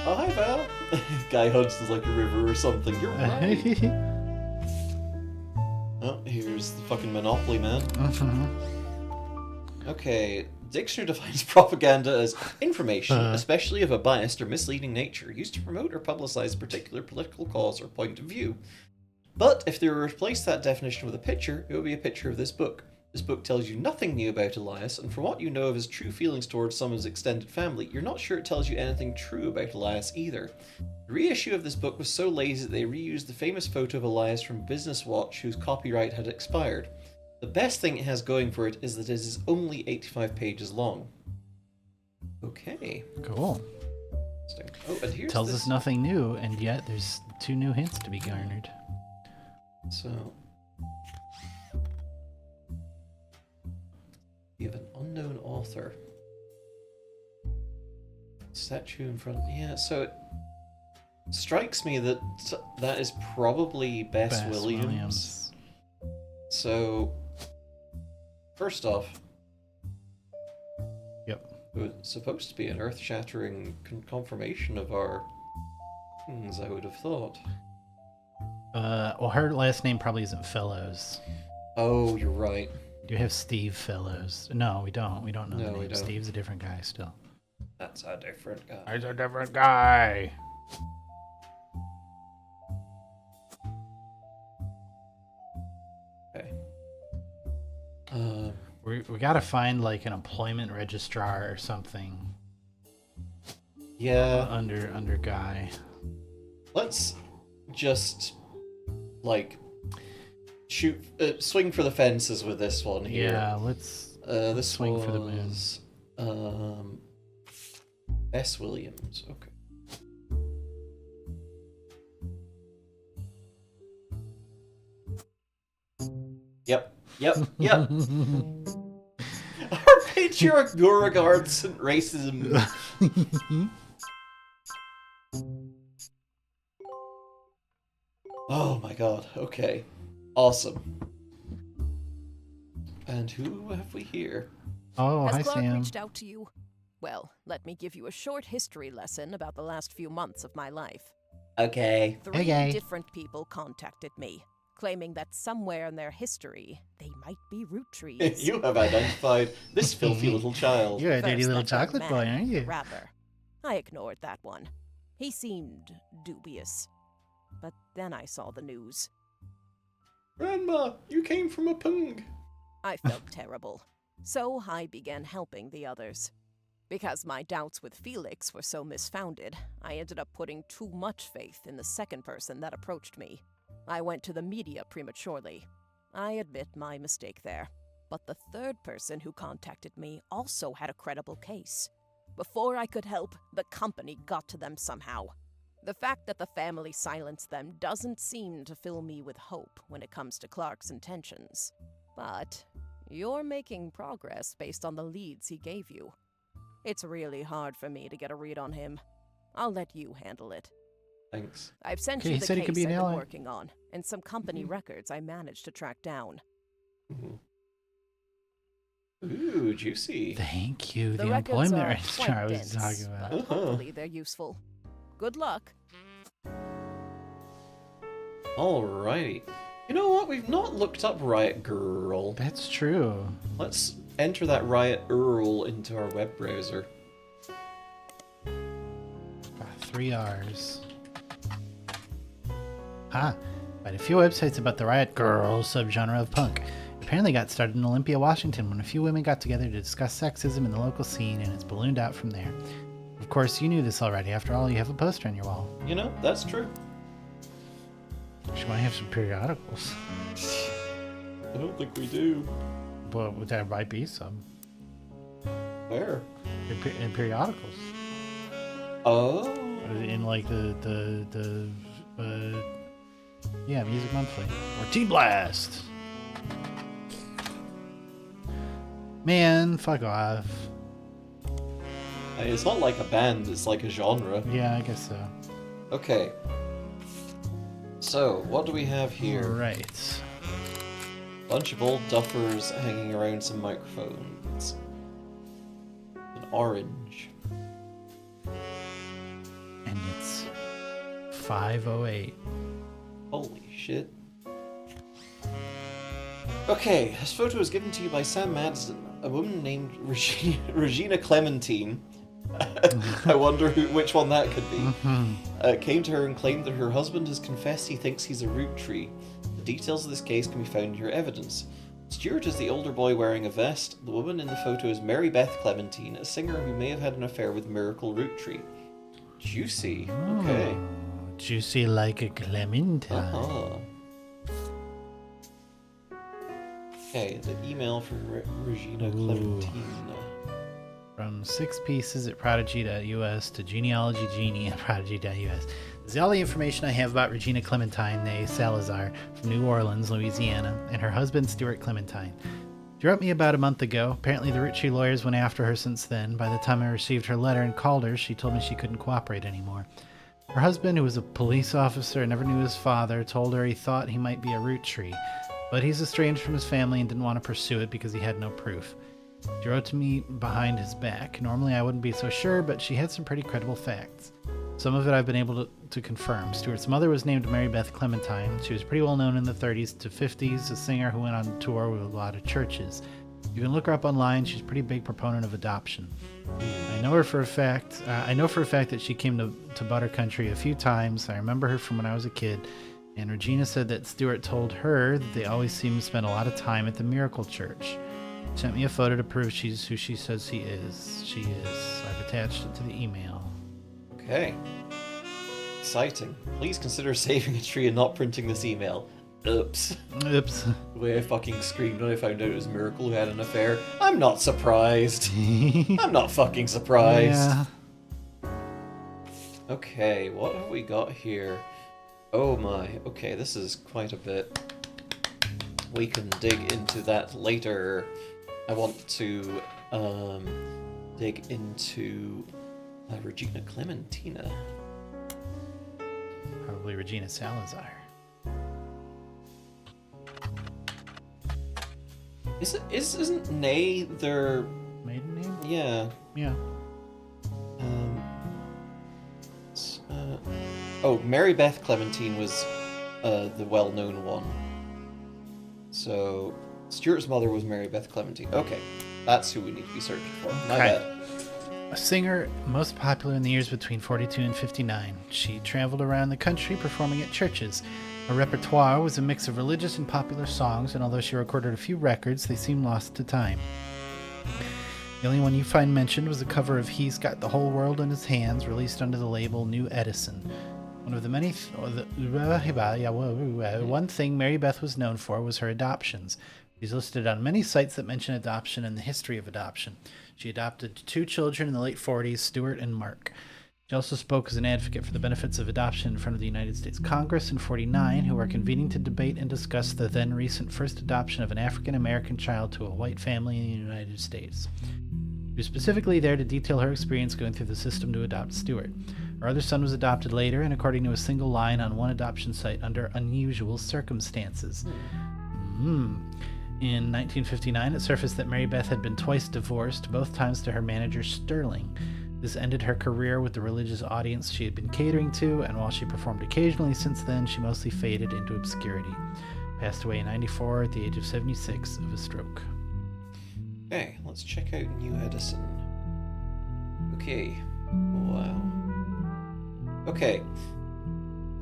Oh, hi, Val. Guy Hudson's like a river or something. You're right. Oh, here's the fucking Monopoly Man. Okay, dictionary defines propaganda as information, especially of a biased or misleading nature, used to promote or publicize a particular political cause or point of view. But if they were to replace that definition with a picture, it would be a picture of this book. This book tells you nothing new about Elias, and from what you know of his true feelings towards some of his extended family, you're not sure it tells you anything true about Elias either. The reissue of this book was so lazy that they reused the famous photo of Elias from Business Watch, whose copyright had expired. The best thing it has going for it is that it is only 85 pages long. Okay. Cool. Oh, and here's Tells this. us nothing new, and yet there's 2 new hints to be garnered. So, you have an unknown author. Statue in front. Yeah, so it strikes me that that is probably Bess Williams. So, first off, Yep. it was supposed to be an earth-shattering confirmation of our things, I would have thought. Well, her last name probably isn't Fellows. Oh, you're right. Do you have Steve Fellows? No, we don't. We don't know No, the we name. don't. Steve's a different guy still. That's a different guy. He's a different guy. Okay. We gotta find like an employment registrar or something Yeah. under guy. Let's just like swing for the fences with this one here. Yeah, let's This swing for the moon. was, Bess Williams. Okay. Yep. Our patriarch regards racism. Oh my god. Okay. Awesome. And who have we here? Oh, hi Has Clark Sam. reached out to you? Well, let me give you a short history lesson about the last few months of my life. Okay. 3 Okay. different people contacted me, claiming that somewhere in their history, they might be Roottrees. You have identified this filthy little child. You're a dirty First, little that young chocolate man, boy, aren't you? Rather. I ignored that one. He seemed dubious. But then I saw the news. Grandma, you came from a pung. I felt terrible. So I began helping the others. Because my doubts with Felix were so misfounded, I ended up putting too much faith in the second person that approached me. I went to the media prematurely. I admit my mistake there. But the third person who contacted me also had a credible case. Before I could help, the company got to them somehow. The fact that the family silenced them doesn't seem to fill me with hope when it comes to Clark's intentions. But you're making progress based on the leads he gave you. It's really hard for me to get a read on him. I'll let you handle it. Thanks. I've sent Okay, you he the said he case could be I've an been ally. working on, and some company records I managed to track down. Ooh, juicy. Thank you. The The records employment are register I quite was dense, talking about. but hopefully they're useful. Good luck. Alrighty. You know what? We've not looked up Riot Girl. That's true. Let's enter that Riot Earl into our web browser. 3 R's. Quite a few websites about the Riot Girl subgenre of punk. It apparently got started in Olympia, Washington, when a few women got together to discuss sexism in the local scene, and it's ballooned out from there. Of course, you knew this already. After all, you have a poster on your wall. You know, that's true. You might have some periodicals. I don't think we do. But there might be some. Where? In periodicals. Oh. In like yeah, Music Monthly. Or T-Blast! Man, fuck off. It's not like a band, it's like a genre. Yeah, I guess so. Okay. So, what do we have here? Right. Bunch of old duffers hanging around some microphones. An orange. And it's 5:08. Holy shit. Okay, this photo was given to you by Sam Madsen, a woman named Regina Clementine. I wonder which one that could be. Came to her and claimed that her husband has confessed he thinks he's a Roottree. The details of this case can be found in your evidence. Stuart is the older boy wearing a vest. The woman in the photo is Mary Beth Clementine, a singer who may have had an affair with Miracle Roottree. Juicy. Okay. Oh, juicy like a clementine. Uh-huh. Okay, the email from Regina Clementine. From 6 pieces at prodigy.us to genealogy genie at prodigy.us. This is all the information I have about Regina Clementine née Salazar from New Orleans, Louisiana, and her husband Stuart Clementine. She wrote me about a month ago. Apparently the Roottrees lawyers went after her since then. By the time I received her letter and called her, she told me she couldn't cooperate anymore. Her husband, who was a police officer and never knew his father, told her he thought he might be a Roottrie, but he's estranged from his family and didn't want to pursue it because he had no proof. She wrote to me behind his back. Normally I wouldn't be so sure, but she had some pretty credible facts. Some of it I've been able to confirm. Stuart's mother was named Mary Beth Clementine. She was pretty well known in the 30s to 50s, a singer who went on tour with a lot of churches. You can look her up online. She's a pretty big proponent of adoption. I know for a fact that she came to Butter Country a few times. I remember her from when I was a kid. And Regina said that Stuart told her that they always seem to spend a lot of time at the Miracle Church. She sent me a photo to prove she's who she says he is. She is. I've attached it to the email. Okay. Exciting. Please consider saving a tree and not printing this email. Oops. Oops. The way I fucking screamed when I found out it was Miracle who had an affair. I'm not surprised. I'm not fucking surprised. Yeah. Okay, what have we got here? Oh my. Okay, this is quite a bit. We can dig into that later. I want to dig into Regina Clementina. Probably Regina Salazar. Isn't née their Maiden name? yeah? Yeah. Oh, Mary Beth Clementine was the well-known one. So Stuart's mother was Mary Beth Clementine. Okay, that's who we need to be searching for. My bad. A singer most popular in the years between 42 and 59. She traveled around the country performing at churches. Her repertoire was a mix of religious and popular songs, and although she recorded a few records, they seem lost to time. The only one you find mentioned was a cover of He's Got the Whole World in His Hands, released under the label New Edison. One of the many... one thing Mary Beth was known for was her adoptions. She's listed on many sites that mention adoption and the history of adoption. She adopted 2 children in the late 40s, Stuart and Mark. She also spoke as an advocate for the benefits of adoption in front of the United States Congress in 49, who were convening to debate and discuss the then recent first adoption of an African-American child to a white family in the United States. She was specifically there to detail her experience going through the system to adopt Stuart. Her other son was adopted later, and according to a single line on one adoption site, under unusual circumstances. In 1959, it surfaced that Mary Beth had been twice divorced, both times to her manager Sterling. This ended her career with the religious audience she had been catering to, and while she performed occasionally since then, she mostly faded into obscurity. Passed away in 94 at the age of 76 of a stroke. Okay, let's check out New Edison. Okay. Wow. Okay.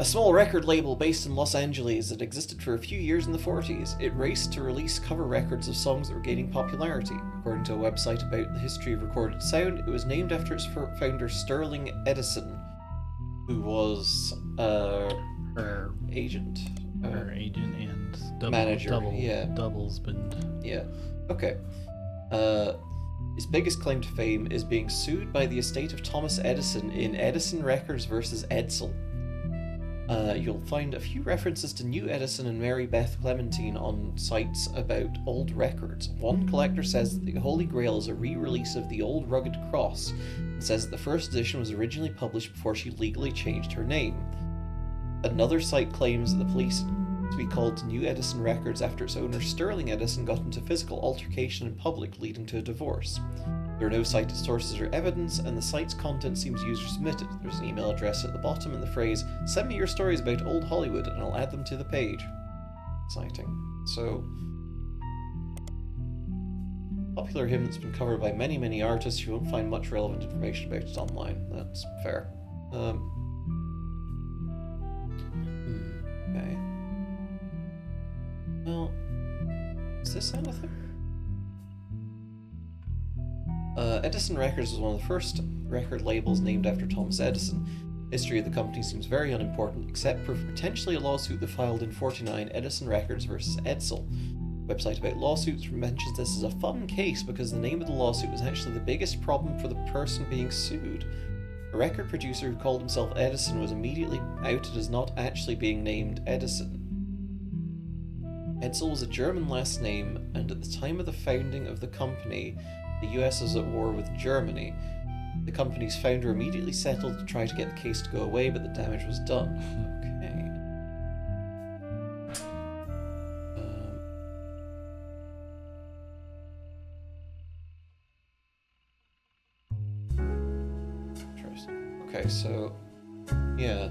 A small record label based in Los Angeles that existed for a few years in the 40s. It raced to release cover records of songs that were gaining popularity. According to a website about the history of recorded sound, it was named after its founder Sterling Edison, who was her agent. Her agent and manager, doubles band. Yeah. Okay. His biggest claim to fame is being sued by the estate of Thomas Edison in Edison Records versus Edsel. You'll find a few references to New Edison and Mary Beth Clementine on sites about old records. One collector says that the Holy Grail is a re-release of the Old Rugged Cross, and says that the first edition was originally published before she legally changed her name. Another site claims that the police to be called New Edison Records after its owner Sterling Edison got into physical altercation in public, leading to a divorce. There are no cited sources or evidence, and the site's content seems user-submitted. There's an email address at the bottom and the phrase, "Send me your stories about old Hollywood and I'll add them to the page." Exciting. So, popular hymn that's been covered by many, many artists. You won't find much relevant information about it online. That's fair. Okay. Well, is this anything? Edison Records was one of the first record labels named after Thomas Edison. History of the company seems very unimportant, except for potentially a lawsuit that filed in 49, Edison Records versus Edsel. Website about lawsuits mentions this as a fun case because the name of the lawsuit was actually the biggest problem for the person being sued. A record producer who called himself Edison was immediately outed as not actually being named Edison. Edsel was a German last name, and at the time of the founding of the company, the US was at war with Germany. The company's founder immediately settled to try to get the case to go away, but the damage was done. Okay. Interesting. Okay, so yeah.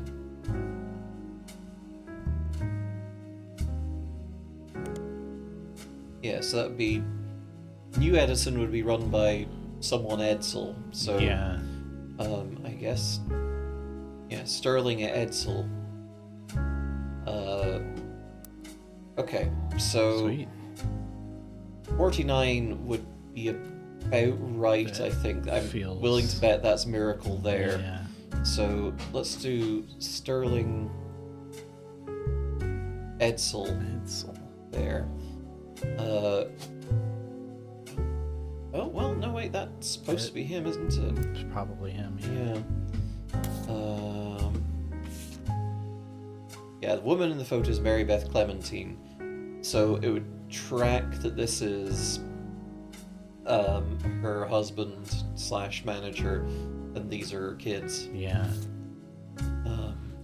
Yeah, so that would be New Edison would be run by someone Edsel, so yeah. I guess Sterling at Edsel. Okay, so Sweet. 49 would be about right, That I think. I'm feels- willing to bet that's Miracle there. Yeah. So let's do Sterling Edsel Edsel. there. Oh, well, no, wait, that's supposed to be him, isn't it? It's probably him. Yeah, the woman in the photo is Mary Beth Clementine. So it would track that this is her husband / manager, and these are her kids. Yeah.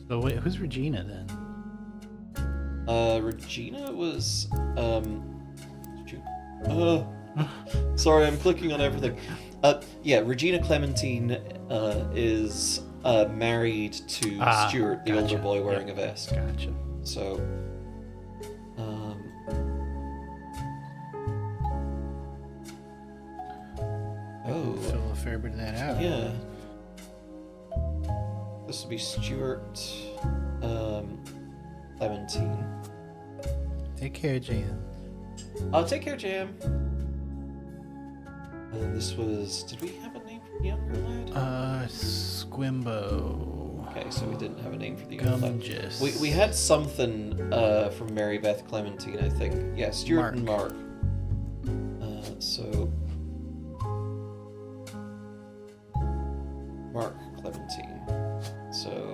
So wait, who's Regina then? Regina was sorry, I'm clicking on everything. Yeah, Regina Clementine is married to Stuart, the older boy wearing a vest. Gotcha. So, Fill a fair bit of that out. yeah. This would be Stuart Clementine. Take care, Jan. Take care, Jam. And this was... Did we have a name for the younger lad? Squimbo. Okay, so we didn't have a name for the younger lad. Gumgis. We had something from Mary Beth Clementine, I think. Yeah, Stuart and Mark. So... Mark Clementine. So...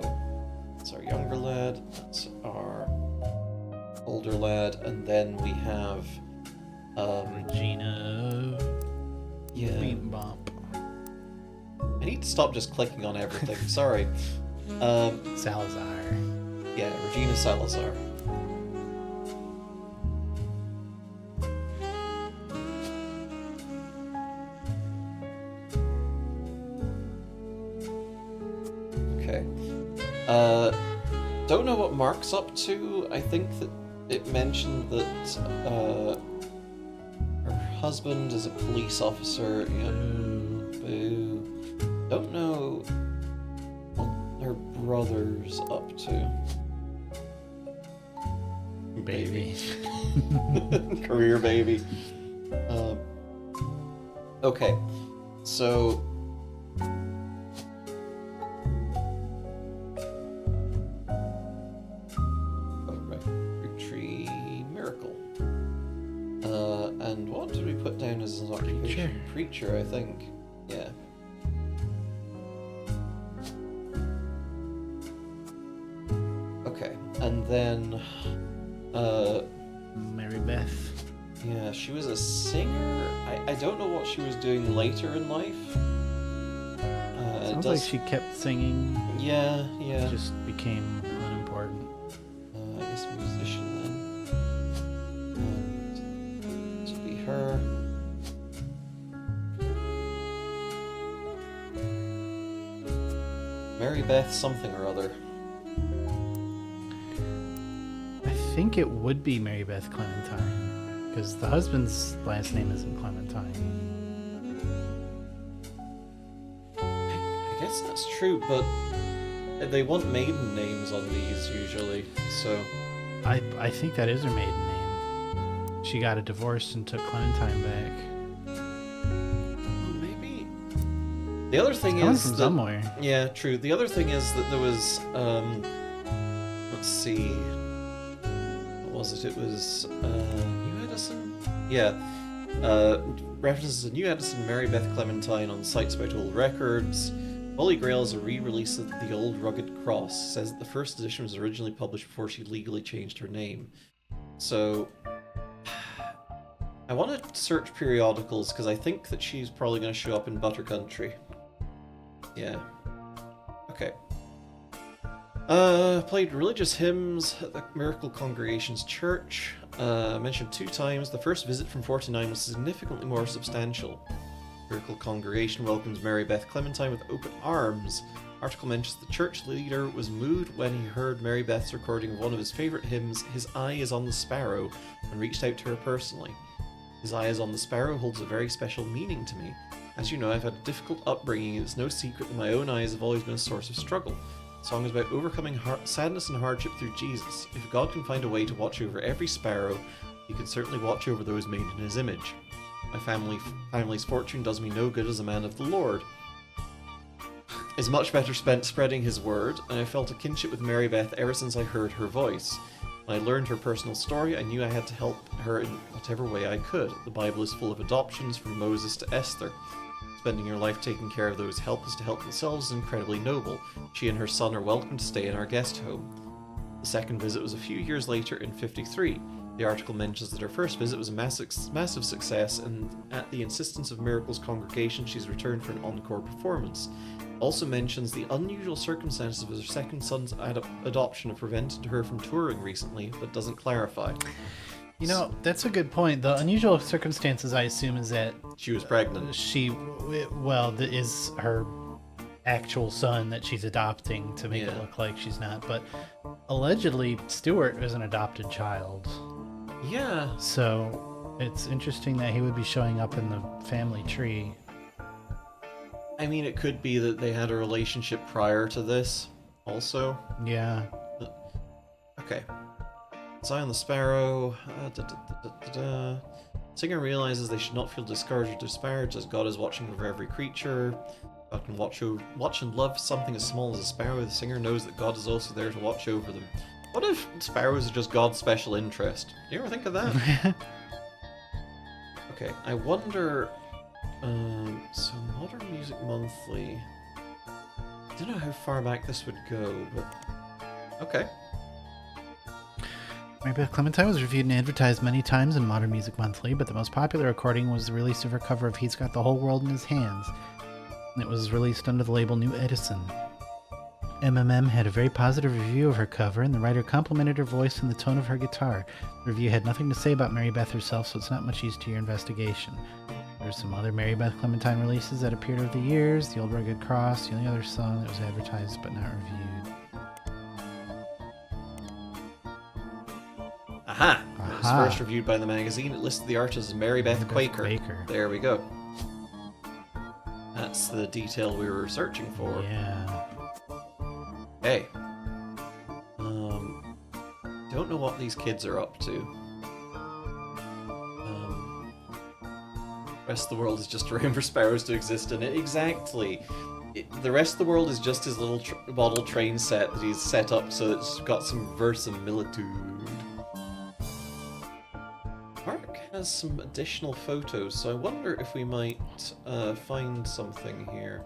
That's our younger lad. That's our older lad. And then we have... Regina. Yeah. Beat Bump. I need to stop just clicking on everything. Sorry. Salazar. Yeah, Regina Salazar. Don't know what Mark's up to. I think that it mentioned that her husband is a police officer. Boo. Don't know what her brother's up to. Baby. Career baby. Okay, so Roottrees miracle. And what did we put down as an occupation? Preacher, I think. Yeah. Okay, and then Mary Beth. yeah, she was a singer. I don't know what she was doing later in life. Sounds like she kept singing. Yeah. Just became unimportant. I guess musician then. And this would be her. Mary Beth something or other. I think it would be Mary Beth Clementine, because the husband's last name isn't Clementine. I guess that's true, but they want maiden names on these usually, so... I think that is her maiden name. She got a divorce and took Clementine back. Oh, maybe... The other thing It's coming is from that, somewhere. Yeah, true. The other thing is that there was, let's see... What was it? It was, New Edison? Yeah. References to New Edison, Mary Beth Clementine on sites about old records. Holy Grail is a re-release of The Old Rugged Cross. Says that the first edition was originally published before she legally changed her name. So... I want to search periodicals, because I think that she's probably going to show up in Butter Country. Yeah. Okay. Played religious hymns at the Miracle Congregation's church. Mentioned 2 times. The first visit from 49 was significantly more substantial. Miracle Congregation welcomes Mary Beth Clementine with open arms. Article mentions the church leader was moved when he heard Mary Beth's recording of one of his favorite hymns, His Eye is on the Sparrow, and reached out to her personally. His Eye is on the Sparrow holds a very special meaning to me. As you know, I've had a difficult upbringing, and it's no secret that my own eyes have always been a source of struggle. The song is about overcoming sadness and hardship through Jesus. If God can find a way to watch over every sparrow, he can certainly watch over those made in his image. My family's fortune does me no good as a man of the Lord. It's much better spent spreading his word, and I felt a kinship with Mary Beth ever since I heard her voice. When I learned her personal story, I knew I had to help her in whatever way I could. The Bible is full of adoptions, from Moses to Esther. Spending your life taking care of those helpless to help themselves is incredibly noble. She and her son are welcome to stay in our guest home. The second visit was a few years later in 53. The article mentions that her first visit was a massive success, and at the insistence of Miracle's congregation, she's returned for an encore performance. Also mentions the unusual circumstances of her second son's adoption have prevented her from touring recently, but doesn't clarify. You know, that's a good point. The unusual circumstances, I assume, is that she was pregnant. Is her actual son that she's adopting to make it look like she's not. But allegedly, Stuart is an adopted child. Yeah. So it's interesting that he would be showing up in the family tree. I mean, it could be that they had a relationship prior to this, also. Yeah. Okay. Eye on the Sparrow. Singer realizes they should not feel discouraged or disparaged, as God is watching over every creature. God can watch and love something as small as a sparrow. The singer knows that God is also there to watch over them. What if sparrows are just God's special interest? Do you ever think of that? Okay, I wonder... so Modern Music Monthly... I don't know how far back this would go, but... Okay. Mary Beth Clementine was reviewed and advertised many times in Modern Music Monthly, but the most popular recording was the release of her cover of He's Got the Whole World in His Hands. And it was released under the label New Edison. MMM had a very positive review of her cover, and the writer complimented her voice and the tone of her guitar. The review had nothing to say about Mary Beth herself, so it's not much use to your investigation. There's some other Mary Beth Clementine releases that appeared over the years. The Old Rugged Cross, the only other song that was advertised but not reviewed. Aha! It was Aha. first reviewed by the magazine. It listed the artist as Mary Beth Quaker. Quaker. There we go. That's the detail we were searching for. Yeah. Hey. Don't know what these kids are up to. The rest of the world is just a room for sparrows to exist in it. Exactly. The rest of the world is just his little model train set that he's set up so it's got some verisimilitude. Mark has some additional photos, so I wonder if we might find something here.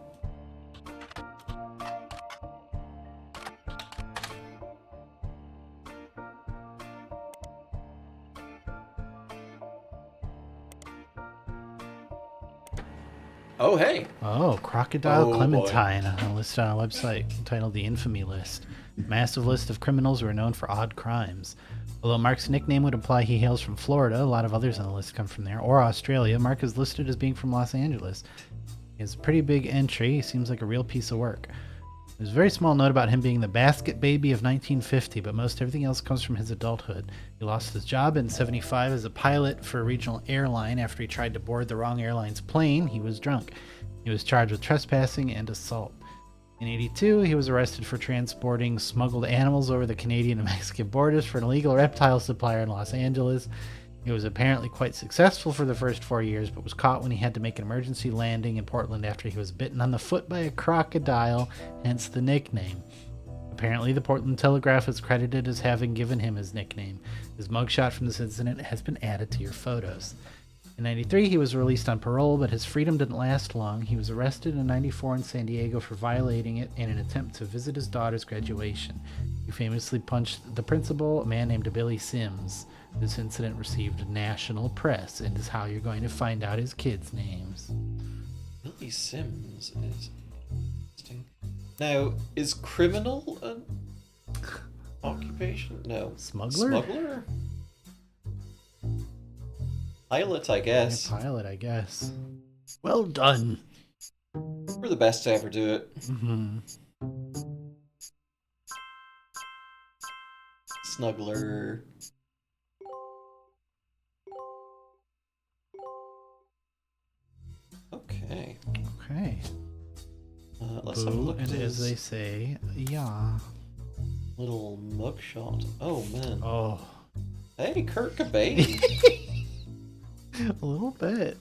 Oh, hey! Oh, Crocodile Oh, Clementine, listed on a website entitled The Infamy List. Massive list of criminals who are known for odd crimes. Although Mark's nickname would imply he hails from Florida, a lot of others on the list come from there, or Australia, Mark is listed as being from Los Angeles. He has a pretty big entry. He seems like a real piece of work. There's a very small note about him being the basket baby of 1950, but most everything else comes from his adulthood. He lost his job in 75 as a pilot for a regional airline after he tried to board the wrong airline's plane. He was drunk. He was charged with trespassing and assault. In 82, he was arrested for transporting smuggled animals over the Canadian and Mexican borders for an illegal reptile supplier in Los Angeles. He was apparently quite successful for the first 4 years, but was caught when he had to make an emergency landing in Portland after he was bitten on the foot by a crocodile, hence the nickname. Apparently, the Portland Telegraph is credited as having given him his nickname. His mugshot from this incident has been added to your photos. In 93, he was released on parole, but his freedom didn't last long. He was arrested in 94 in San Diego for violating it in an attempt to visit his daughter's graduation. He famously punched the principal, a man named Billy Sims. This incident received national press and is how you're going to find out his kids' names. Billy Sims is interesting. Now, is criminal an occupation? No. Smuggler? Smuggler? Pilot, I guess. Yeah, pilot, I guess. Well done. We're the best to ever do it. Mm-hmm. Snuggler. Okay. Okay. Let's have a look at and his as they say, yeah. little mugshot. Oh, man. Oh. Hey, Kurt Cobain. A little bit.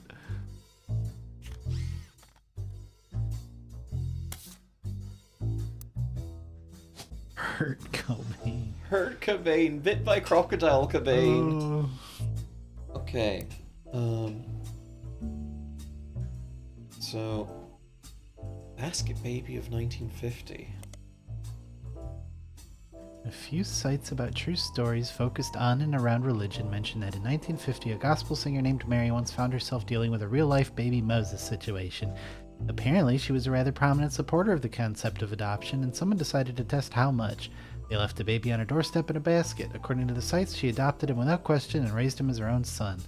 Kurt Cobain. Kurt Cobain, bit by Crocodile Cobain. Oh. Okay. So, Basket Baby of 1950. A few sites about true stories focused on and around religion mention that in 1950 a gospel singer named Mary once found herself dealing with a real-life baby Moses situation. Apparently, she was a rather prominent supporter of the concept of adoption, and someone decided to test how much. They left the baby on her doorstep in a basket. According to the sites, she adopted him without question and raised him as her own son.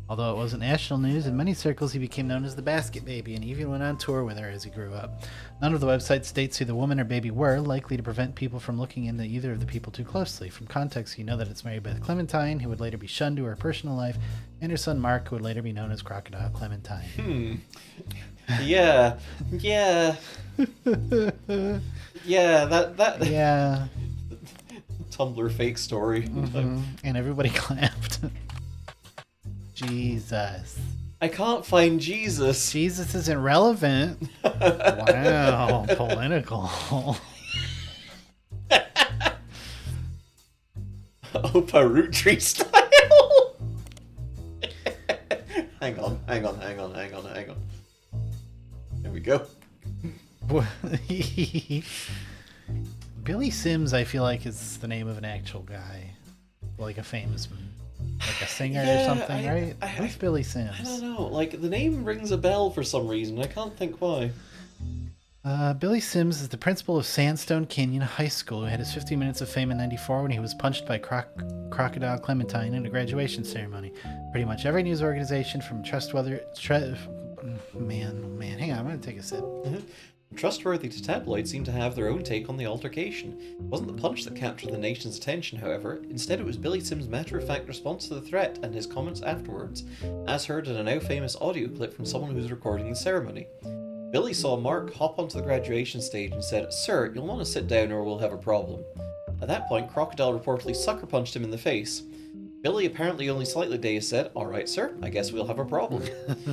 Although it wasn't national news, in many circles he became known as the Basket Baby and even went on tour with her as he grew up. None of the website states who the woman or baby were, likely to prevent people from looking into either of the people too closely. From context, you know that it's Mary Beth Clementine, who would later be shunned to her personal life, and her son Mark, who would later be known as Crocodile Clementine. Yeah. Yeah. Yeah, that Yeah. Tumblr fake story. Mm-hmm. And everybody clapped. Jesus. I can't find Jesus. Jesus isn't relevant. Wow, political. Opa Roottrees style. hang on. There we go. Billy Sims, I feel like, is the name of an actual guy. Like a famous, like a singer or something, right? Who's Billy Sims? I don't know. Like, the name rings a bell for some reason. I can't think why. Billy Sims is the principal of Sandstone Canyon High School, who had his 15 minutes of fame in '94 when he was punched by Crocodile Clementine in a graduation ceremony. Pretty much every news organization from Trustworthy... man, hang on, I'm going to take a sip. Trustworthy tabloids seem to have their own take on the altercation. It wasn't the punch that captured the nation's attention, however. Instead, it was Billy Sims' matter-of-fact response to the threat and his comments afterwards, as heard in a now-famous audio clip from someone who was recording the ceremony. Billy saw Mark hop onto the graduation stage and said, "Sir, you'll want to sit down or we'll have a problem." At that point, Crocodile reportedly sucker-punched him in the face. Billy, apparently only slightly dazed, said, "Alright, sir, I guess we'll have a problem."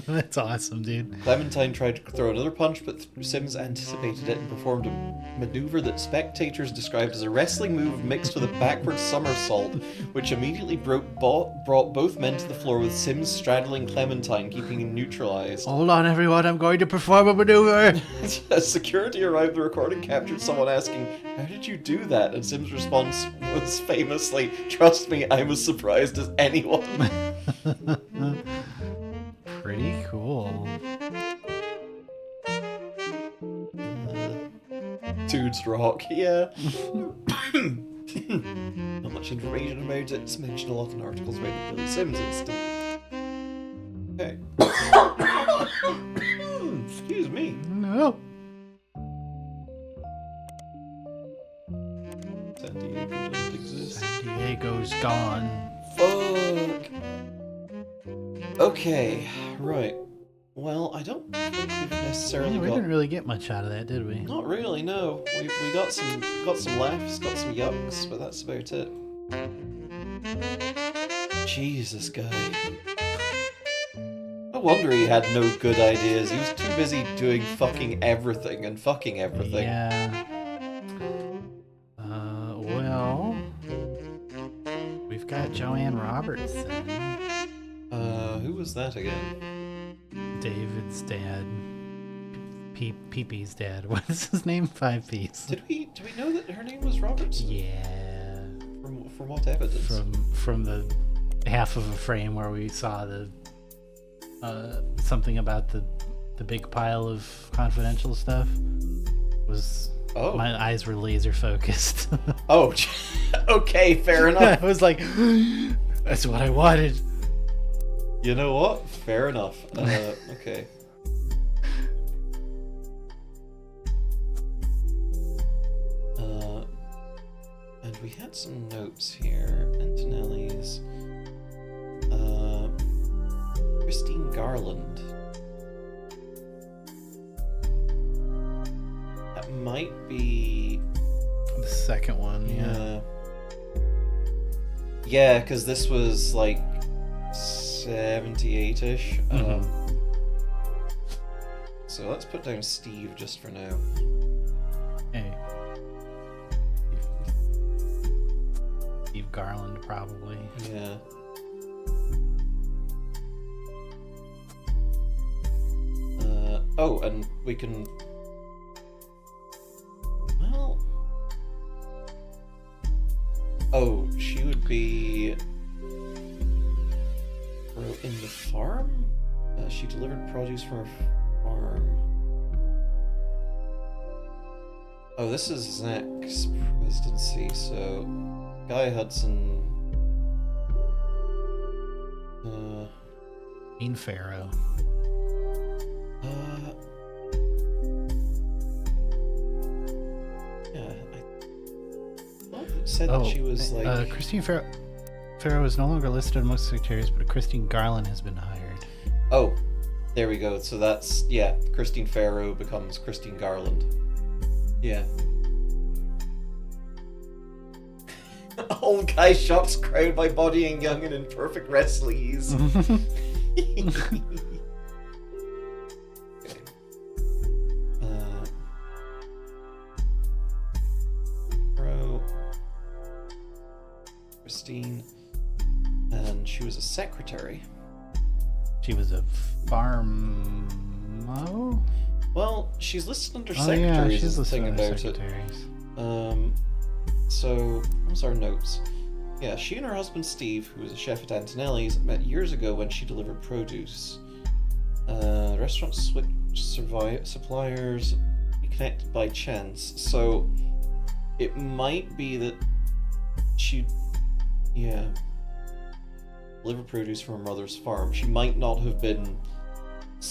That's awesome, dude. Clementine tried to throw another punch, but Sims anticipated it and performed a maneuver that spectators described as a wrestling move mixed with a backward somersault, which immediately brought both men to the floor, with Sims straddling Clementine, keeping him neutralized. Hold on, everyone, I'm going to perform a maneuver! As security arrived, the recording captured someone asking, "How did you do that?" And Sims' response was famously, "Trust me, I'm as surprised as anyone." Pretty cool. Dudes rock, yeah. Not much information about it. It's mentioned a lot in articles about the Billy Sims incident. Okay. Excuse me. No. San Diego doesn't exist. San Diego's gone. Fuck. Okay, right. Well, I don't think we've necessarily We got... didn't really get much out of that, did we? Not really, no. We got some laughs, got some yucks, but that's about it. Jesus, guy. No wonder he had no good ideas. He was too busy doing fucking everything and fucking everything. Yeah. Well... We've got Joanne Robertson. Who was that again? David's dad. Pee-Pee's dad. What's his name? 5 P's. Do we know that her name was Robertson? Yeah. From what evidence? From the half of a frame where we saw the something about the big pile of confidential stuff. Was my eyes were laser focused. Oh, okay, fair enough. I was like, that's what I wanted. You know what? Fair enough. Okay. And we had some notes here. Antonelli's. Christine Garland. That might be the second one, yeah. Yeah, because this was like 78-ish. So let's put down Steve just for now. Hey. Steve Garland, probably. Yeah. Oh, and we can... Well... Oh, she would be... in the farm? She delivered produce from her farm. Oh, this is Zach's presidency, so... Guy Hudson... Dean Farrow. Yeah, I thought it said that she was like... Christine Farrow is no longer listed amongst secretaries, but Christine Garland has been hired. Oh, there we go. So that's, yeah, Christine Farrow becomes Christine Garland. Yeah. Old guy shocks crowd by bodying young and in perfect wrestlings. Okay. Christine, and she was a secretary. She was a farmo? Well, she's listed under Oh secretaries. yeah, she's is the listed thing under about secretaries. it. So what's our notes? Yeah, she and her husband Steve, who was a chef at Antonelli's, met years ago when she delivered produce. The restaurant switched suppliers, connected by chance. So it might be that she, delivered produce from her mother's farm. She might not have been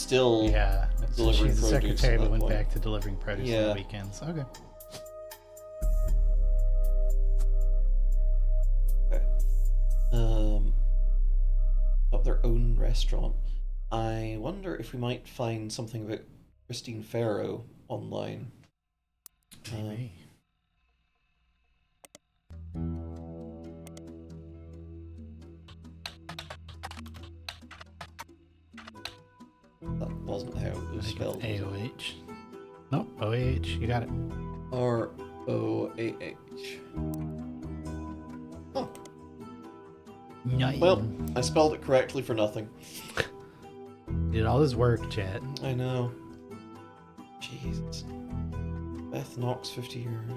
still Yeah, delivering she's the produce secretary, at but that went point. back to delivering produce on Yeah. the weekends. Okay. Okay. Up their own restaurant. I wonder if we might find something about Christine Farrow online. Maybe. That wasn't how it was I think it's spelled. was it? AOH. Nope, OAH. You got it. ROAH. Oh, Nice. well, I spelled it correctly for nothing. Did all this work, chat. I know. Jesus. Beth Knox, 50 years.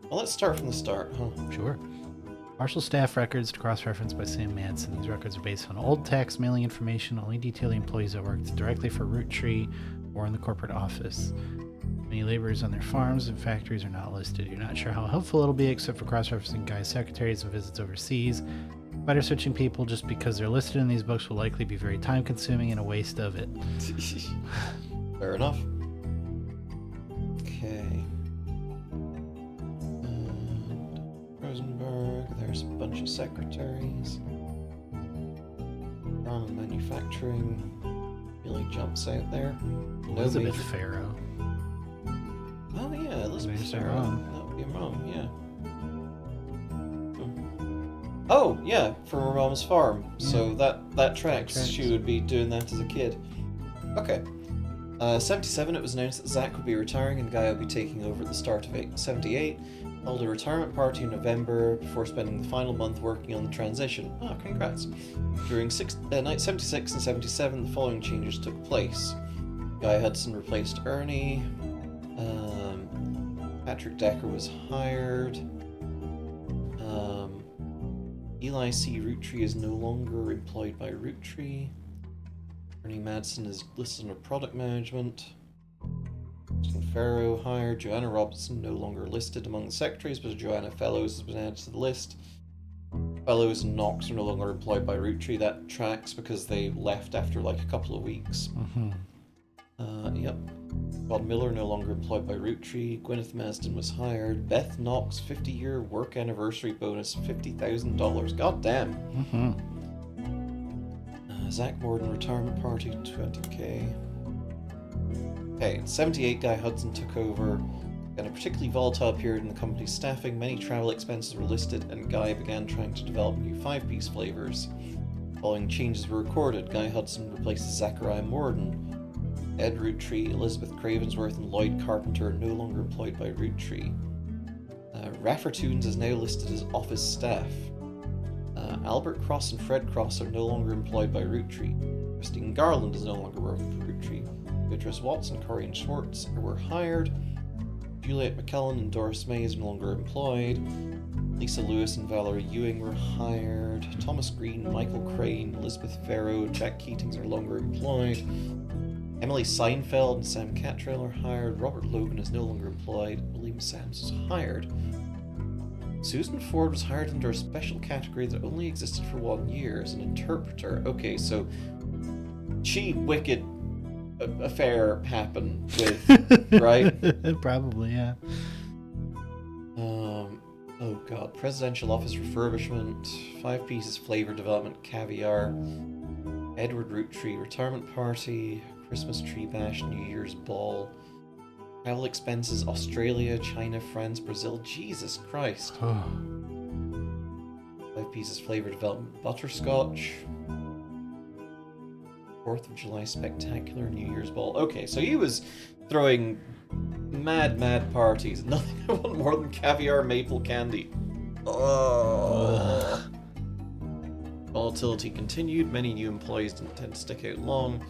Well, let's start from the start, huh? Sure. Partial staff records to cross-reference by Sam Manson. These records are based on old tax mailing information, only detail the employees that worked directly for Roottrees or in the corporate office. Many laborers on their farms and factories are not listed. You're not sure how helpful it'll be, except for cross-referencing Guy's secretaries and visits overseas. Better searching people just because they're listed in these books will likely be very time-consuming and a waste of it. Fair enough. Okay. Rosenberg, there's a bunch of secretaries. Farm and manufacturing really jumps out there. No Elizabeth major- Farrow. Oh yeah, Elizabeth There's her Farrow. mom. That would be a mom, yeah. Oh yeah, from her mom's farm. So that tracks. tracks. She would be doing that as a kid. Okay. 77, it was announced that Zach would be retiring and Guy would be taking over at the start of 78. Held a retirement party in November before spending the final month working on the transition. Oh, congrats. During night 76 and 77, the following changes took place. Guy Hudson replaced Ernie. Patrick Decker was hired. Eli C. Roottree is no longer employed by Roottree. Ernie Madsen is listed under product management. Christine Farrow hired. Joanna Robertson no longer listed among the secretaries, but Joanna Fellows has been added to the list. Fellows and Knox are no longer employed by Roottree. That tracks because they left after like a couple of weeks. Yep. Rod Miller no longer employed by Roottrees. Gwyneth Masden was hired. Beth Knox 50-year work anniversary bonus $50,000. God damn. Zach Morden retirement party 20k. Okay, in 78, Guy Hudson took over. In a particularly volatile period in the company's staffing, many travel expenses were listed, and Guy began trying to develop new 5-piece flavors. Following changes were recorded. Guy Hudson replaces Zachariah Morden. Ed Roottree, Elizabeth Cravensworth, and Lloyd Carpenter are no longer employed by Roottree. Raffertoons is now listed as office staff. Albert Cross and Fred Cross are no longer employed by Roottree. Christine Garland is no longer working for Roottree. Beatrice Watts and Corrine Schwartz were hired. Juliet McKellen and Doris May is no longer employed. Lisa Lewis and Valerie Ewing were hired. Thomas Green, Michael Crane, Elizabeth Farrow, and Jack Keating are no longer employed. Emily Seinfeld and Sam Cattrall are hired. Robert Logan is no longer employed. William Sams was hired. Susan Ford was hired under a special category that only existed for 1 year as an interpreter. Okay, so she wicked affair happened with, right? Probably, yeah. Oh god, presidential office refurbishment, 5 pieces flavor development, caviar, Edward Roottree retirement party, Christmas tree bash, New Year's ball, travel expenses, Australia, China, France, Brazil. Jesus Christ. 5 pieces flavor development, butterscotch. 4th of July spectacular, New Year's ball. Okay, so he was throwing mad parties. Nothing I want more than caviar maple candy. Oh. Volatility continued. Many new employees didn't tend to stick out long.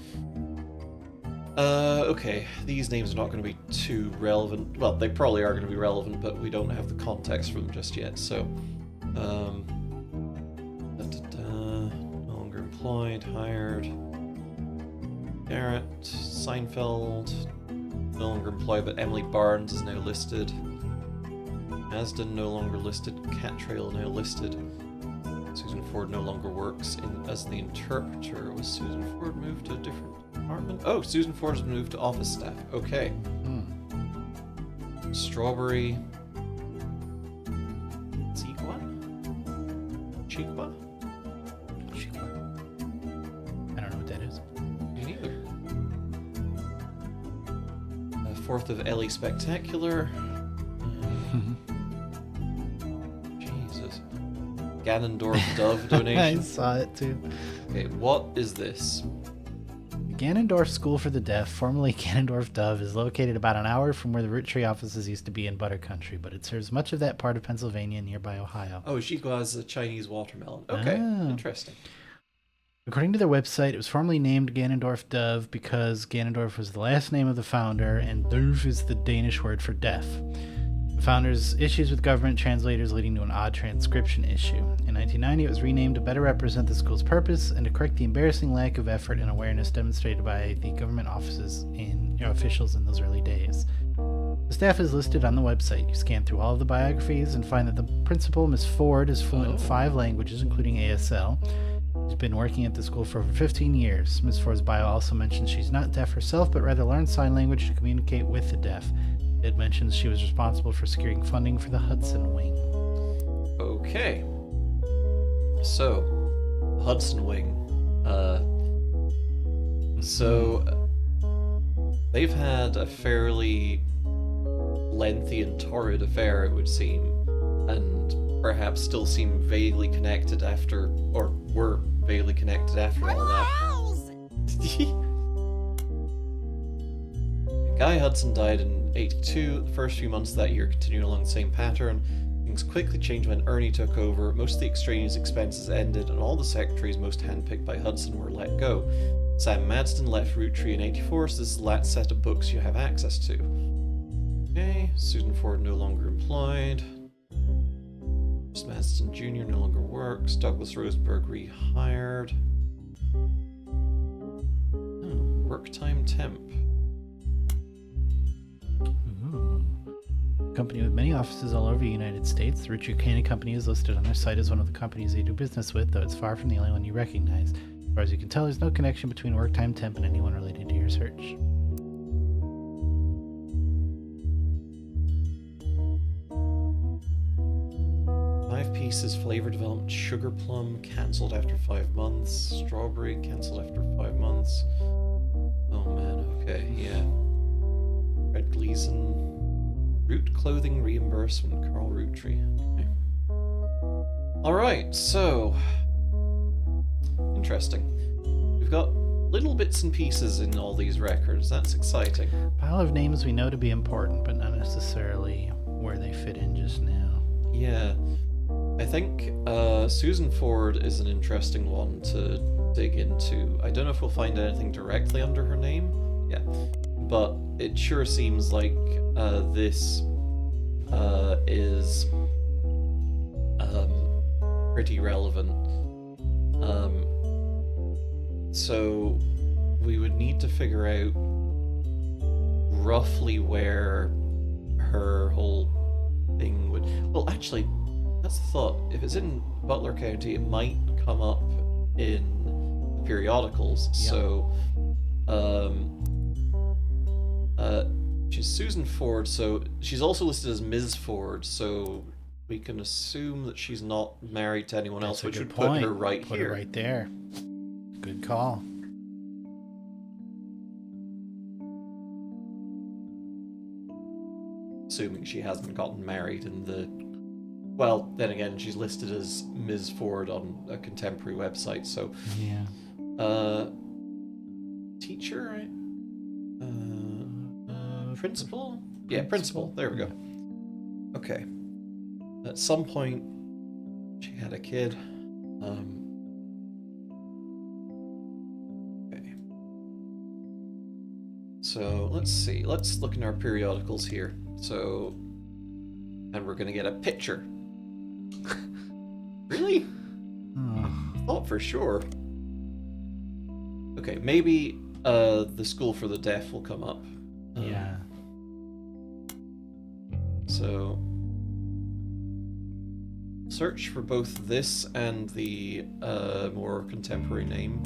Okay, these names are not going to be too relevant. Well, they probably are going to be relevant, but we don't have the context for them just yet, so... no longer employed, hired. Garrett, Seinfeld, no longer employed, but Emily Barnes is now listed. Asden no longer listed. Cattrall now listed. Susan Ford no longer works as the interpreter. Was Susan Ford moved to a different department. Oh, Susan Ford has moved to office staff. Okay. Strawberry. Chiqua? Chiqua? I don't know what that is. Me neither. 4th of Ellie Spectacular. Jesus. Ganondorf Dove I donation. saw it too. Okay, what is this? Ganondorf School for the Deaf, formerly Ganondorf Dove, is located about an hour from where the Roottrees offices used to be in Butter Country, but it serves much of that part of Pennsylvania and nearby Ohio. Oh, Chiqua is a Chinese watermelon. Okay, interesting. According to their website, it was formerly named Ganondorf Dove because Ganondorf was the last name of the founder, and Dove is the Danish word for deaf. The founder's issues with government translators leading to an odd transcription issue. In 1990, it was renamed to better represent the school's purpose and to correct the embarrassing lack of effort and awareness demonstrated by the government offices and officials in those early days. The staff is listed on the website. You scan through all of the biographies and find that the principal, Miss Ford, is fluent in 5 languages, including ASL. She's been working at the school for over 15 years. Ms. Ford's bio also mentions she's not deaf herself, but rather learned sign language to communicate with the deaf. It mentions she was responsible for securing funding for the Hudson Wing. Okay. So, Hudson Wing. They've had a fairly lengthy and torrid affair, it would seem, and perhaps still seem vaguely connected after, or were vaguely connected after all that. Guy Hudson died in 82. The first few months of that year continued along the same pattern. Things quickly changed when Ernie took over. Most of the extraneous expenses ended, and all the secretaries most handpicked by Hudson were let go. Sam Madston left Roottree in 84, so this is the last set of books you have access to. Okay, Susan Ford no longer employed. Madston Jr. no longer works. Douglas Roseberg rehired. Oh, work time temp. Company with many offices all over the United States. The Roottreemania Company is listed on their site as one of the companies they do business with, though it's far from the only one you recognize. As far as you can tell, there's no connection between work time temp and anyone related to your search. Five pieces, flavor development, sugar plum, cancelled after 5 months. Strawberry, cancelled after 5 months. Oh man, okay, yeah. Red Gleason. Root clothing reimbursement, Carl Roottree. Okay. Alright, so. Interesting. We've got little bits and pieces in all these records. That's exciting. Pile of names we know to be important, but not necessarily where they fit in just now. Yeah. I think Susan Ford is an interesting one to dig into. I don't know if we'll find anything directly under her name. Yeah. But it sure seems like this is pretty relevant. So we would need to figure out roughly where her whole thing would... Well, actually, that's the thought. If it's in Butler County, it might come up in the periodicals. Yep. So, she's Susan Ford, so she's also listed as Ms. Ford, so we can assume that she's not married to anyone else, which would put her right put here. Her right there. Good call. Assuming she hasn't gotten married in the... Well, then again, she's listed as Ms. Ford on a contemporary website, so... Yeah. Teacher, right? Principal? Yeah, principal. There we go. Okay. At some point, she had a kid. Okay. So, let's see. Let's look in our periodicals here. So... And we're gonna get a picture. Really? I thought for sure. Okay, maybe the School for the Deaf will come up. Yeah. So, search for both this and the more contemporary name.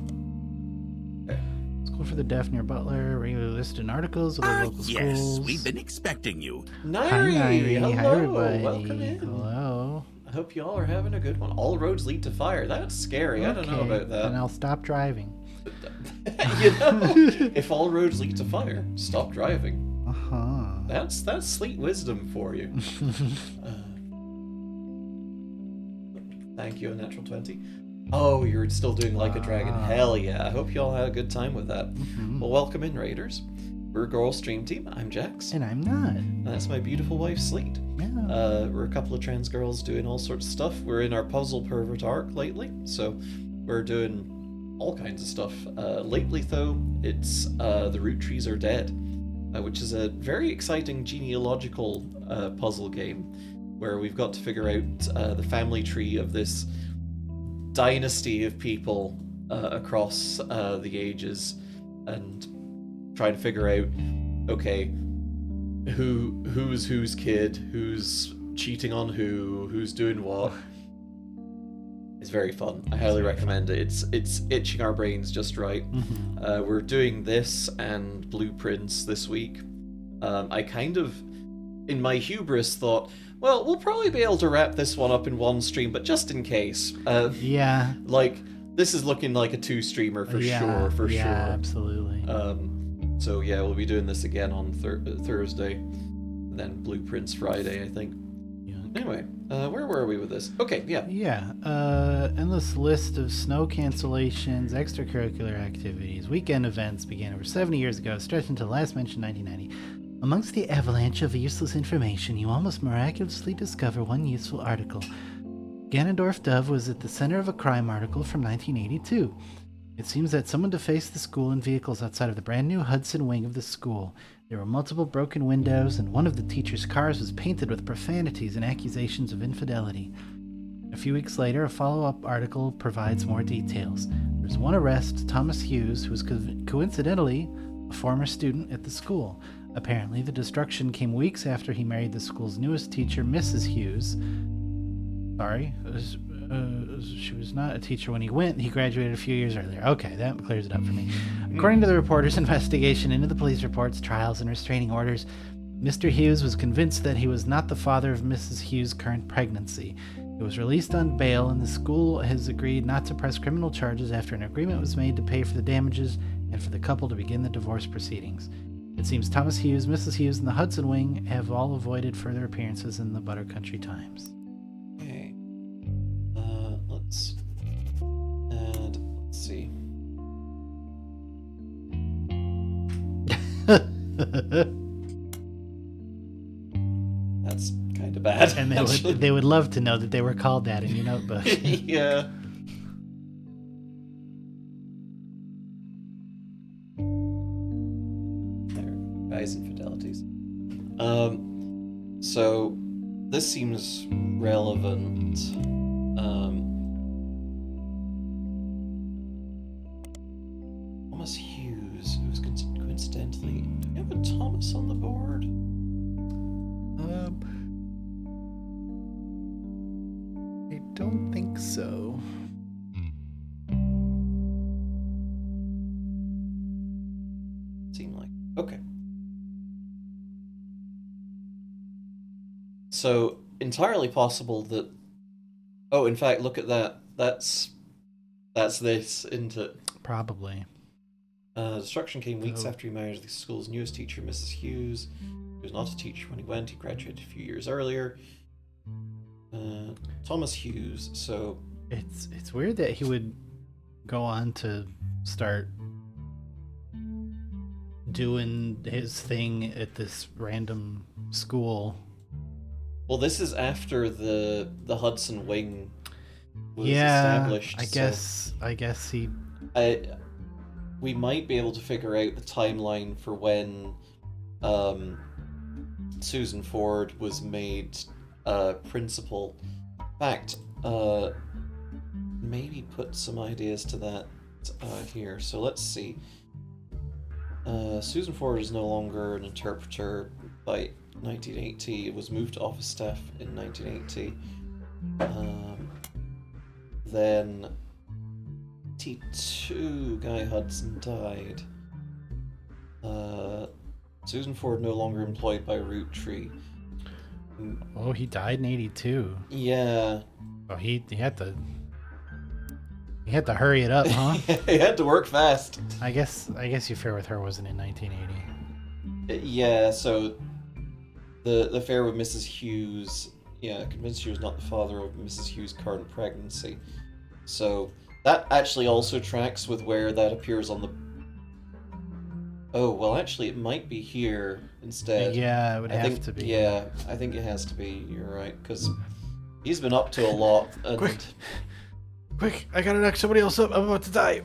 Okay. School School for the Deaf near Butler, regularly listed in articles of the local yes, schools. we've been expecting you. Nairi! Hi, Nairi. Hello! Hi, everybody. Welcome in. Hello. I hope y'all are having a good one. All roads lead to fire. That's scary. I don't know about that. And I'll stop driving. You know, if all roads lead to fire, stop driving. That's sleet wisdom for you. Thank you, a natural 20. Oh, you're still doing Like a Dragon. Hell yeah. I hope y'all had a good time with that. Well, welcome in, Raiders. We're a girl stream team. I'm Jax. And I'm not. And that's my beautiful wife, Sleet. Yeah. We're a couple of trans girls doing all sorts of stuff. We're in our puzzle pervert arc lately, so we're doing all kinds of stuff. Lately, though, it's The Roottrees Are Dead, which is a very exciting genealogical puzzle game where we've got to figure out the family tree of this dynasty of people across the ages and try to figure out, okay, who's whose kid, who's cheating on who's doing what. It's very fun. I highly recommend it. It's itching our brains just right. We're doing this and Blueprints this week. I kind of, in my hubris, thought, well, we'll probably be able to wrap this one up in one stream, but just in case. Yeah. Like, this is looking like a 2-streamer for sure. Yeah, absolutely. So yeah, we'll be doing this again on Thursday, and then Blueprints Friday, I think. Anyway, where were we with this? Okay, yeah. Yeah, endless list of snow cancellations, extracurricular activities, weekend events began over 70 years ago, stretched until last mentioned 1990. Amongst the avalanche of useless information, you almost miraculously discover one useful article. Ganondorf Dove was at the center of a crime article from 1982. It seems that someone defaced the school and vehicles outside of the brand new Hudson wing of the school. There were multiple broken windows, and one of the teacher's cars was painted with profanities and accusations of infidelity. A few weeks later, a follow-up article provides more details. There was one arrest, Thomas Hughes, who was coincidentally a former student at the school. Apparently, the destruction came weeks after he married the school's newest teacher, Mrs. Hughes. She was not a teacher when he went. He graduated a few years earlier. Okay, that clears it up for me. According to the reporter's investigation into the police reports, trials, and restraining orders, Mr. Hughes was convinced that he was not the father of Mrs. Hughes' current pregnancy. He was released on bail, and the school has agreed not to press criminal charges after an agreement was made to pay for the damages and for the couple to begin the divorce proceedings. It seems Thomas Hughes, Mrs. Hughes, and the Hudson Wing have all avoided further appearances in the Butter Country Times. Okay. Let's see. That's kind of bad. And they would love to know that they were called that in your notebook. Yeah. Guys, infidelities. So this seems relevant. Thomas Hughes, who's coincidentally, do we have a Thomas on the board? I don't think so. Seem like okay. So entirely possible that. Oh, in fact, look at that. That's this, isn't it? Probably. Destruction came weeks after he married the school's newest teacher, Mrs. Hughes. He was not a teacher when he went. He graduated a few years earlier. Thomas Hughes. So it's weird that he would go on to start doing his thing at this random school. Well, this is after the Hudson Wing was established. I guess he. We might be able to figure out the timeline for when Susan Ford was made principal. In fact, maybe put some ideas to that here. So let's see. Susan Ford is no longer an interpreter by 1980. It was moved to office staff in 1980. Then T2 Guy Hudson died. Susan Ford no longer employed by Roottrees. Oh, he died in 82. Yeah. Oh, he had to hurry it up, huh? He had to work fast. I guess The Affair with Her wasn't in 1980. Yeah, so the affair with Mrs. Hughes, convinced she was not the father of Mrs. Hughes' current pregnancy. So that actually also tracks with where that appears on the... Oh, well, actually, it might be here instead. Yeah, it would have to be. Yeah, I think it has to be. You're right, because he's been up to a lot. And... Quick, I gotta knock somebody else up. I'm about to die.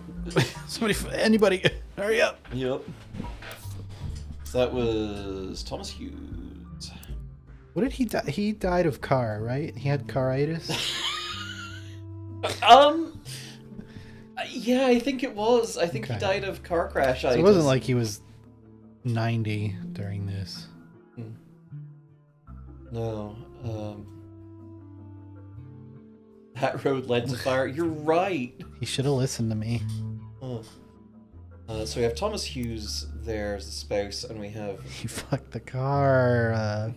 Anybody, hurry up. Yep. So that was Thomas Hughes. What did he die? He died of car, right? He had caritis? Yeah, I think it was. I think he died of car crash. So it wasn't like he was 90 during this. No. That road led to fire. You're right. He should have listened to me. So we have Thomas Hughes there as the spouse, and we have... He fucked the car.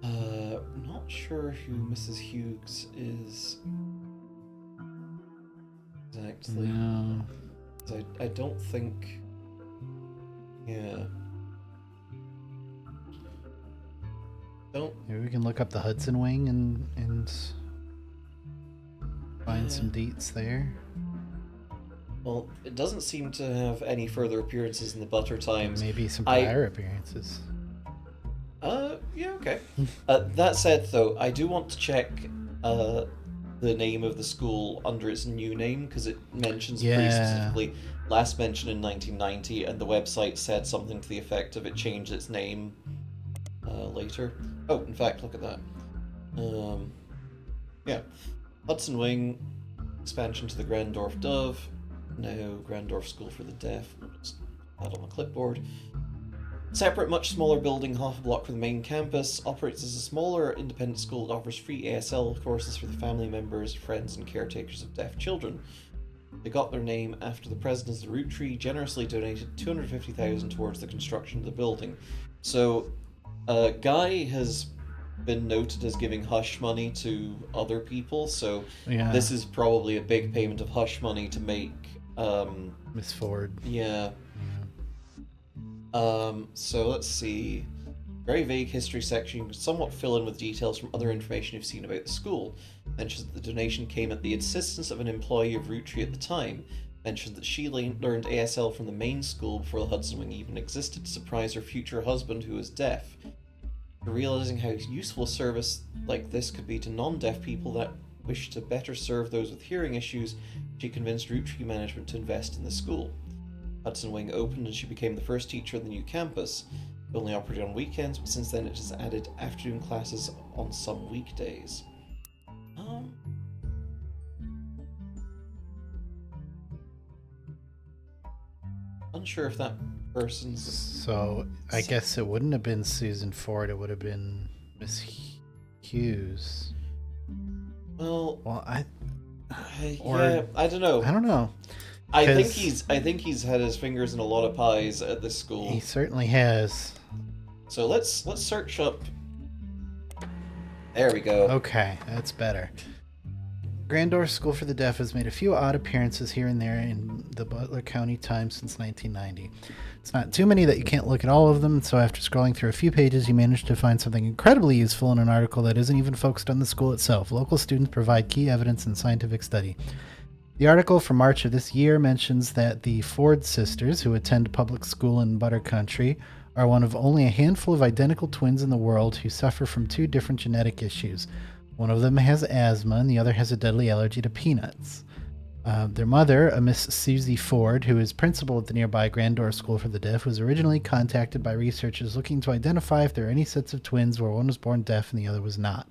Not sure who Mrs. Hughes is exactly. No. I don't think... Yeah. Maybe we can look up the Hudson Wing and find some deets there. Well, it doesn't seem to have any further appearances in the Butter Times. Maybe some prior appearances. Yeah, okay. That said, though, I do want to check the name of the school under its new name, because it mentions pretty specifically last mentioned in 1990, and the website said something to the effect of it changed its name later. Oh, in fact, look at that. Yeah. Hudson Wing, expansion to the Grandorf Dove, now Grandorf School for the Deaf. We'll just add on a clipboard. Separate, much smaller building, half a block from the main campus, operates as a smaller independent school that offers free ASL courses for the family members, friends, and caretakers of deaf children. They got their name after the president of the Roottrees generously donated $250,000 towards the construction of the building. So, Guy has been noted as giving hush money to other people, so this is probably a big payment of hush money to make Miss Ford. Yeah. So let's see. Very vague history section. You can somewhat fill in with details from other information you've seen about the school. Mentions that the donation came at the insistence of an employee of Roottrees at the time. Mentions that she learned ASL from the main school before the Hudson Wing even existed to surprise her future husband, who was deaf. Realizing how useful a service like this could be to non-deaf people that wish to better serve those with hearing issues, she convinced Roottrees management to invest in the school. Hudson Wing opened and she became the first teacher of the new campus. It only operated on weekends, but since then it has added afternoon classes on some weekdays. Unsure if that person's... So, I guess it wouldn't have been Susan Ford, it would have been Miss Hughes. Well, I don't know. I don't know. I think he's had his fingers in a lot of pies at this school. He certainly has. So let's search up. There we go. Okay, that's better. Grandorf School for the Deaf has made a few odd appearances here and there in the Butler County Times since 1990. It's not too many that you can't look at all of them, so after scrolling through a few pages, you manage to find something incredibly useful in an article that isn't even focused on the school itself. Local students provide key evidence in scientific study. The article from March of this year mentions that the Ford sisters, who attend public school in Butter Country, are one of only a handful of identical twins in the world who suffer from two different genetic issues. One of them has asthma, and the other has a deadly allergy to peanuts. Their mother, a Miss Susie Ford, who is principal at the nearby Grandorf School for the Deaf, was originally contacted by researchers looking to identify if there are any sets of twins where one was born deaf and the other was not.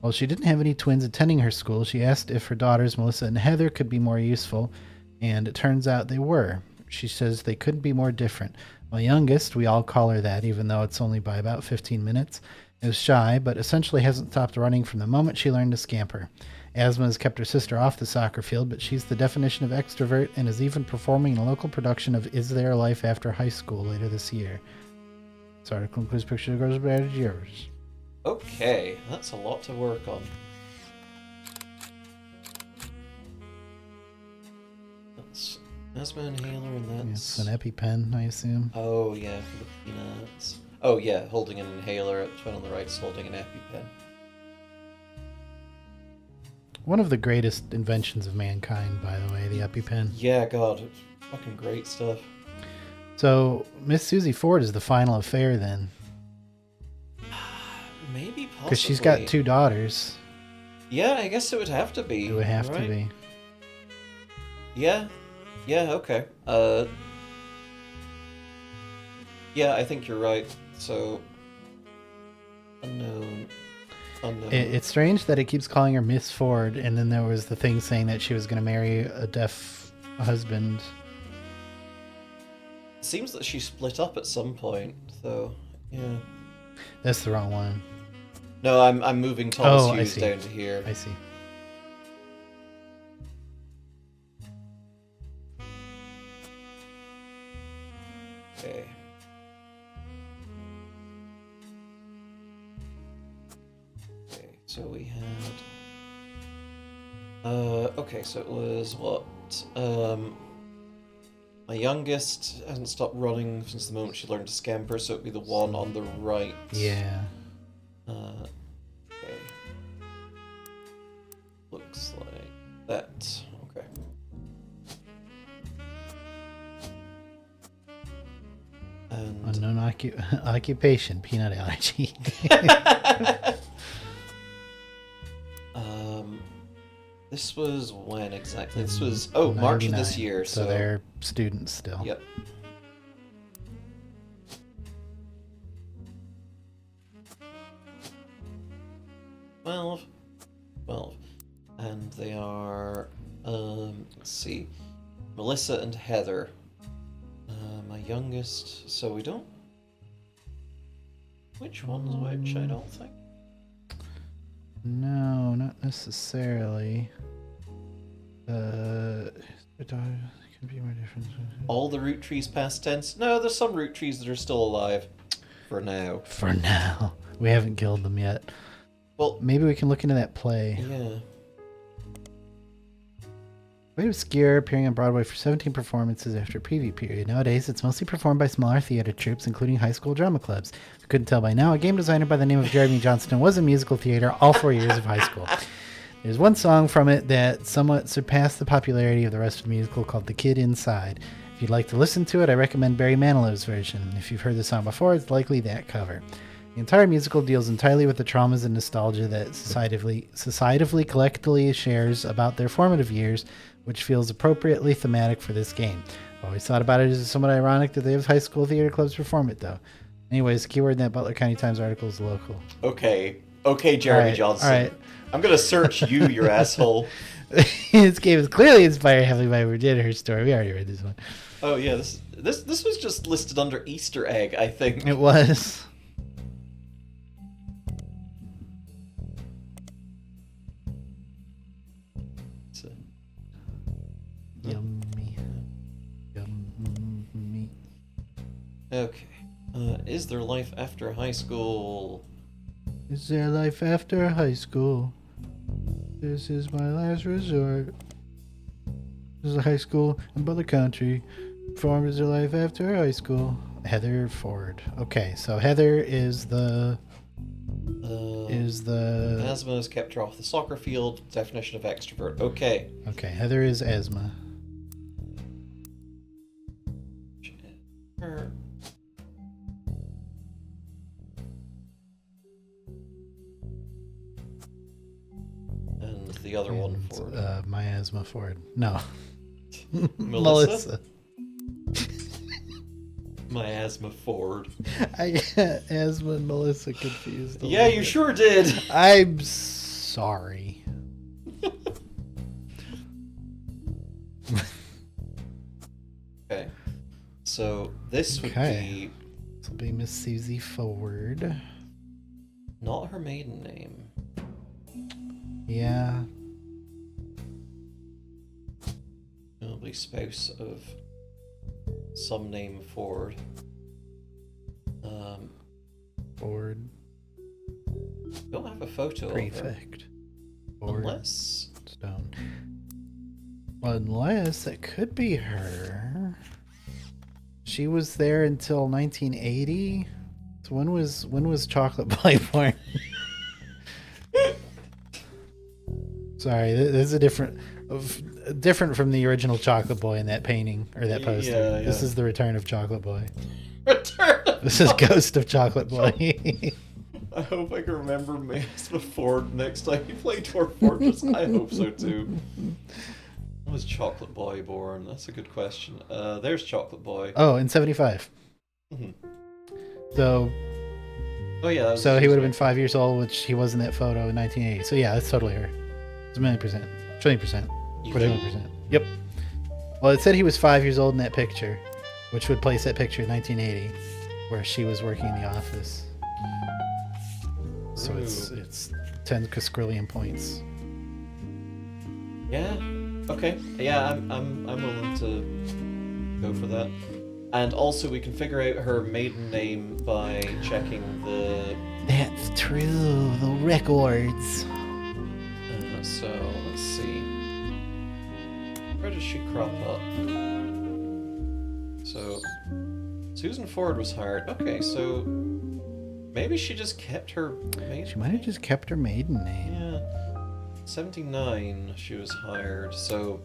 While she didn't have any twins attending her school, she asked if her daughters, Melissa and Heather, could be more useful, and it turns out they were. She says they couldn't be more different. My youngest, we all call her that, even though it's only by about 15 minutes, is shy, but essentially hasn't stopped running from the moment she learned to scamper. Asma has kept her sister off the soccer field, but she's the definition of extrovert and is even performing in a local production of Is There a Life After High School later this year. This article includes pictures of girls bad as yours. Okay, that's a lot to work on. That's asthma inhaler, and It's that's an EpiPen, I assume. Oh yeah, for the peanuts. Oh yeah, holding an inhaler. The one on the right is holding an EpiPen. One of the greatest inventions of mankind, by the way, the EpiPen. Yeah, God, it's fucking great stuff. So, Miss Susie Ford is the final affair then. Maybe possibly. Because she's got 2 daughters. Yeah, I guess it would have to be. It would have right? to be. Yeah. Yeah, okay. Yeah, I think you're right. So unknown. It's strange that it keeps calling her Miss Ford, and then there was the thing saying that she was going to marry a deaf husband. It seems that she split up at some point, so yeah. That's the wrong one. No, I'm moving Thomas I Hughes see. down to here. I see. Okay. Okay, so we had okay, so it was what? My youngest hasn't stopped running since the moment she learned to scamper, so it'd be the one on the right. Yeah. Okay. Looks like that. Okay. And Unknown occupation, peanut allergy. this was when exactly? This was March of this 99. year. So they're students still. Yep. Twelve, and they are. Let's see, Melissa and Heather. My youngest. So we don't. Which one's which? I don't think. No, not necessarily. It can be more different. All the Roottrees past tense? No, there's some Roottrees that are still alive. For now. For now. We haven't killed them yet. Well, maybe we can look into that play. Yeah. Quite obscure, appearing on Broadway for 17 performances after a preview period. Nowadays, it's mostly performed by smaller theater troupes, including high school drama clubs. If you couldn't tell by now, a game designer by the name of Jeremy Johnston was in musical theater all 4 years of high school. There's one song from it that somewhat surpassed the popularity of the rest of the musical called The Kid Inside. If you'd like to listen to it, I recommend Barry Manilow's version. If you've heard the song before, it's likely that cover. The entire musical deals entirely with the traumas and nostalgia that society collectively shares about their formative years, which feels appropriately thematic for this game. I've always thought about it as somewhat ironic that they have high school theater clubs perform it, though. Anyways, keyword in that Butler County Times article is local. Okay, Jeremy Johnson. All right. I'm gonna search you, your asshole. This game is clearly inspired heavily by Virginia, her story. We already read this one. Oh yeah, this was just listed under Easter egg, I think. It was. Yummy. Yummy. Okay. Is there life after high school? Is there life after high school? This is my last resort. This is a high school in Butler County. Form is there life after high school? Heather Ford. Okay, so Heather is the asthma has kept her off the soccer field. Definition of extrovert. Okay. Okay, Heather is asthma. Her. And the other one for my asthma Ford. No. Melissa. My asthma Ford. I got asthma and Melissa confused. Yeah, you sure did. I'm sorry. Okay. So this would be. This will be Miss Susie Ford. not her maiden name. Yeah. Presumably spouse of some name Ford. Ford. Don't have a photo of her. Prefect. Ford. Unless... Stone. Unless it could be her. She was there until 1980. So when was Chocolate Boy born? Sorry, this is a different from the original Chocolate Boy in that painting or that poster. Yeah. This is the return of Chocolate Boy. Return of This is Ghost of Chocolate Boy. I hope I can remember Master Ford next time you play Dwarf Fortress. I hope so too. When was Chocolate Boy born? That's a good question. There's Chocolate Boy. Oh, in 75. Mhm. So Oh yeah. So he would have been 5 years old, which he was in that photo in 1980. So yeah, that's totally her. It's a million %. 20%. 40%. Yep. Well, it said he was 5 years old in that picture, which would place that picture in 1980, where she was working in the office. So it's 10 quadrillion points. Yeah. Okay. Yeah, I'm willing to go for that. And also, we can figure out her maiden name by checking the. That's true. The records. So let's see. Where does she crop up? So Susan Ford was hired. Okay, so maybe she just kept her maiden. She might have just kept her maiden name. Yeah. 79 she was hired, so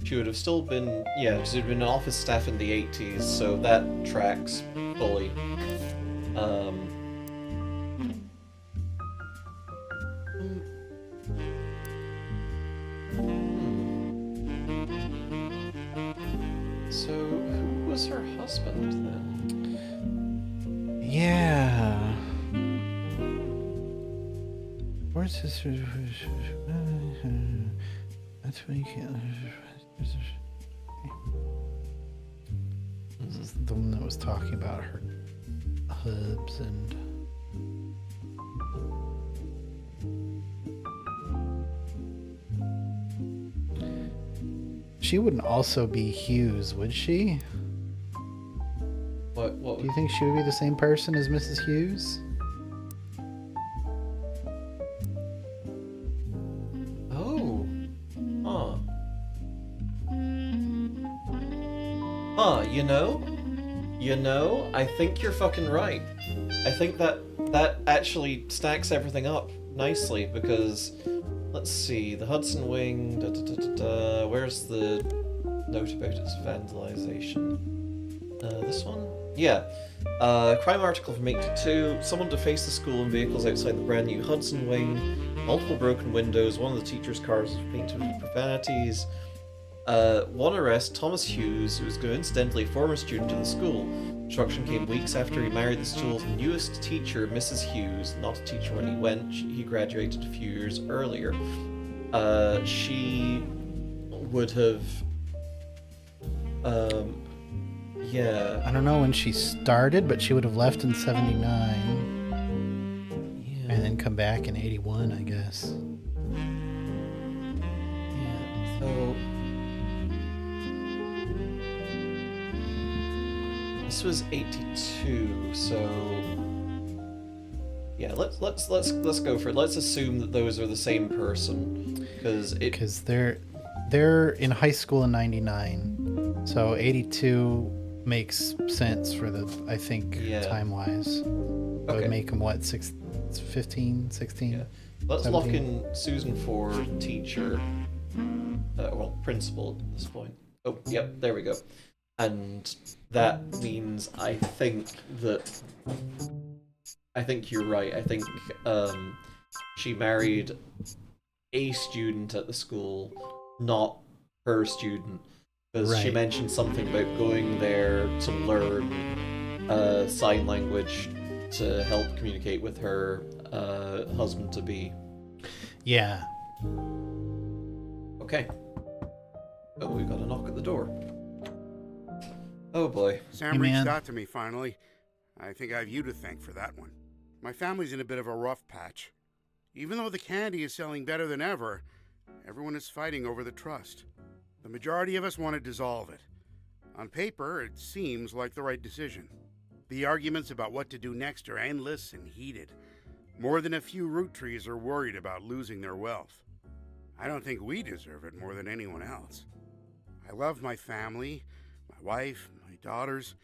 she would have still been, yeah, she'd been an office staff in the 80s, so that tracks fully. So who was her husband then? Yeah. Where's his? That's what you can't. This is the one that was talking about her hubs and. She wouldn't also be Hughes, would she? What Do you think she would be the same person as Mrs. Hughes? Oh. Huh, you know, I think you're fucking right. I think that actually stacks everything up nicely because, let's see, the Hudson Wing, where's the note about its vandalization? This one? Yeah. Crime article from 82. Someone defaced the school and vehicles outside the brand new Hudson Wing. Multiple broken windows. One of the teacher's cars was painted with profanities. One arrest, Thomas Hughes, who was coincidentally a former student of the school. Instruction came weeks after he married the school's newest teacher, Mrs. Hughes. Not a teacher when he went. He graduated a few years earlier. She would have... yeah. I don't know when she started, but she would have left in 79. Yeah. And then come back in 81, I guess. Yeah, so... This was 82, so... Yeah, let's go for it. Let's assume that those are the same person, because they're in high school in 99, so 82 makes sense for the, I think, time-wise. It would make them, what, 15, 16? Yeah. Let's 17? lock in Susan Ford, teacher, well, principal at this point. Oh, yep, there we go. And that means I think you're right. I think she married a student at the school, not her student. Because she mentioned something about going there to learn sign language to help communicate with her husband-to-be. Yeah. Okay. Oh, we got a knock at the door. Oh boy. Sam reached out to me finally. I think I have you to thank for that one. My family's in a bit of a rough patch. Even though the candy is selling better than ever, everyone is fighting over the trust. The majority of us want to dissolve it. On paper, it seems like the right decision. The arguments about what to do next are endless and heated. More than a few Roottrees are worried about losing their wealth. I don't think we deserve it more than anyone else. I love my family, my wife, my daughters,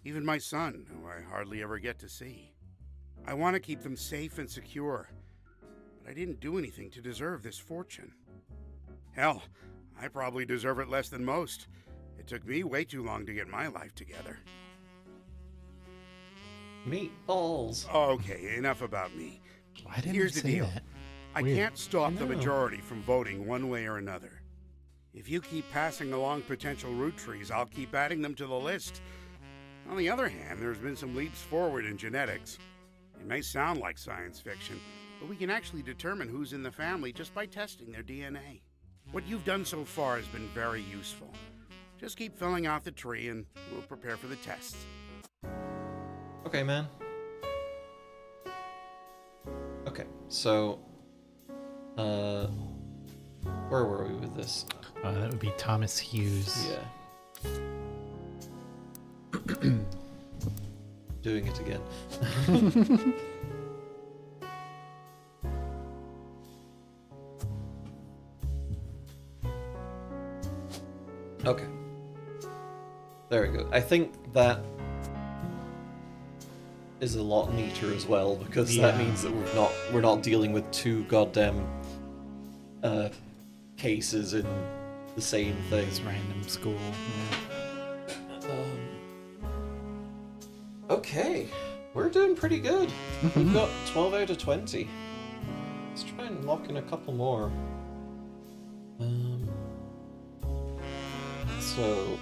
even my son, who I hardly ever get to see. I want to keep them safe and secure, but I didn't do anything to deserve this fortune. Hell, I probably deserve it less than most. It took me way too long to get my life together. Meatballs. Okay, enough about me. Why didn't Here's he the say deal. that? I Weird. can't stop the No. majority from voting one way or another. If you keep passing along potential Roottrees, I'll keep adding them to the list. On the other hand, there's been some leaps forward in genetics. It may sound like science fiction, but we can actually determine who's in the family just by testing their DNA. What you've done so far has been very useful. Just keep filling out the tree and we'll prepare for the tests. Okay, man. Okay, so... where were we with this? That would be Thomas Hughes. Yeah. Doing it again. Okay. There we go. I think that is a lot neater as well, because that Yeah. means that we're not dealing with two goddamn cases in the same thing. This random school. Okay, we're doing pretty good. We've got 12 out of 20. Let's try and lock in a couple more. So,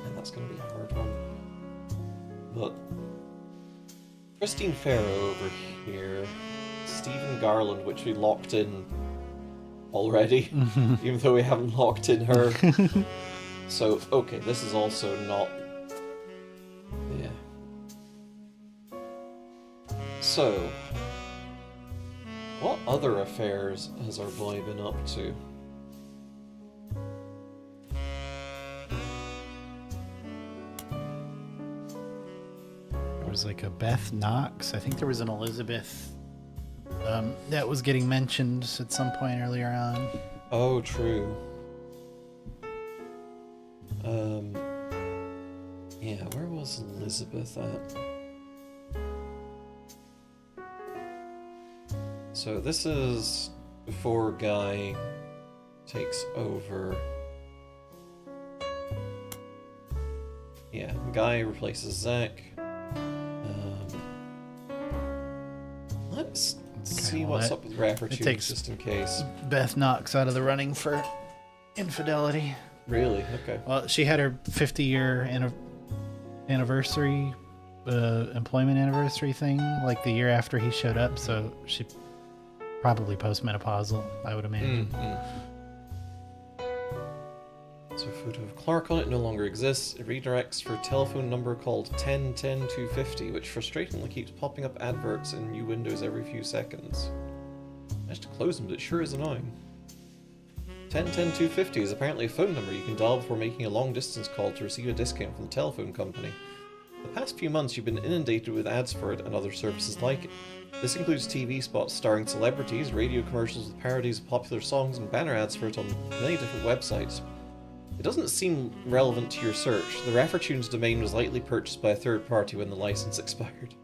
and that's going to be a hard one. But Christine Farrow over here, Stephen Garland, which we locked in already, even though we haven't locked in her. So, okay, this is also not... Yeah. So, what other affairs has our boy been up to? There was like a Beth Knox. I think there was an Elizabeth that was getting mentioned at some point earlier on. Oh, true. Yeah, where was Elizabeth at? So this is before Guy takes over. Yeah, Guy replaces Zach. Let's see well, what's that- up with Rafferty takes- just in case. Beth Knox out of the running for infidelity. Really? Okay. Well, she had her 50-year anniversary, employment anniversary thing, like the year after he showed up, so she probably postmenopausal, I would imagine. So a photo of Clark on it no longer exists. It redirects for a telephone number called 1010-250, which frustratingly keeps popping up adverts in new windows every few seconds. I managed to close them, but it sure is annoying. 1010-250 is apparently a phone number you can dial before making a long-distance call to receive a discount from the telephone company. The past few months you've been inundated with ads for it and other services like it. This includes TV spots starring celebrities, radio commercials with parodies of popular songs, and banner ads for it on many different websites. It doesn't seem relevant to your search. The Raffertunes domain was likely purchased by a third party when the license expired.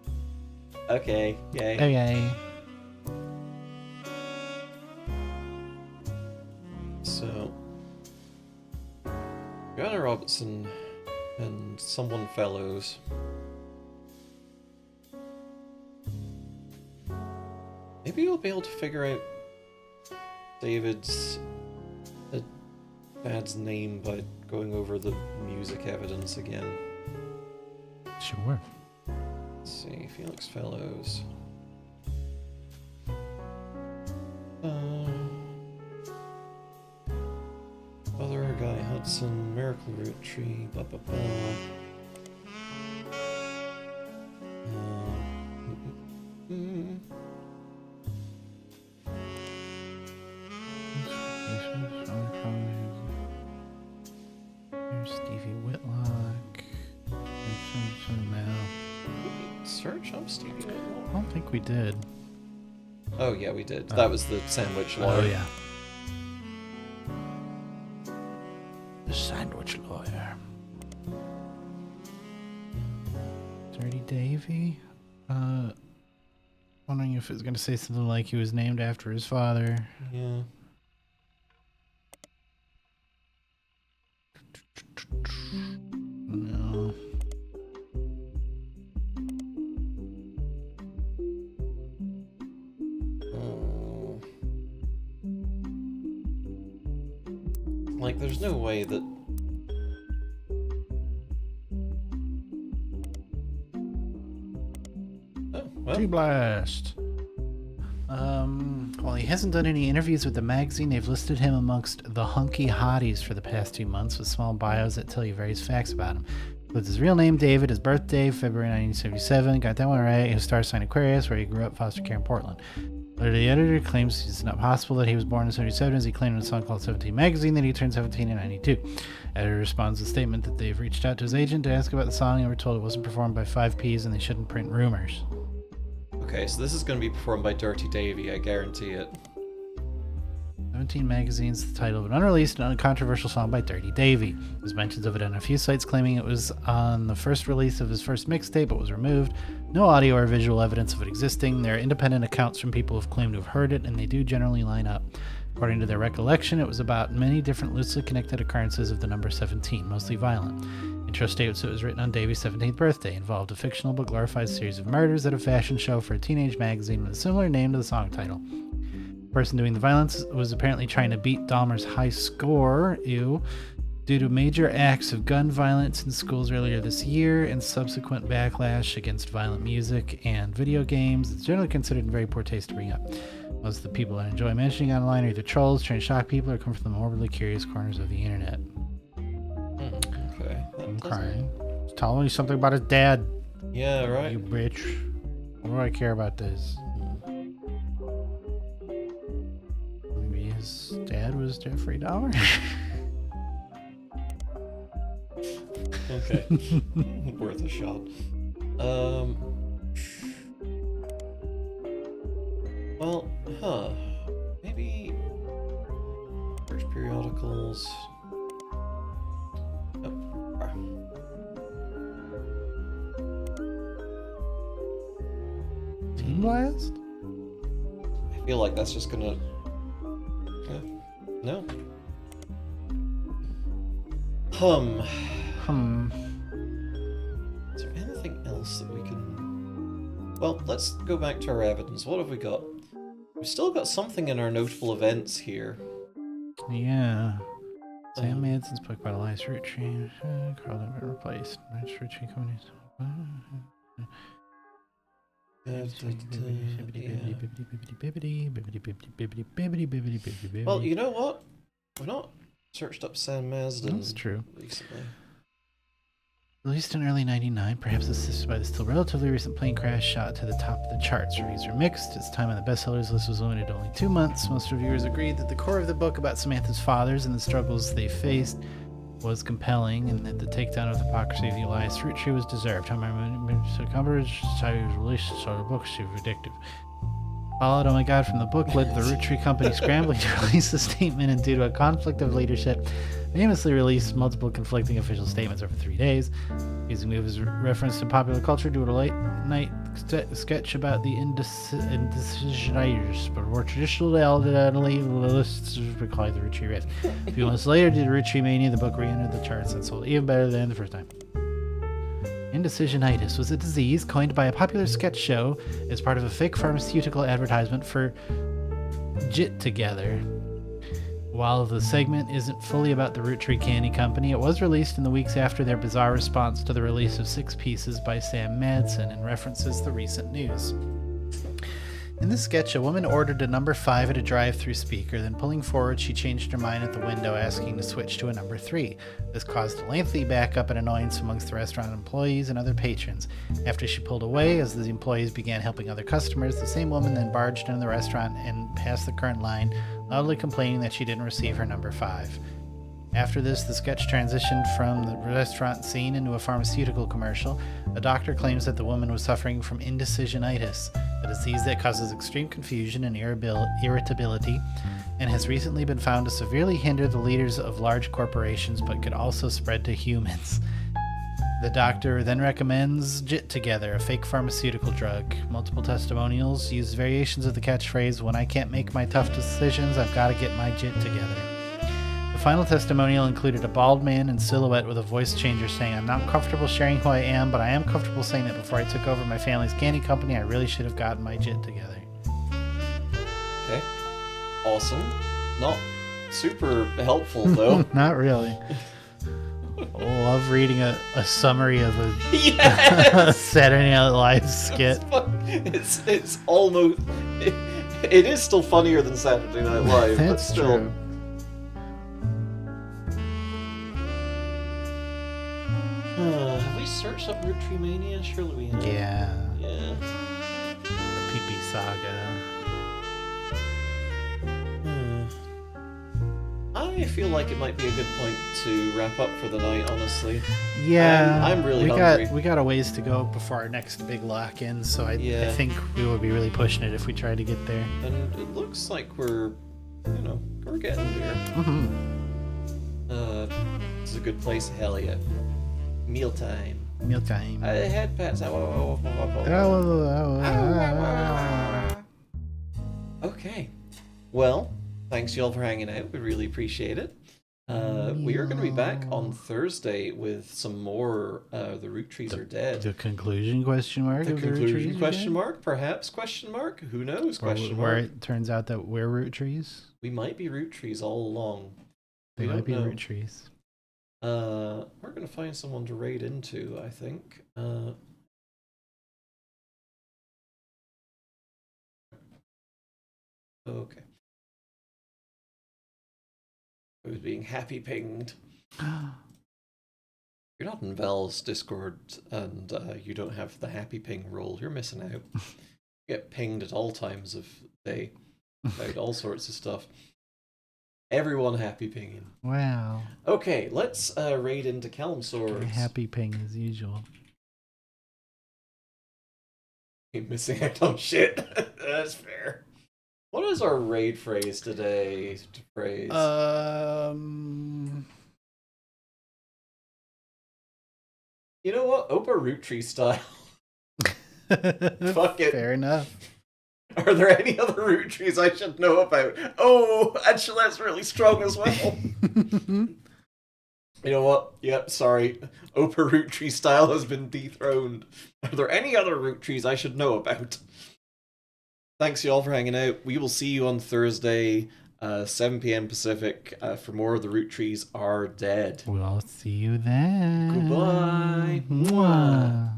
Okay, yay. Okay. So, Joanna Robertson and someone fellows. Maybe you'll be able to figure out David's dad's name by going over the music evidence again. Sure. Let's see, Felix Fellows. Other Guy Hudson, Miracle Root Tree, blah blah blah. Jump Stevie? I don't think we did. Oh, yeah, we did. That was the sandwich lawyer. Oh, yeah. The sandwich lawyer. Dirty Davy? Wondering if it was going to say something like he was named after his father. Yeah. No. Like, there's no way that... Oh, well. G-Blast! Well, he hasn't done any interviews with the magazine. They've listed him amongst the hunky hotties for the past 2 months with small bios that tell you various facts about him. With his real name, David, his birthday, February 1977, got that one right, his star sign Aquarius, where he grew up, foster care in Portland. Later, the editor claims it's not possible that he was born in 77, as he claimed in a song called 17 magazine that he turned 17 in 92. Editor responds with a statement that they've reached out to his agent to ask about the song and were told it wasn't performed by 5Ps and they shouldn't print rumors. Okay, so this is going to be performed by Dirty Davy, I guarantee it. 17 Magazine's the title of an unreleased and uncontroversial song by Dirty Davy. There's mentions of it on a few sites claiming it was on the first release of his first mixtape but was removed. No audio or visual evidence of it existing. There are independent accounts from people who have claimed to have heard it, and they do generally line up. According to their recollection, it was about many different loosely connected occurrences of the number 17, mostly violent. Intro states it was written on Davy's 17th birthday, involved a fictional but glorified series of murders at a fashion show for a teenage magazine with a similar name to the song title. The person doing the violence was apparently trying to beat Dahmer's high score, due to major acts of gun violence in schools earlier this year and subsequent backlash against violent music and video games. It's generally considered in very poor taste to bring up. Most of the people I enjoy mentioning online are either trolls trying to shock people or come from the morbidly curious corners of the internet. Okay. I'm crying. He's telling me something about his dad. Yeah, right. You bitch. What do I care about this? Maybe his dad was Jeffrey Dahmer? Okay. Worth a shot. Well, maybe first periodicals. Teen Blast? I feel like that's just gonna... No? Is there anything else that we can... Well, let's go back to our evidence. What have we got? We've still got something in our notable events here. Yeah. Sam Manson's book about Elias Roottrees. Carl had been replaced. Nice Roottrees companies. Well, you know what? We've not searched up Sam Mansden. That's true. Recently. Released in early '99, perhaps assisted by the still relatively recent plane crash, shot to the top of the charts. Reviews are mixed. Its time on the bestsellers list was limited to only 2 months. Most reviewers agreed that the core of the book about Samantha's fathers and the struggles they faced was compelling, and that the takedown of the hypocrisy of the Elias Roottrees was deserved. However, coverage was released, so the book too addictive. Followed, oh my god, from the book led to the Roottrees company scrambling to release a statement, and due to a conflict of leadership, famously released multiple conflicting official statements over 3 days. Using move as reference to popular culture due to a late-night sketch about the indecisionators, but more traditionally lists recall the Roottrees Rift. A few months later, due to Roottreemania, the book re-entered the charts and sold even better than the first time. Indecisionitis was a disease coined by a popular sketch show as part of a fake pharmaceutical advertisement for Jit Together. While the segment isn't fully about the Roottrees Candy Company, it was released in the weeks after their bizarre response to the release of 6 Pieces by Sam Madsen and references the recent news. In the sketch, a woman ordered a number 5 at a drive-thru speaker, then pulling forward, she changed her mind at the window, asking to switch to a number 3. This caused a lengthy backup and annoyance amongst the restaurant employees and other patrons. After she pulled away, as the employees began helping other customers, the same woman then barged into the restaurant and passed the current line, loudly complaining that she didn't receive her number 5. After this, the sketch transitioned from the restaurant scene into a pharmaceutical commercial. A doctor claims that the woman was suffering from indecisionitis, a disease that causes extreme confusion and irritability, and has recently been found to severely hinder the leaders of large corporations but could also spread to humans. The doctor then recommends JIT Together, a fake pharmaceutical drug. Multiple testimonials use variations of the catchphrase, "When I can't make my tough decisions, I've got to get my JIT together." The final testimonial included a bald man in silhouette with a voice changer saying, "I'm not comfortable sharing who I am, but I am comfortable saying that before I took over my family's candy company, I really should have gotten my JIT together." Okay. Awesome. Not super helpful, though. Not really. Love reading a summary of a Yes! Saturday Night Live skit. It's almost... It is still funnier than Saturday Night Live, but That's still... true. Have we searched up Roottreemania? Surely we have. Yeah. Yeah. The Pee-Pee Saga. I feel like it might be a good point to wrap up for the night, honestly. Yeah. I'm really hungry. We got a ways to go before our next big lock-in, so I think we would be really pushing it if we try to get there. And it looks like we're getting there. This is a good place. Hell yeah. Mealtime. Mealtime. Head pats. Okay. Well, thanks y'all for hanging out. We really appreciate it. We are going to be back on Thursday with some more The Roottrees Are Dead. The conclusion question mark? The of conclusion Roottrees question mark? Perhaps question mark? Who knows? Question where mark. it turns out that we're Roottrees? We might be Roottrees all along. They We might be don't know. Roottrees. We're going to find someone to raid into, I think. Okay. I was being happy pinged. You're not in Val's Discord and you don't have the happy ping rule. You're missing out. You get pinged at all times of day about all sorts of stuff. Everyone happy pinging. Wow. Okay, let's raid into Calm Swords. Happy ping as usual. Keep missing out on shit. That's fair. What is our raid phrase today? You know what? Opa Roottrees style. Fuck it. Fair enough. Are there any other Roottrees I should know about? Oh, actually, that's really strong as well. You know what? Yep, sorry. Opa Roottree style has been dethroned. Are there any other Roottrees I should know about? Thanks y'all for hanging out. We will see you on Thursday, 7 p.m. Pacific, for more of The Roottrees Are Dead. We'll see you then. Goodbye. Mwah.